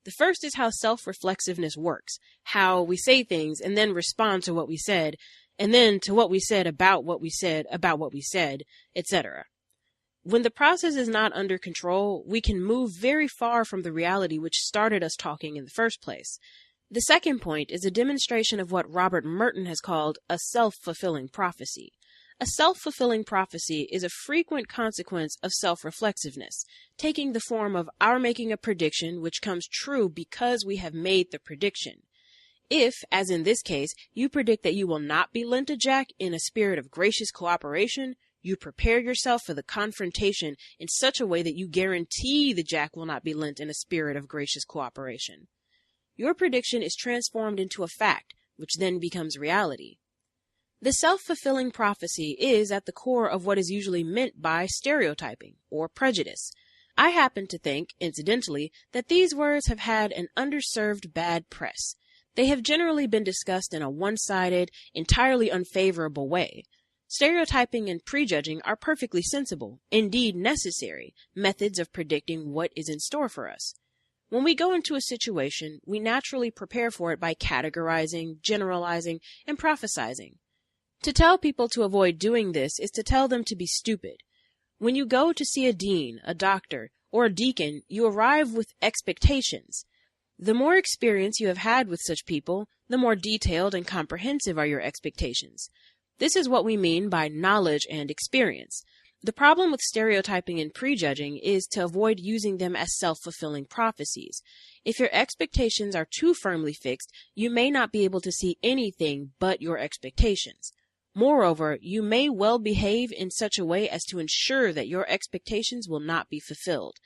The first is how self-reflexiveness works, how we say things and then respond to what we said, and then to what we said about what we said about what we said, etc. When the process is not under control, we can move very far from the reality which started us talking in the first place. The second point is a demonstration of what Robert Merton has called a self-fulfilling prophecy. A self-fulfilling prophecy is a frequent consequence of self-reflexiveness, taking the form of our making a prediction which comes true because we have made the prediction. If, as in this case, you predict that you will not be lent a jack in a spirit of gracious cooperation, you prepare yourself for the confrontation in such a way that you guarantee the jack will not be lent in a spirit of gracious cooperation. Your prediction is transformed into a fact, which then becomes reality. The self-fulfilling prophecy is at the core of what is usually meant by stereotyping or prejudice. I happen to think, incidentally, that these words have had an underserved bad press. They have generally been discussed in a one-sided, entirely unfavorable way. Stereotyping and prejudging are perfectly sensible, indeed necessary, methods of predicting what is in store for us. When we go into a situation, we naturally prepare for it by categorizing, generalizing, and prophesizing. To tell people to avoid doing this is to tell them to be stupid. When you go to see a dean, a doctor, or a deacon, you arrive with expectations. The more experience you have had with such people, the more detailed and comprehensive are your expectations. This is what we mean by knowledge and experience. The problem with stereotyping and prejudging is to avoid using them as self-fulfilling prophecies. If your expectations are too firmly fixed, you may not be able to see anything but your expectations. Moreover, you may well behave in such a way as to ensure that your expectations will not be fulfilled.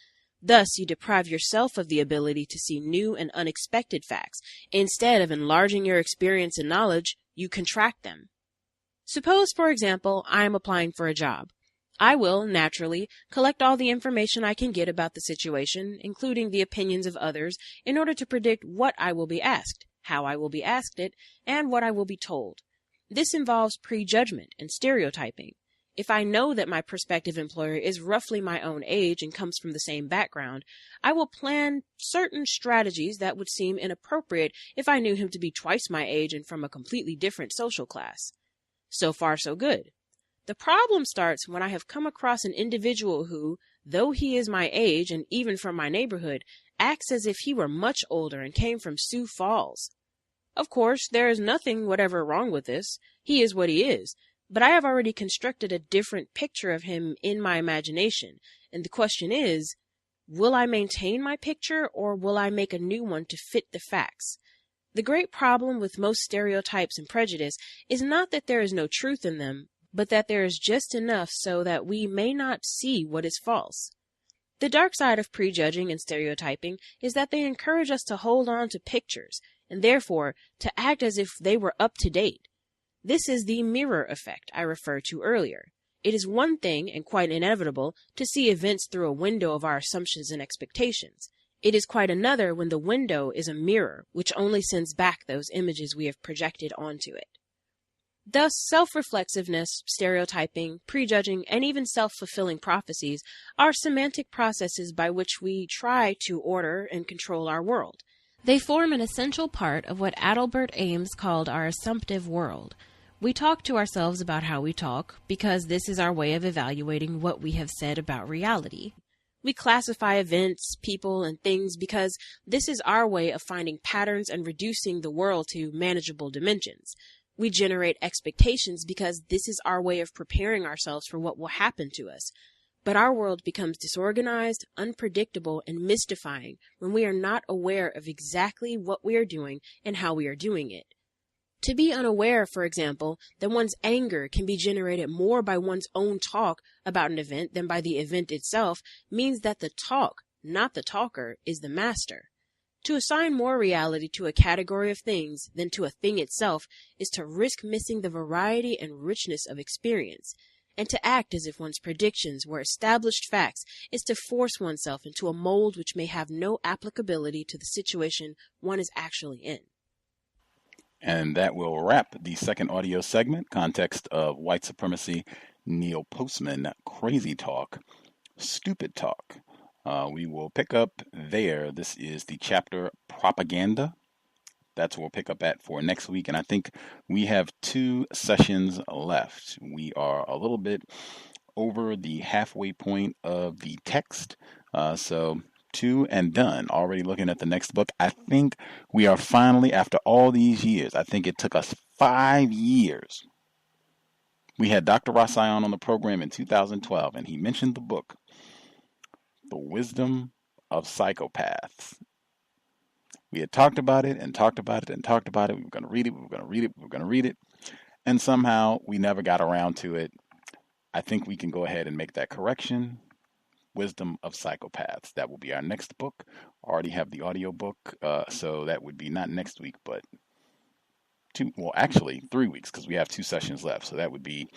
Thus, you deprive yourself of the ability to see new and unexpected facts. Instead of enlarging your experience and knowledge, you contract them. Suppose, for example, I am applying for a job. I will, naturally, collect all the information I can get about the situation, including the opinions of others, in order to predict what I will be asked, how I will be asked it, and what I will be told. This involves prejudgment and stereotyping. If I know that my prospective employer is roughly my own age and comes from the same background, I will plan certain strategies that would seem inappropriate if I knew him to be twice my age and from a completely different social class. So far, so good. The problem starts when I have come across an individual who, though he is my age and even from my neighborhood, acts as if he were much older and came from Sioux Falls. Of course, there is nothing whatever wrong with this. He is what he is. But I have already constructed a different picture of him in my imagination, and the question is, will I maintain my picture or will I make a new one to fit the facts? The great problem with most stereotypes and prejudice is not that there is no truth in them, but that there is just enough so that we may not see what is false. The dark side of prejudging and stereotyping is that they encourage us to hold on to pictures, and therefore to act as if they were up to date. This is the mirror effect I referred to earlier. It is one thing, and quite inevitable, to see events through a window of our assumptions and expectations. It is quite another when the window is a mirror, which only sends back those images we have projected onto it. Thus, self-reflexiveness, stereotyping, prejudging, and even self-fulfilling prophecies are semantic processes by which we try to order and control our world. They form an essential part of what Adalbert Ames called our assumptive world. We talk to ourselves about how we talk because this is our way of evaluating what we have said about reality. We classify events, people, and things because this is our way of finding patterns and reducing the world to manageable dimensions. We generate expectations because this is our way of preparing ourselves for what will happen to us. But our world becomes disorganized, unpredictable, and mystifying when we are not aware of exactly what we are doing and how we are doing it. To be unaware, for example, that one's anger can be generated more by one's own talk about an event than by the event itself means that the talk, not the talker, is the master. To assign more reality to a category of things than to a thing itself is to risk missing the variety and richness of experience. And to act as if one's predictions were established facts is to force oneself into a mold which may have no applicability to the situation one is actually in. And that will wrap the second audio segment, Context of White Supremacy, Neil Postman, Crazy Talk, Stupid Talk. We will pick up there. This is the chapter Propaganda. That's what we'll pick up at for next week. And I think we have 2 sessions left. We are a little bit over the halfway point of the text. So 2 and done. Already looking at the next book. I think we are finally, after all these years, I think it took us 5 years. We had Dr. Rassayan on the program in 2012, and he mentioned the book, The Wisdom of Psychopaths. We had talked about it and talked about it and talked about it. We were going to read it. We were going to read it. We were going to read it. And somehow we never got around to it. I think we can go ahead and make that correction. Wisdom of Psychopaths. That will be our next book. Already have the audio book. So that would be not next week, but actually 3 weeks, because we have 2 sessions left. So that would be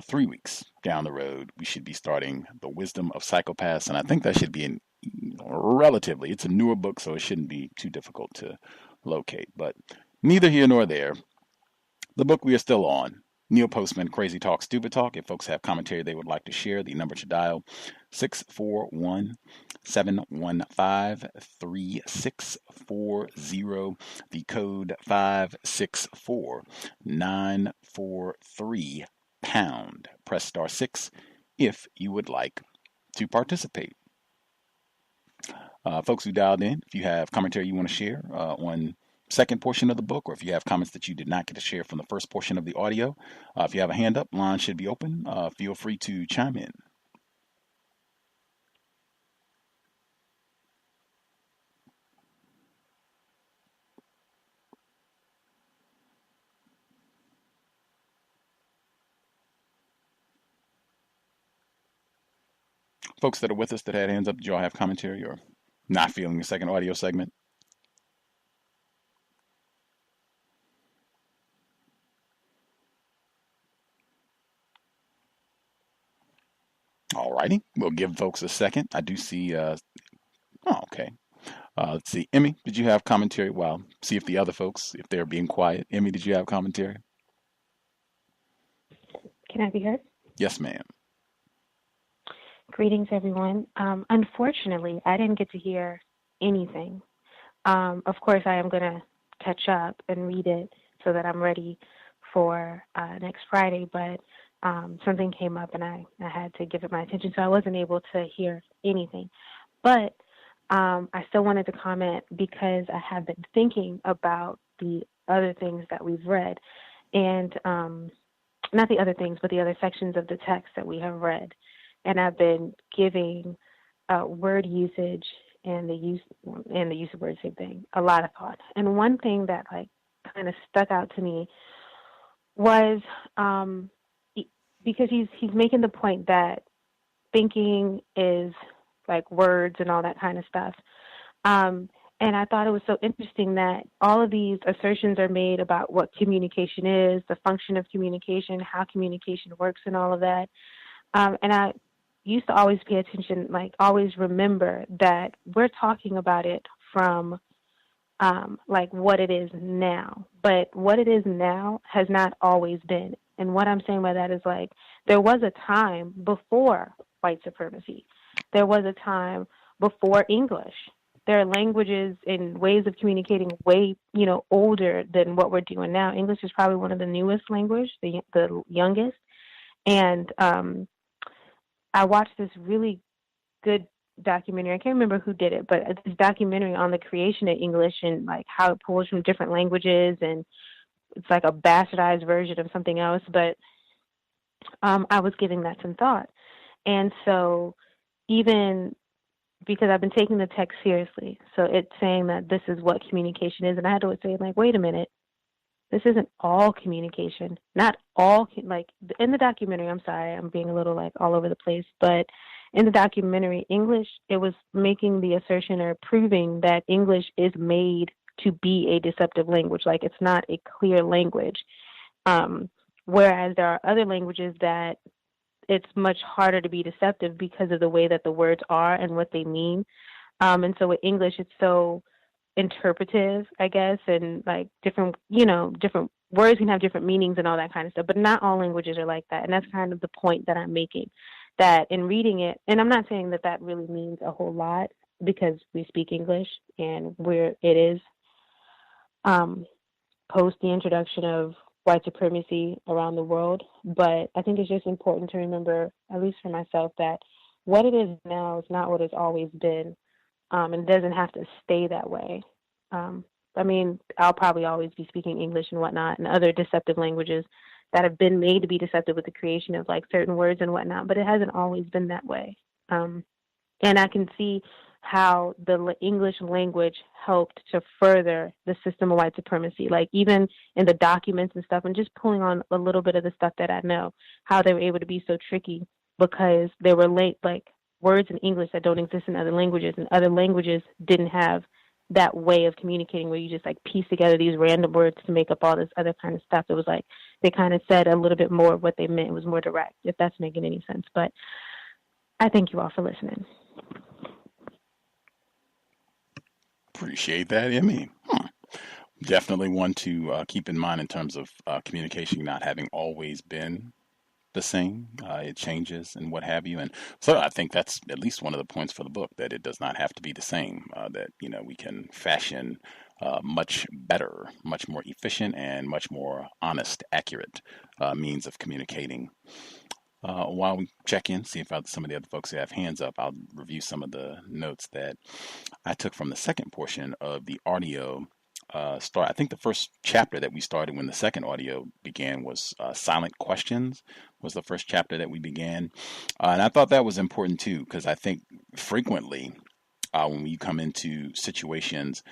3 weeks down the road. We should be starting The Wisdom of Psychopaths. And I think that should be it's a newer book, so it shouldn't be too difficult to locate. But neither here nor there. The book we are still on, Neil Postman, Crazy Talk, Stupid Talk. If folks have commentary they would like to share, the number to dial, 641-715-3640. The code 564-943#. Press star 6 if you would like to participate. Folks who dialed in, if you have commentary you want to share on second portion of the book, or if you have comments that you did not get to share from the first portion of the audio, if you have a hand up, line should be open. Feel free to chime in. Folks that are with us that had hands up, did y'all have commentary or not feeling the second audio segment? All righty, we'll give folks a second. I do see, okay. Let's see, Emmy, did you have commentary? Well, see if the other folks, if they're being quiet. Emmy, did you have commentary? Can I be heard? Yes, ma'am. Greetings, everyone. Unfortunately, I didn't get to hear anything. Of course, I am going to catch up and read it so that I'm ready for next Friday, but something came up and I had to give it my attention, so I wasn't able to hear anything. But I still wanted to comment because I have been thinking about the other things that we've read, and not the other things, but the other sections of the text that we have read. And I've been giving word usage and the use of words, same thing, a lot of thought. And one thing that kind of stuck out to me was because he's making the point that thinking is like words and all that kind of stuff. And I thought it was so interesting that all of these assertions are made about what communication is, the function of communication, how communication works, and all of that. And I used to always pay attention, always remember that we're talking about it from what it is now. But what it is now has not always been. And what I'm saying by that is there was a time before white supremacy. There was a time before English. There are languages and ways of communicating way, older than what we're doing now. English is probably one of the newest languages, the youngest. And I watched this really good documentary. I can't remember who did it, but this documentary on the creation of English and how it pulls from different languages, and it's like a bastardized version of something else. But I was giving that some thought. And so even because I've been taking the text seriously, so it's saying that this is what communication is, and I had to say, wait a minute, this isn't all communication. Not all, in the documentary, I'm sorry, I'm being a little all over the place, but in the documentary, English, it was making the assertion or proving that English is made to be a deceptive language. It's not a clear language. Whereas there are other languages that it's much harder to be deceptive because of the way that the words are and what they mean. And so with English, it's so interpretive, I guess, and different words can have different meanings and all that kind of stuff, but not all languages are like that. And that's kind of the point that I'm making, that in reading it, and I'm not saying that that really means a whole lot because we speak English and it is post the introduction of white supremacy around the world. But I think it's just important to remember, at least for myself, that what it is now is not what it's always been. And it doesn't have to stay that way. I'll probably always be speaking English and whatnot and other deceptive languages that have been made to be deceptive with the creation of certain words and whatnot, but it hasn't always been that way. And I can see how the English language helped to further the system of white supremacy, even in the documents and stuff, and just pulling on a little bit of the stuff that I know, how they were able to be so tricky because they were words in English that don't exist in other languages, and other languages didn't have that way of communicating where you just like piece together these random words to make up all this other kind of stuff. It was like they kind of said a little bit more of what they meant. It was more direct, if that's making any sense. But I thank you all for listening. Appreciate that, Emmy. Definitely one to keep in mind in terms of communication not having always been the same. It changes and what have you. And so I think that's at least one of the points for the book, that it does not have to be the same, that, we can fashion much better, much more efficient, and much more honest, accurate means of communicating. While we check in, see if some of the other folks who have hands up, I'll review some of the notes that I took from the second portion of the audio start. I think the first chapter that we started when the second audio began was silent questions was the first chapter that we began. And I thought that was important too, because I think frequently when we come into situations,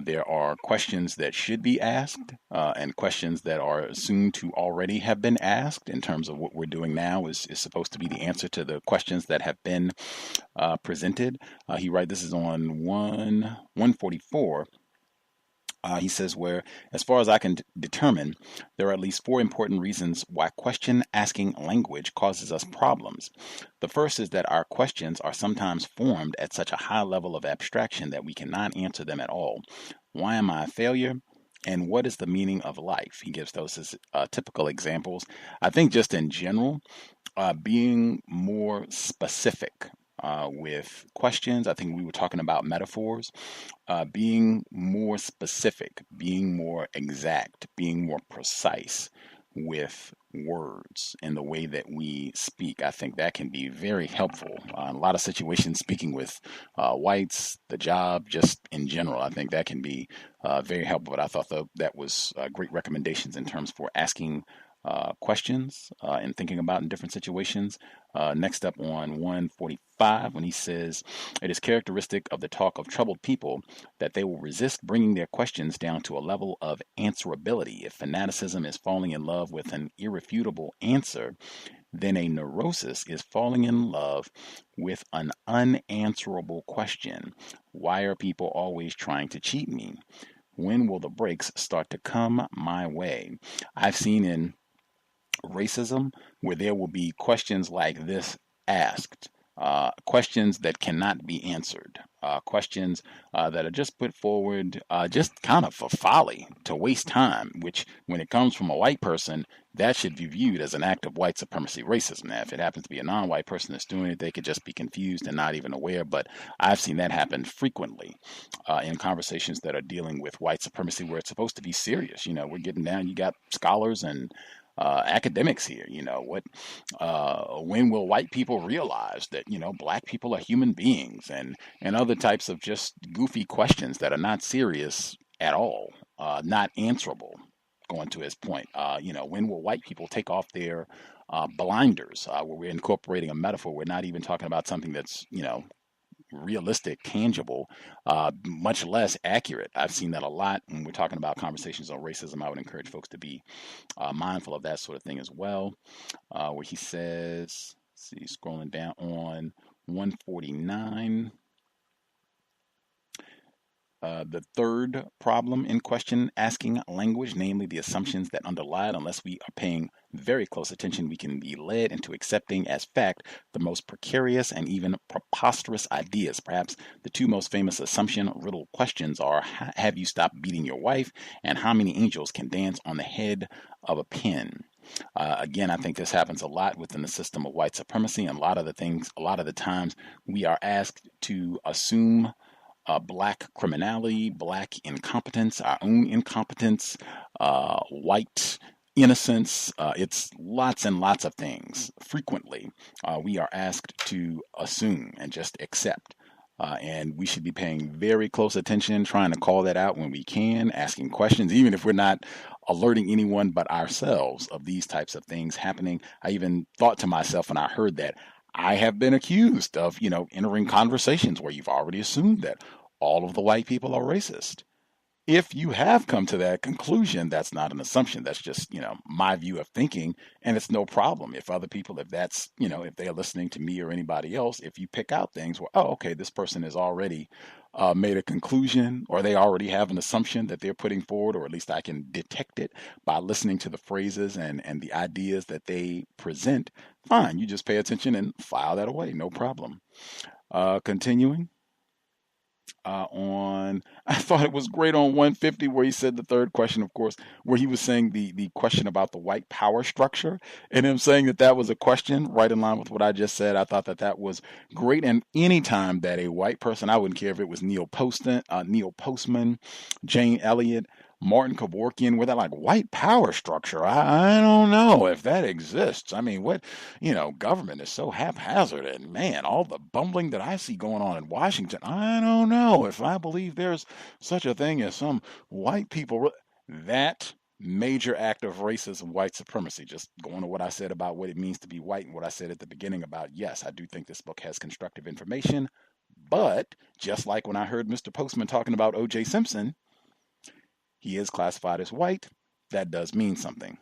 there are questions that should be asked and questions that are assumed to already have been asked in terms of what we're doing now is supposed to be the answer to the questions that have been presented. This is on 144. He says, where, as far as I can determine, there are at least 4 important reasons why question asking language causes us problems. The first is that our questions are sometimes formed at such a high level of abstraction that we cannot answer them at all. Why am I a failure? And what is the meaning of life? He gives those as typical examples. I think just in general, being more specific with questions. I think we were talking about metaphors, being more specific, being more exact, being more precise with words and the way that we speak. I think that can be very helpful in a lot of situations, speaking with whites, the job, just in general. I think that can be very helpful. But I thought that was great recommendations in terms for asking questions and thinking about in different situations. Next up on 145, when he says, it is characteristic of the talk of troubled people that they will resist bringing their questions down to a level of answerability. If fanaticism is falling in love with an irrefutable answer, then a neurosis is falling in love with an unanswerable question. Why are people always trying to cheat me? When will the breaks start to come my way? I've seen in racism where there will be questions like this asked, questions that cannot be answered, questions that are just put forward just kind of for folly, to waste time, which when it comes from a white person, that should be viewed as an act of white supremacy racism. Now, if it happens to be a non-white person that's doing it, they could just be confused and not even aware. But I've seen that happen frequently in conversations that are dealing with white supremacy, where it's supposed to be serious. We're getting down, you got scholars and academics here. When will white people realize that black people are human beings, and other types of just goofy questions that are not serious at all, not answerable. Going to his point, when will white people take off their blinders? Where we're incorporating a metaphor, we're not even talking about something that's realistic, tangible, much less accurate. I've seen that a lot when we're talking about conversations on racism. I would encourage folks to be mindful of that sort of thing as well. Where he says, scrolling down on 149. The third problem in question asking language, namely the assumptions that underlie it. Unless we are paying very close attention, we can be led into accepting as fact the most precarious and even preposterous ideas. Perhaps the 2 most famous assumption-riddled questions are, have you stopped beating your wife? And how many angels can dance on the head of a pin? Again, I think this happens a lot within the system of white supremacy. And a lot of the times we are asked to assume black criminality, black incompetence, our own incompetence, white innocence. It's lots and lots of things. Frequently, we are asked to assume and just accept. And we should be paying very close attention, trying to call that out when we can, asking questions, even if we're not alerting anyone but ourselves of these types of things happening. I even thought to myself when I heard that, I have been accused of, entering conversations where you've already assumed that all of the white people are racist. if you have come to that conclusion, that's not an assumption. That's just, my view of thinking. And it's no problem if other people, if that's, if they're listening to me or anybody else, if you pick out things where, oh, okay, this person has already made a conclusion, or they already have an assumption that they're putting forward, or at least I can detect it by listening to the phrases and the ideas that they present, fine. You just pay attention and file that away. No problem. Continuing. I thought it was great on 150 where he said the third question, of course, where he was saying the question about the white power structure, and him saying that was a question right in line with what I just said. I thought that was great. And anytime that a white person, I wouldn't care if it was Neil Postman, Jane Elliott, Martin Kevorkian, where they're like, white power structure. I don't know if that exists. I mean, government is so haphazard, and man, all the bumbling that I see going on in Washington, I don't know if I believe there's such a thing as some white people. That major act of racism, white supremacy, just going to what I said about what it means to be white and what I said at the beginning about, yes, I do think this book has constructive information, but just like when I heard Mr. Postman talking about O.J. Simpson, he is classified as white. That does mean something.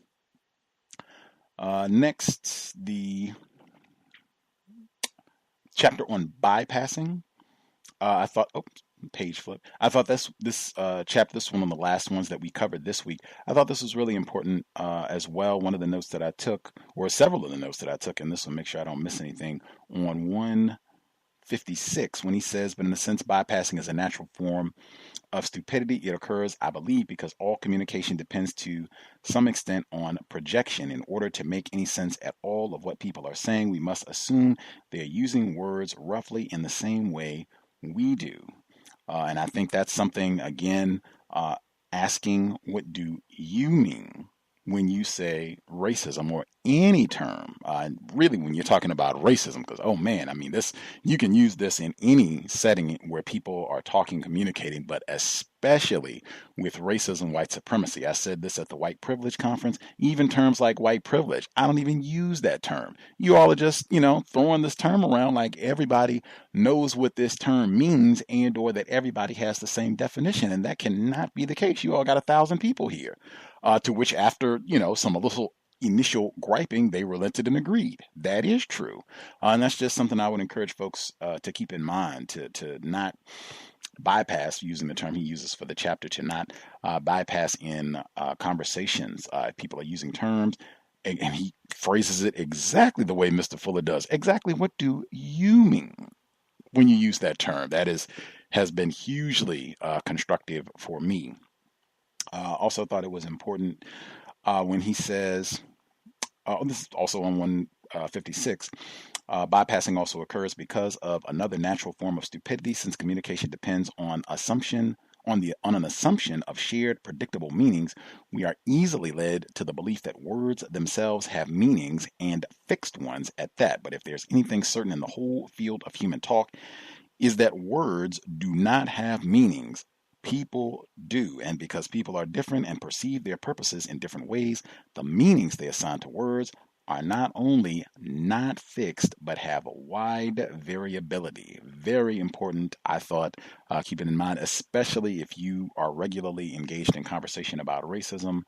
Next, the chapter on bypassing. I thought, page flip. I thought this chapter, this one of the last ones that we covered this week, I thought this was really important as well. One of the notes that I took, or several of the notes that I took, and this will make sure I don't miss anything, on 156, when he says, but in a sense, bypassing is a natural form of stupidity. It occurs, I believe, because all communication depends to some extent on projection. In order to make any sense at all of what people are saying, we must assume they're using words roughly in the same way we do. And I think that's something, again, asking, what do you mean when you say racism, or any term, really when you're talking about racism, because, oh man, I mean, you can use this in any setting where people are talking, communicating, but especially with racism, white supremacy. I said this at the white privilege conference, even terms like white privilege, I don't even use that term. You all are just, throwing this term around like everybody knows what this term means, and or that everybody has the same definition, and that cannot be the case. You all got 1,000 people here. To which after, some little initial griping, they relented and agreed. That is true. And that's just something I would encourage folks to keep in mind, to not bypass, using the term he uses for the chapter, to not bypass in conversations. People are using terms, and he phrases it exactly the way Mr. Fuller does. Exactly what do you mean when you use that term? That has been hugely constructive for me. Also thought it was important when he says, this is also on 156, bypassing also occurs because of another natural form of stupidity, since communication depends on an assumption of shared predictable meanings. We are easily led to the belief that words themselves have meanings, and fixed ones at that. But if there's anything certain in the whole field of human talk, is that words do not have meanings. People do, and because people are different and perceive their purposes in different ways, the meanings they assign to words are not only not fixed, but have a wide variability. Very important, I thought, keep it in mind, especially if you are regularly engaged in conversation about racism,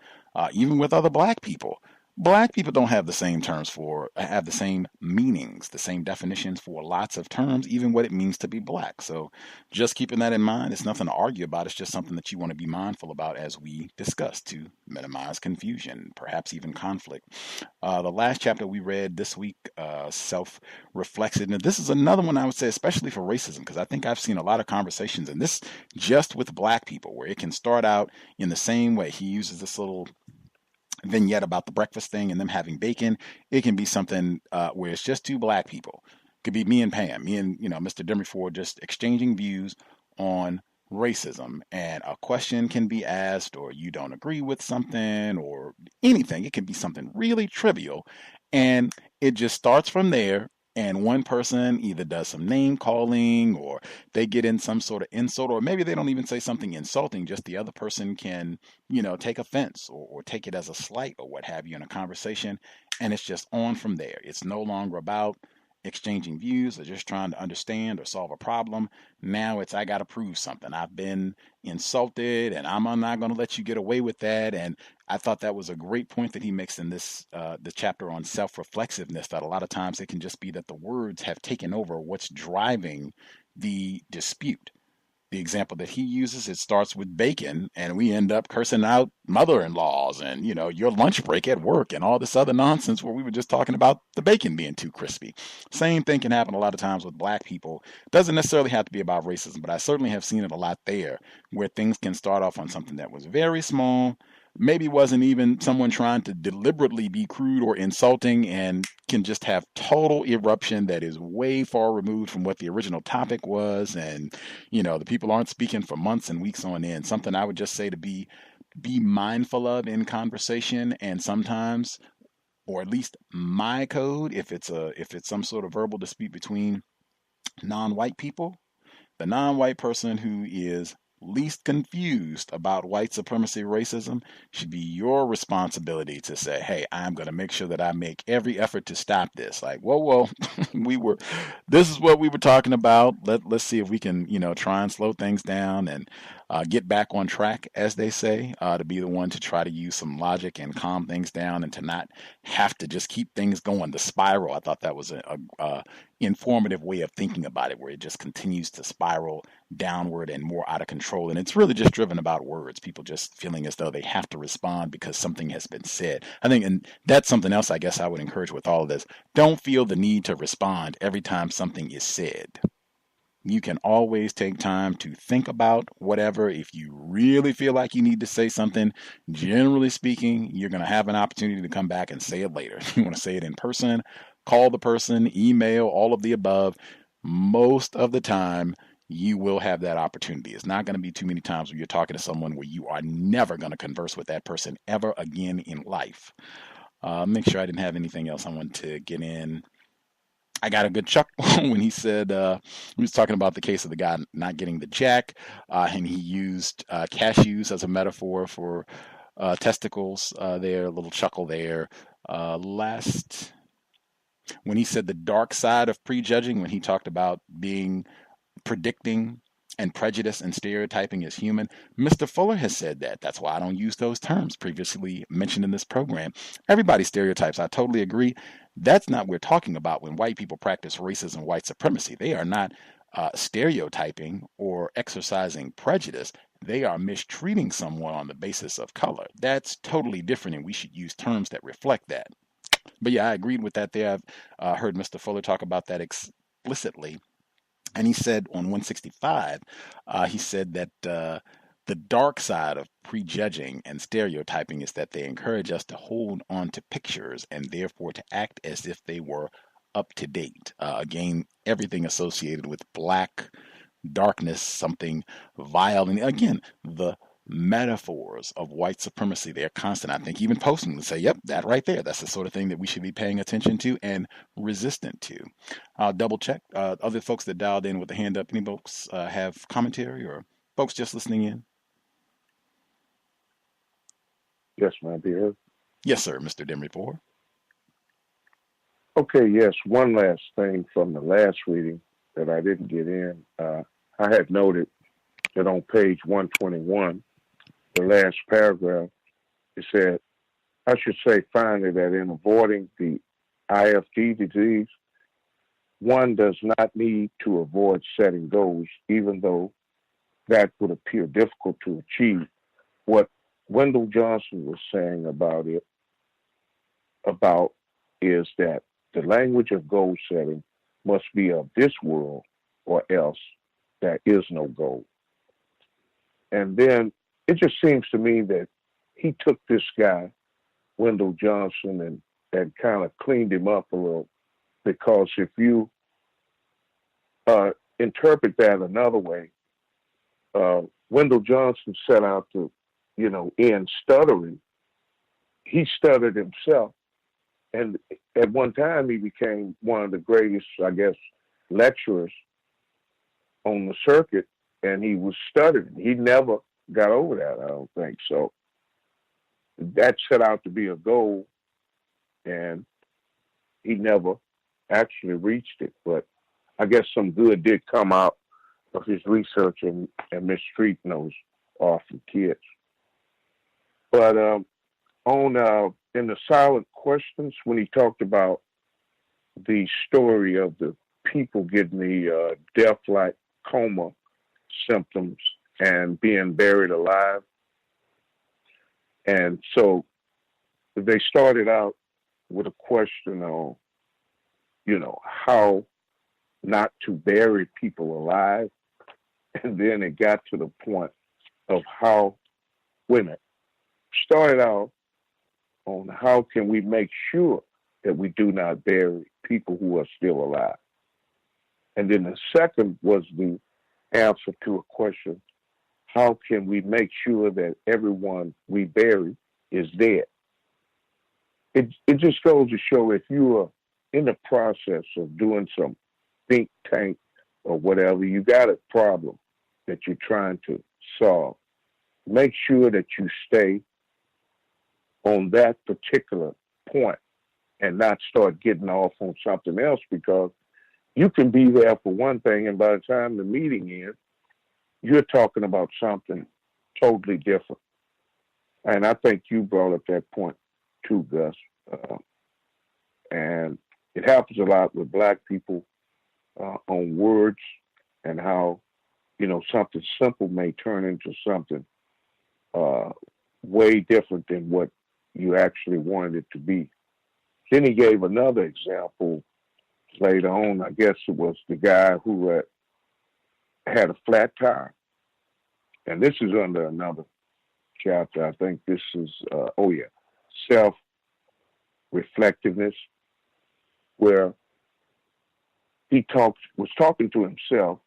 even with other black people. Black people don't have the same have the same meanings, the same definitions for lots of terms, even what it means to be black. So just keeping that in mind, it's nothing to argue about. It's just something that you want to be mindful about as we discuss, to minimize confusion, perhaps even conflict. The last chapter we read this week, self-reflexive. And this is another one I would say, especially for racism, because I think I've seen a lot of conversations, and this just with black people, where it can start out in the same way. He uses this little vignette about the breakfast thing and them having bacon. It can be something where it's just two black people. It could be me and Pam, me and Mr. Demerford, just exchanging views on racism, and a question can be asked, or you don't agree with something, or anything. It can be something really trivial, and it just starts from there. And one person either does some name calling, or they get in some sort of insult, or maybe they don't even say something insulting, just the other person can, take offense or take it as a slight or what have you in a conversation. And it's just on from there. It's no longer about exchanging views or just trying to understand or solve a problem. Now it's, I got to prove something. I've been insulted and I'm not going to let you get away with that. And I thought that was a great point that he makes in this, the chapter on self-reflexiveness, that a lot of times it can just be that the words have taken over what's driving the dispute. The example that he uses, it starts with bacon, and we end up cursing out mother-in-laws and, your lunch break at work and all this other nonsense where we were just talking about the bacon being too crispy. Same thing can happen a lot of times with black people. Doesn't necessarily have to be about racism, but I certainly have seen it a lot there, where things can start off on something that was very small, maybe wasn't even someone trying to deliberately be crude or insulting, and can just have total eruption that is way far removed from what the original topic was. And the people aren't speaking for months and weeks on end. Something I would just say to be mindful of in conversation. And sometimes, or at least my code, if it's some sort of verbal dispute between non-white people, the non-white person who is least confused about white supremacy racism should be your responsibility to say, hey, I'm going to make sure that I make every effort to stop this. Like, whoa, this is what we were talking about. Let's see if we can, try and slow things down and get back on track, as they say, to be the one to try to use some logic and calm things down and to not have to just keep things going. The spiral, I thought that was a informative way of thinking about it, where it just continues to spiral downward and more out of control. And it's really just driven about words, people just feeling as though they have to respond because something has been said. I think, and that's something else I guess I would encourage with all of this. Don't feel the need to respond every time something is said. You can always take time to think about whatever. If you really feel like you need to say something, generally speaking, you're going to have an opportunity to come back and say it later. You want to say it in person, call the person, email, all of the above. Most of the time, you will have that opportunity. It's not going to be too many times where you're talking to someone where you are never going to converse with that person ever again in life. Make sure I didn't have anything else I wanted to get in. I got a good chuckle when he said, he was talking about the case of the guy not getting the check, and he used cashews as a metaphor for testicles there, a little chuckle there. Last, when he said the dark side of prejudging, when he talked about predicting and prejudice and stereotyping is human. Mr. Fuller has said that. That's why I don't use those terms previously mentioned in this program. Everybody stereotypes. I totally agree. That's not what we're talking about when white people practice racism, white supremacy. They are not stereotyping or exercising prejudice. They are mistreating someone on the basis of color. That's totally different, and we should use terms that reflect that. But yeah, I agreed with that there. I've heard Mr. Fuller talk about that explicitly. And he said on 165, he said that the dark side of prejudging and stereotyping is that they encourage us to hold on to pictures and therefore to act as if they were up to date. Again, everything associated with black darkness, something vile. And again, the metaphors of white supremacy, they're constant. I think even Postman would say, yep, that right there, that's the sort of thing that we should be paying attention to and resistant to. I'll double check. Other folks that dialed in with a hand up, any folks have commentary, or folks just listening in? Yes, my dear. Yes, sir, Mr. Demry-Poor. Okay, yes, one last thing from the last reading that I didn't get in. I had noted that on page 121, the last paragraph, it said, I should say finally that in avoiding the IFD disease, one does not need to avoid setting goals, even though that would appear difficult to achieve. What Wendell Johnson was saying about is that the language of goal setting must be of this world, or else there is no goal. And then it just seems to me that he took this guy, Wendell Johnson, and kind of cleaned him up a little, because if you interpret that another way, Wendell Johnson set out to, end stuttering. He stuttered himself. And at one time, he became one of the greatest, I guess, lecturers on the circuit, and he was stuttering. He never got over that, I don't think. So that set out to be a goal, and he never actually reached it, but I guess some good did come out of his research and mistreating those orphan kids. But on in the silent questions, when he talked about the story of the people getting the death-like coma symptoms and being buried alive, and so they started out with a question on, how not to bury people alive, and then it got to the point of how women started out on how can we make sure that we do not bury people who are still alive. And then the second was the answer to a question, how can we make sure that everyone we bury is dead? It just goes to show if you are in the process of doing some think tank or whatever, you got a problem that you're trying to solve. Make sure that you stay on that particular point and not start getting off on something else, because you can be there for one thing, and by the time the meeting ends, you're talking about something totally different. And I think you brought up that point too, Gus. And it happens a lot with Black people on words and how, something simple may turn into something way different than what you actually wanted it to be. Then he gave another example later on. I guess it was the guy who had a flat tire. And this is under another chapter. I think this is, self-reflectiveness, where he was talking to himself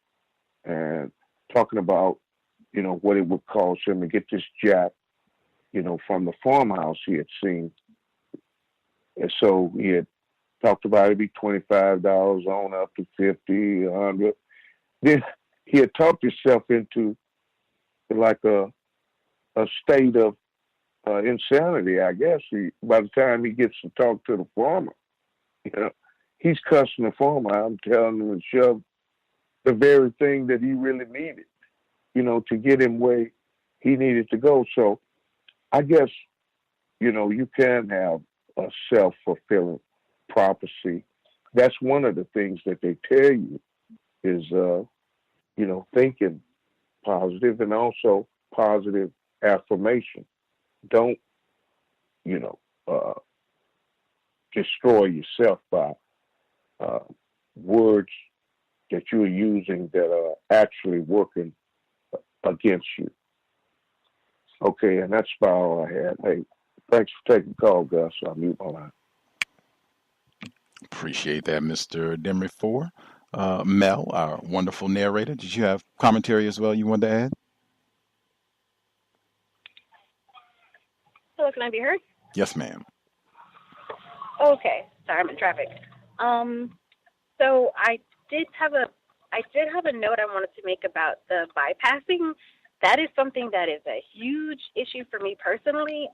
and talking about, what it would cost him to get this jack, from the farmhouse he had seen. And so he had talked about it'd be $25 on up to $50, $100. Then he had talked himself into like a state of insanity, I guess. By the time he gets to talk to the farmer, he's cussing the farmer out and telling him to shove the very thing that he really needed, to get him where he needed to go. So I guess, you can have a self-fulfilling prophecy. That's one of the things that they tell you is, thinking positive, and also positive affirmation. Don't, destroy yourself by words that you're using that are actually working against you. Okay, and that's about all I had. Hey, thanks for taking the call, Gus. I'll mute my line. Appreciate that, Mr. Demery 4. Mel, our wonderful narrator, did you have commentary as well you wanted to add? Hello, can I be heard? Yes, ma'am. Okay, sorry, I'm in traffic. So I did have a note I wanted to make about the bypassing. That is something that is a huge issue for me personally.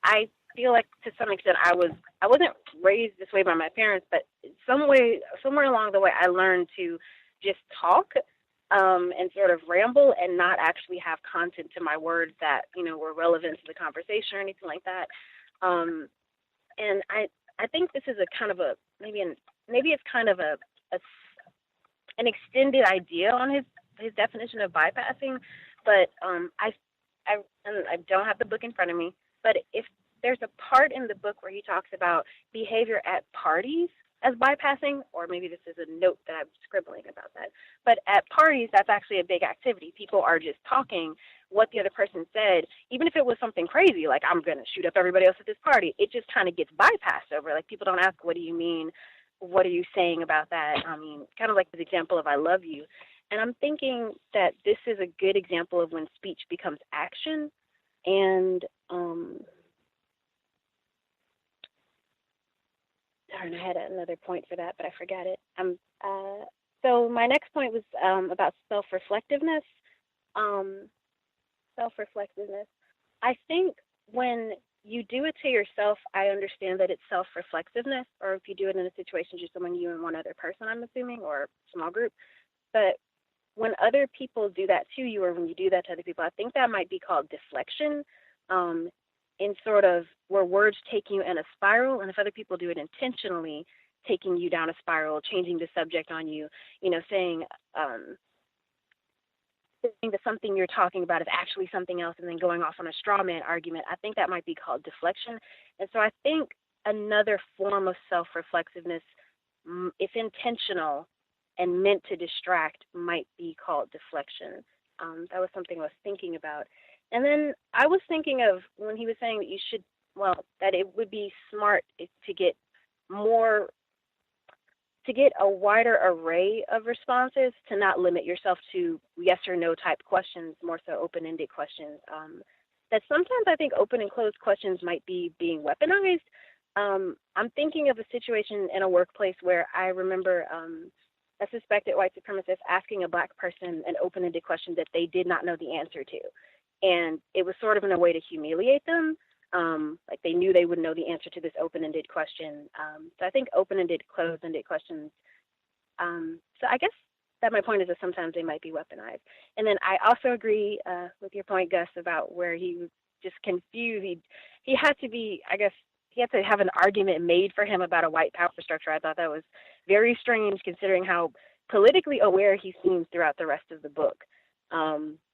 I feel like to some extent I wasn't raised this way by my parents, but somewhere along the way I learned to just talk and sort of ramble and not actually have content to my words that were relevant to the conversation or anything like that. And I think this is a kind of a maybe it's kind of an extended idea on his definition of bypassing, but I don't have the book in front of me, but if there's a part in the book where he talks about behavior at parties as bypassing, or maybe this is a note that I'm scribbling about that, but at parties, that's actually a big activity. People are just talking what the other person said, even if it was something crazy, like I'm going to shoot up everybody else at this party. It just kind of gets bypassed over. Like people don't ask, what do you mean? What are you saying about that? I mean, kind of like the example of I love you. And I'm thinking that this is a good example of when speech becomes action. And darn, I had another point for that, but I forgot it. So my next point was about self-reflectiveness. I think when you do it to yourself, I understand that it's self-reflexiveness, or if you do it in a situation just someone, you and one other person, I'm assuming, or small group. But when other people do that to you, or when you do that to other people, I think that might be called deflection, in sort of where words take you in a spiral, and if other people do it intentionally, taking you down a spiral, changing the subject on you, saying that something you're talking about is actually something else, and then going off on a straw man argument, I think that might be called deflection. And so I think another form of self-reflexiveness, if intentional and meant to distract, might be called deflection. That was something I was thinking about. And then I was thinking of when he was saying that you should, that it would be smart to get a wider array of responses, to not limit yourself to yes or no type questions, more so open-ended questions. That sometimes I think open and closed questions might be being weaponized. I'm thinking of a situation in a workplace where I remember a suspected white supremacist asking a black person an open-ended question that they did not know the answer to. And it was sort of in a way to humiliate them. Like they knew they wouldn't know the answer to this open-ended question. So I think open-ended, closed-ended questions. So I guess that my point is that sometimes they might be weaponized. And then I also agree with your point, Gus, about where he was just confused. He had to be, I guess, he had to have an argument made for him about a white power structure. I thought that was very strange considering how politically aware he seems throughout the rest of the book.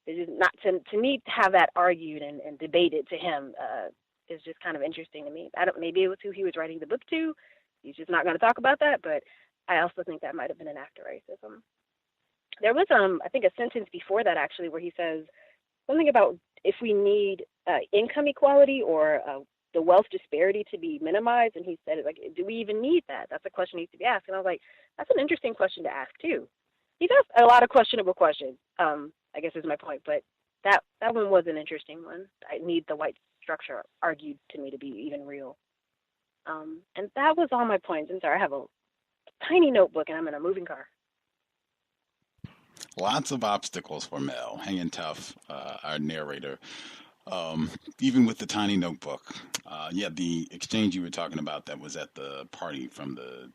It is not to me to have that argued and debated to him is just kind of interesting to me. Maybe it was who he was writing the book to. He's just not going to talk about that, but I also think that might have been an act of racism. There was, I think, a sentence before that actually where he says something about if we need income equality or the wealth disparity to be minimized, and he said, like, do we even need that? That's a question that needs to be asked. And I was like, that's an interesting question to ask too. He's asked a lot of questionable questions, I guess is my point, but that one was an interesting one. I need the white structure argued to me to be even real. And that was all my points. I'm sorry, I have a tiny notebook and I'm in a moving car. Lots of obstacles for Mel, hanging tough, our narrator. Even with the tiny notebook. The exchange you were talking about that was at the party from the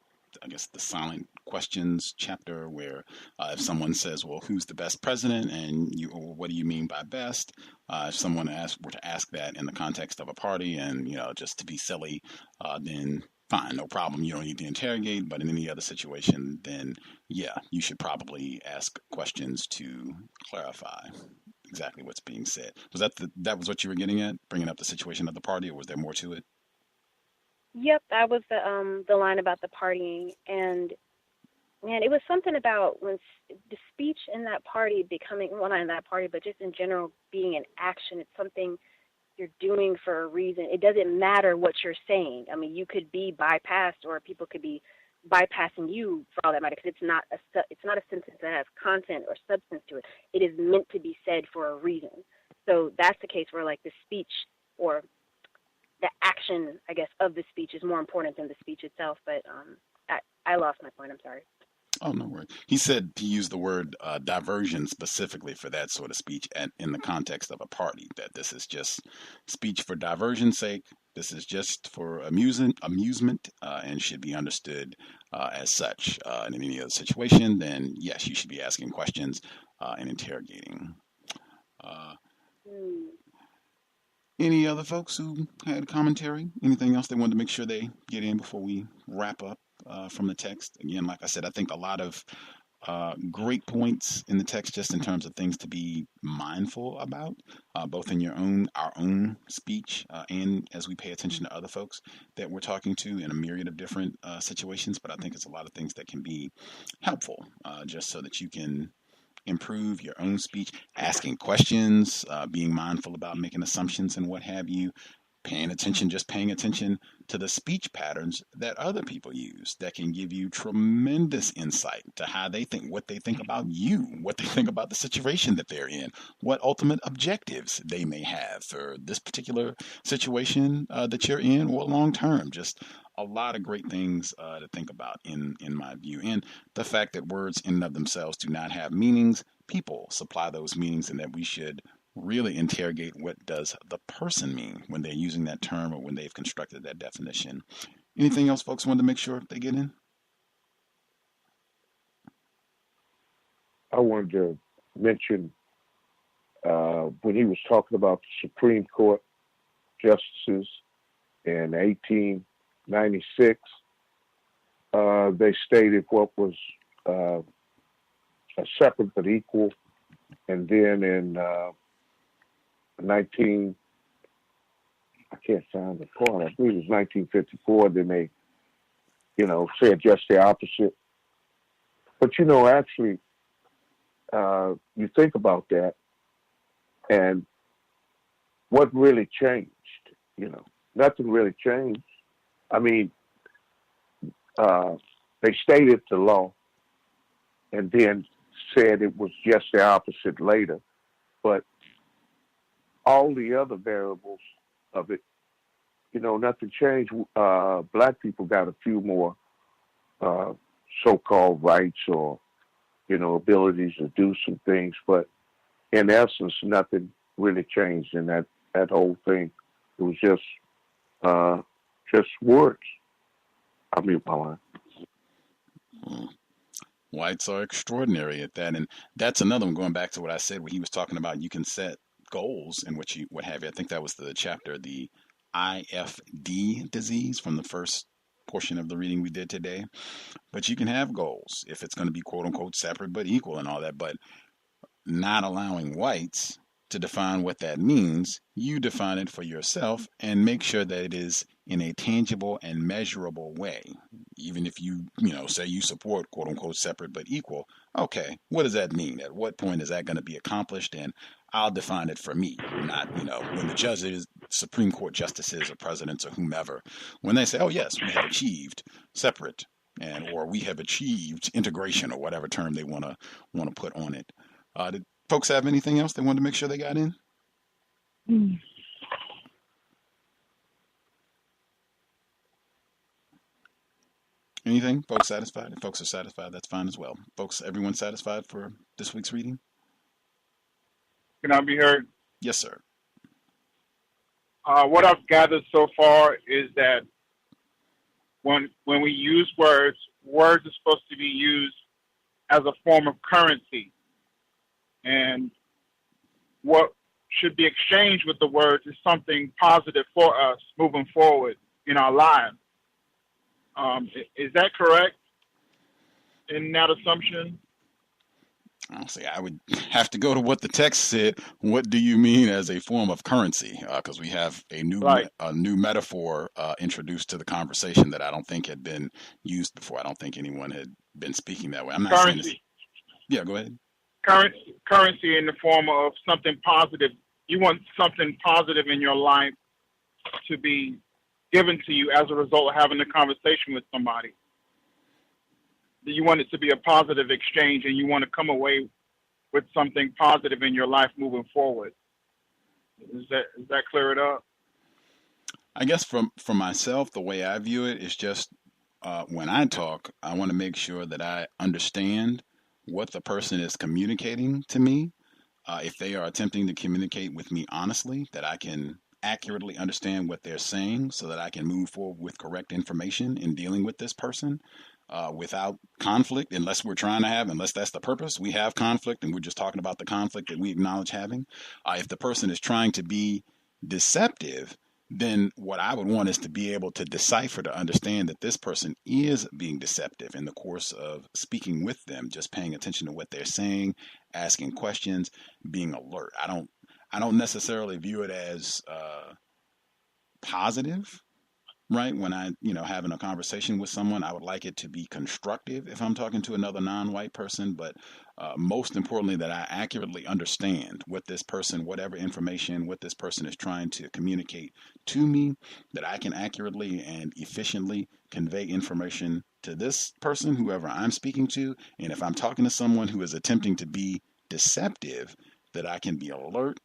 silent questions chapter, where if someone says, well, who's the best president? And what do you mean by best? If someone were to ask that in the context of a party and, just to be silly, then fine, no problem. You don't need to interrogate, but in any other situation, then you should probably ask questions to clarify exactly what's being said. Was that was what you were getting at, bringing up the situation of the party, or was there more to it? Yep, that was the line about the partying, and man, it was something about when the speech in that party becoming, well, not in that party, but just in general being an action. It's something you're doing for a reason. It doesn't matter what you're saying. I mean, you could be bypassed, or people could be bypassing you for all that matter, because it's not a sentence that has content or substance to it. It is meant to be said for a reason. So that's the case where, like, the speech or the action, I guess, of the speech is more important than the speech itself. But I lost my point. I'm sorry. Oh, no worries. He said he used the word diversion specifically for that sort of speech in the context of a party, that this is just speech for diversion's sake. This is just for amusement, and should be understood as such. In any other situation, then yes, you should be asking questions and interrogating. Any other folks who had commentary? Anything else they wanted to make sure they get in before we wrap up from the text? Again, like I said, I think a lot of great points in the text, just in terms of things to be mindful about, both in our own speech, and as we pay attention to other folks that we're talking to in a myriad of different situations. But I think it's a lot of things that can be helpful, just so that you can improve your own speech, asking questions, being mindful about making assumptions and what have you, paying attention to the speech patterns that other people use that can give you tremendous insight to how they think, what they think about you, what they think about the situation that they're in, what ultimate objectives they may have for this particular situation that you're in, or long term. Just a lot of great things to think about in my view. And the fact that words in and of themselves do not have meanings, people supply those meanings, and that we should really interrogate what does the person mean when they're using that term or when they've constructed that definition. Anything else folks want to make sure they get in? I wanted to mention when he was talking about the Supreme Court justices in 1896, they stated what was a separate but equal, and then in I can't find the part, I believe it was 1954, then they, said just the opposite. But, actually, you think about that, and what really changed? Nothing really changed. I mean, they stated the law and then said it was just the opposite later. But all the other variables of it, nothing changed. Black people got a few more so-called rights or, abilities to do some things. But in essence, nothing really changed in that whole thing. It was just words. I mute my line. Whites are extraordinary at that, and that's another one. Going back to what I said, where he was talking about you can set goals and what have you. I think that was the chapter, the IFD disease, from the first portion of the reading we did today. But you can have goals if it's going to be quote unquote separate but equal and all that, but not allowing whites to define what that means. You define it for yourself and make sure that it is in a tangible and measurable way. Even if you say you support quote unquote separate but equal, okay, what does that mean? At what point is that going to be accomplished? And I'll define it for me, not, when the judges, Supreme Court justices or presidents or whomever, when they say, oh yes, we have achieved separate or we have achieved integration or whatever term they want to put on it. Did folks have anything else they wanted to make sure they got in? Anything? Folks satisfied? If folks are satisfied, that's fine as well. Folks, everyone satisfied for this week's reading? Can I be heard? Yes, sir. What I've gathered so far is that when we use words are supposed to be used as a form of currency. And what should be exchanged with the words is something positive for us moving forward in our lives. Is that correct in that assumption? I'll say I would have to go to what the text said. What do you mean as a form of currency? Because we have a new metaphor introduced to the conversation that I don't think had been used before. I don't think anyone had been speaking that way. I'm not saying this. Yeah, go ahead. Currency in the form of something positive. You want something positive in your life to be given to you as a result of having a conversation with somebody. You want it to be a positive exchange, and you want to come away with something positive in your life moving forward. Is that clear it up? I guess for myself, the way I view it is just when I talk, I want to make sure that I understand what the person is communicating to me. If they are attempting to communicate with me honestly, that I can accurately understand what they're saying so that I can move forward with correct information in dealing with this person without conflict, unless that's the purpose. We have conflict and we're just talking about the conflict that we acknowledge having. If the person is trying to be deceptive, then what I would want is to be able to decipher, to understand that this person is being deceptive in the course of speaking with them, just paying attention to what they're saying, asking questions, being alert. I don't necessarily view it as positive, right? When I, having a conversation with someone, I would like it to be constructive if I'm talking to another non-white person, but most importantly, that I accurately understand what this person, whatever information, what this person is trying to communicate to me, that I can accurately and efficiently convey information to this person, whoever I'm speaking to. And if I'm talking to someone who is attempting to be deceptive, that I can be alert,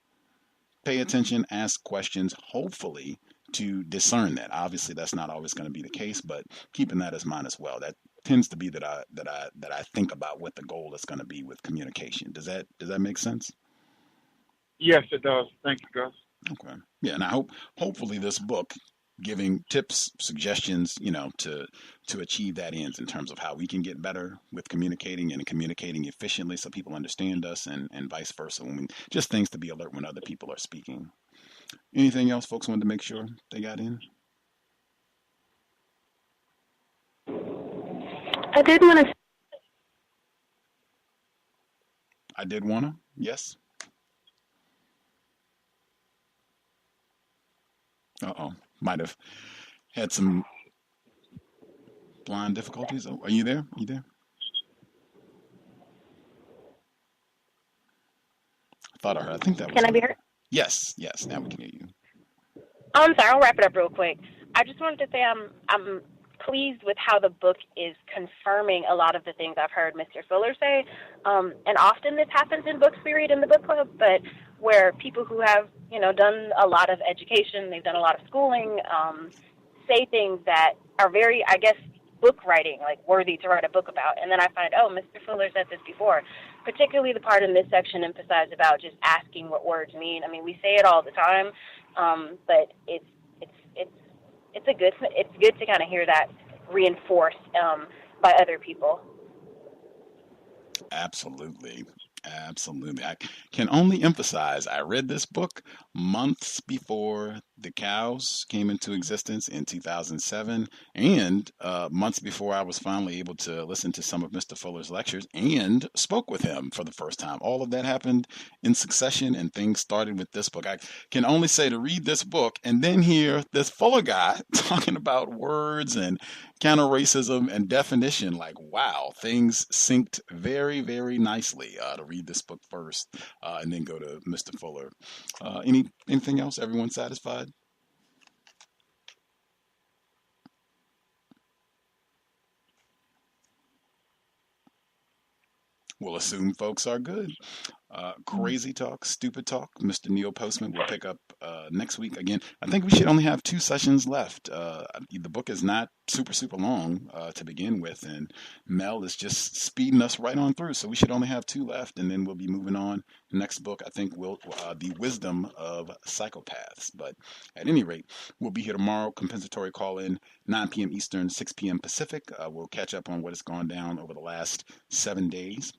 pay attention, ask questions, hopefully to discern that. Obviously, that's not always going to be the case, but keeping that as mine as well. That tends to be that I think about what the goal is going to be with communication. Does that make sense? Yes, it does. Thank you, Gus. Okay. Yeah, and hopefully this book giving tips, suggestions, to achieve that ends in terms of how we can get better with communicating and communicating efficiently so people understand us and vice versa. Just things to be alert when other people are speaking. Anything else folks wanted to make sure they got in? I did want to. Yes. Uh-oh. Might have had some blind difficulties. Oh, are you there? I think that was. Can I be heard? Yes, now we can hear you. Oh, I'm sorry. I'll wrap it up real quick. I just wanted to say I'm pleased with how the book is confirming a lot of the things I've heard Mr. Fuller say. And often this happens in books we read in the book club, but where people who have, done a lot of education, they've done a lot of schooling, say things that are very, I guess, book writing, like worthy to write a book about. And then I find, Mr. Fuller said this before, particularly the part in this section emphasized about just asking what words mean. I mean, we say it all the time, but it's good to kind of hear that reinforced by other people. Absolutely. I can only emphasize I read this book months before the C.O.W.S came into existence in 2007 and months before I was finally able to listen to some of Mr. Fuller's lectures and spoke with him for the first time. All of that happened in succession and things started with this book. I can only say to read this book and then hear this Fuller guy talking about words and counter-racism and definition, like, wow, things synced very, very nicely to read this book first and then go to Mr. Fuller. Anything else? Everyone satisfied? We'll assume folks are good. Crazy Talk, Stupid Talk, Mr. Neil Postman will pick up next week again. I think we should only have 2 sessions left. The book is not super long to begin with, and Mel is just speeding us right on through. So we should only have 2 left, and then we'll be moving on. The next book, I think, will The Wisdom of Psychopaths. But at any rate, we'll be here tomorrow. Compensatory call-in, 9 p.m. Eastern, 6 p.m. Pacific. We'll catch up on what has gone down over the last 7 days.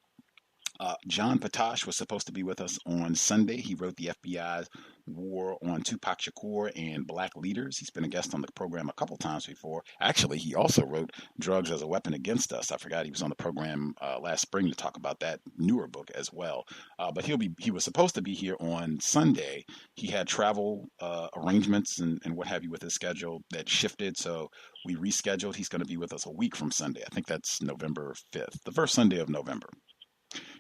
John Patash was supposed to be with us on Sunday. He wrote the FBI's war on Tupac Shakur and black leaders. He's been a guest on the program a couple times before. Actually, he also wrote Drugs as a Weapon Against Us. I forgot he was on the program last spring to talk about that newer book as well. But he was supposed to be here on Sunday. He had travel arrangements and what have you with his schedule that shifted, so we rescheduled. He's going to be with us a week from Sunday. I think that's November 5th, the first Sunday of November.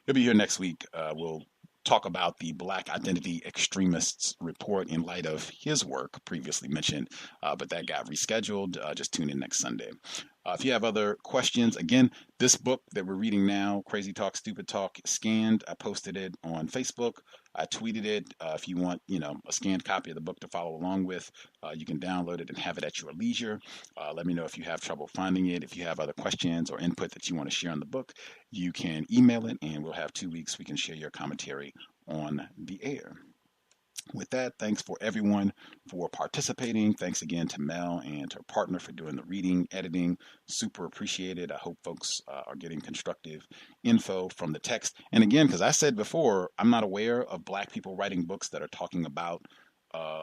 He'll be here next week. We'll talk about the Black Identity Extremists report in light of his work previously mentioned, but that got rescheduled. Just tune in next Sunday. If you have other questions, again, this book that we're reading now, Crazy Talk, Stupid Talk, scanned. I posted it on Facebook. I tweeted it. If you want, a scanned copy of the book to follow along with, you can download it and have it at your leisure. Let me know if you have trouble finding it. If you have other questions or input that you want to share on the book, you can email it, and we'll have 2 weeks. We can share your commentary on the air. With that, thanks for everyone for participating. Thanks again to Mel and her partner for doing the reading, editing. Super appreciated. I hope folks are getting constructive info from the text. And again, because I said before, I'm not aware of Black people writing books that are talking about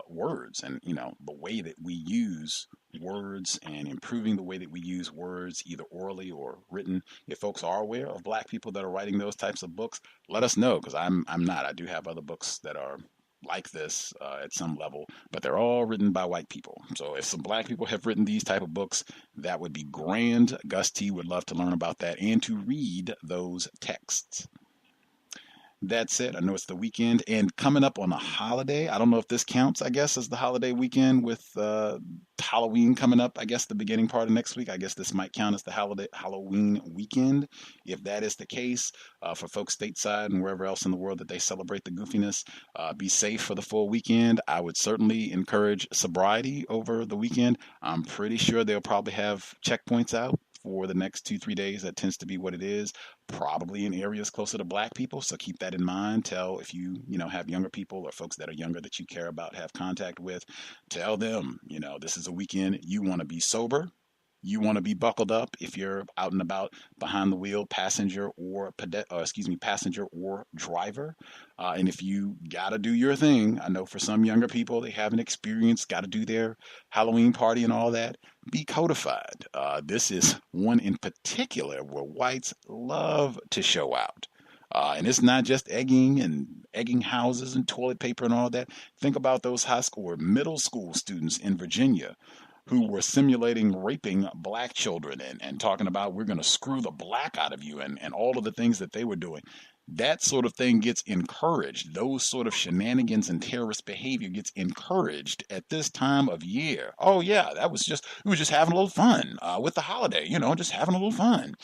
words and, the way that we use words and improving the way that we use words, either orally or written. If folks are aware of Black people that are writing those types of books, let us know, because I'm not. I do have other books that are like this at some level, but they're all written by white people. So if some Black people have written these type of books, that would be grand. Gus T would love to learn about that and to read those texts. That's it. I know it's the weekend and coming up on a holiday. I don't know if this counts, I guess, as the holiday weekend with Halloween coming up, I guess, the beginning part of next week. I guess this might count as the Halloween weekend. If that is the case, for folks stateside and wherever else in the world that they celebrate the goofiness, be safe for the full weekend. I would certainly encourage sobriety over the weekend. I'm pretty sure they'll probably have checkpoints out for the next 2-3 days. That tends to be what it is, probably in areas closer to black people. So keep that in mind. Tell, if you have younger people or folks that are younger that you care about, have contact with, tell them, this is a weekend. You want to be sober. You want to be buckled up if you're out and about behind the wheel, passenger or driver. And if you got to do your thing, I know for some younger people, they haven't experienced, got to do their Halloween party and all that, be codified. This is one in particular where whites love to show out. And it's not just egging houses and toilet paper and all that. Think about those high school or middle school students in Virginia who were simulating raping black children and talking about we're going to screw the black out of you and all of the things that they were doing. That sort of thing gets encouraged. Those sort of shenanigans and terrorist behavior gets encouraged at this time of year. Oh yeah, we were just having a little fun with the holiday, just having a little fun.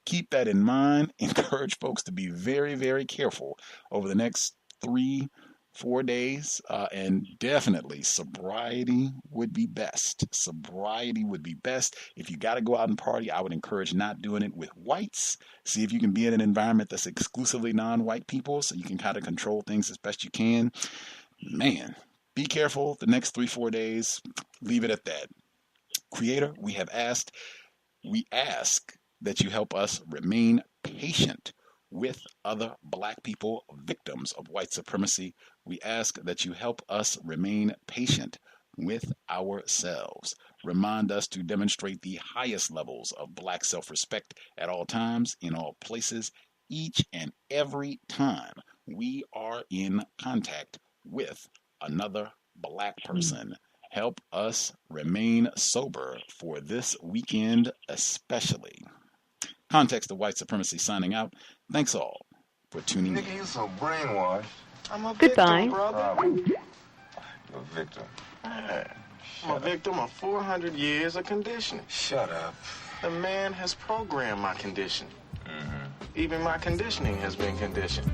Keep that in mind. Encourage folks to be very, very careful over the next 3-4 days, and definitely sobriety would be best. Sobriety would be best. If you got to go out and party, I would encourage not doing it with whites. See if you can be in an environment that's exclusively non-white people so you can kind of control things as best you can. Man, be careful the next 3-4 days. Leave it at that. Creator, we ask that you help us remain patient with other black people, victims of white supremacy. We ask that you help us remain patient with ourselves. Remind us to demonstrate the highest levels of black self-respect at all times, in all places, each and every time we are in contact with another black person. Help us remain sober for this weekend especially. Context of White Supremacy signing out. Thanks all for tuning in. Nigga, you so brainwashed. I'm a Goodbye. victim, brother. You're a victim. I'm a victim of 400 years of conditioning. Shut up. The man has programmed my condition. Even my conditioning has been conditioned.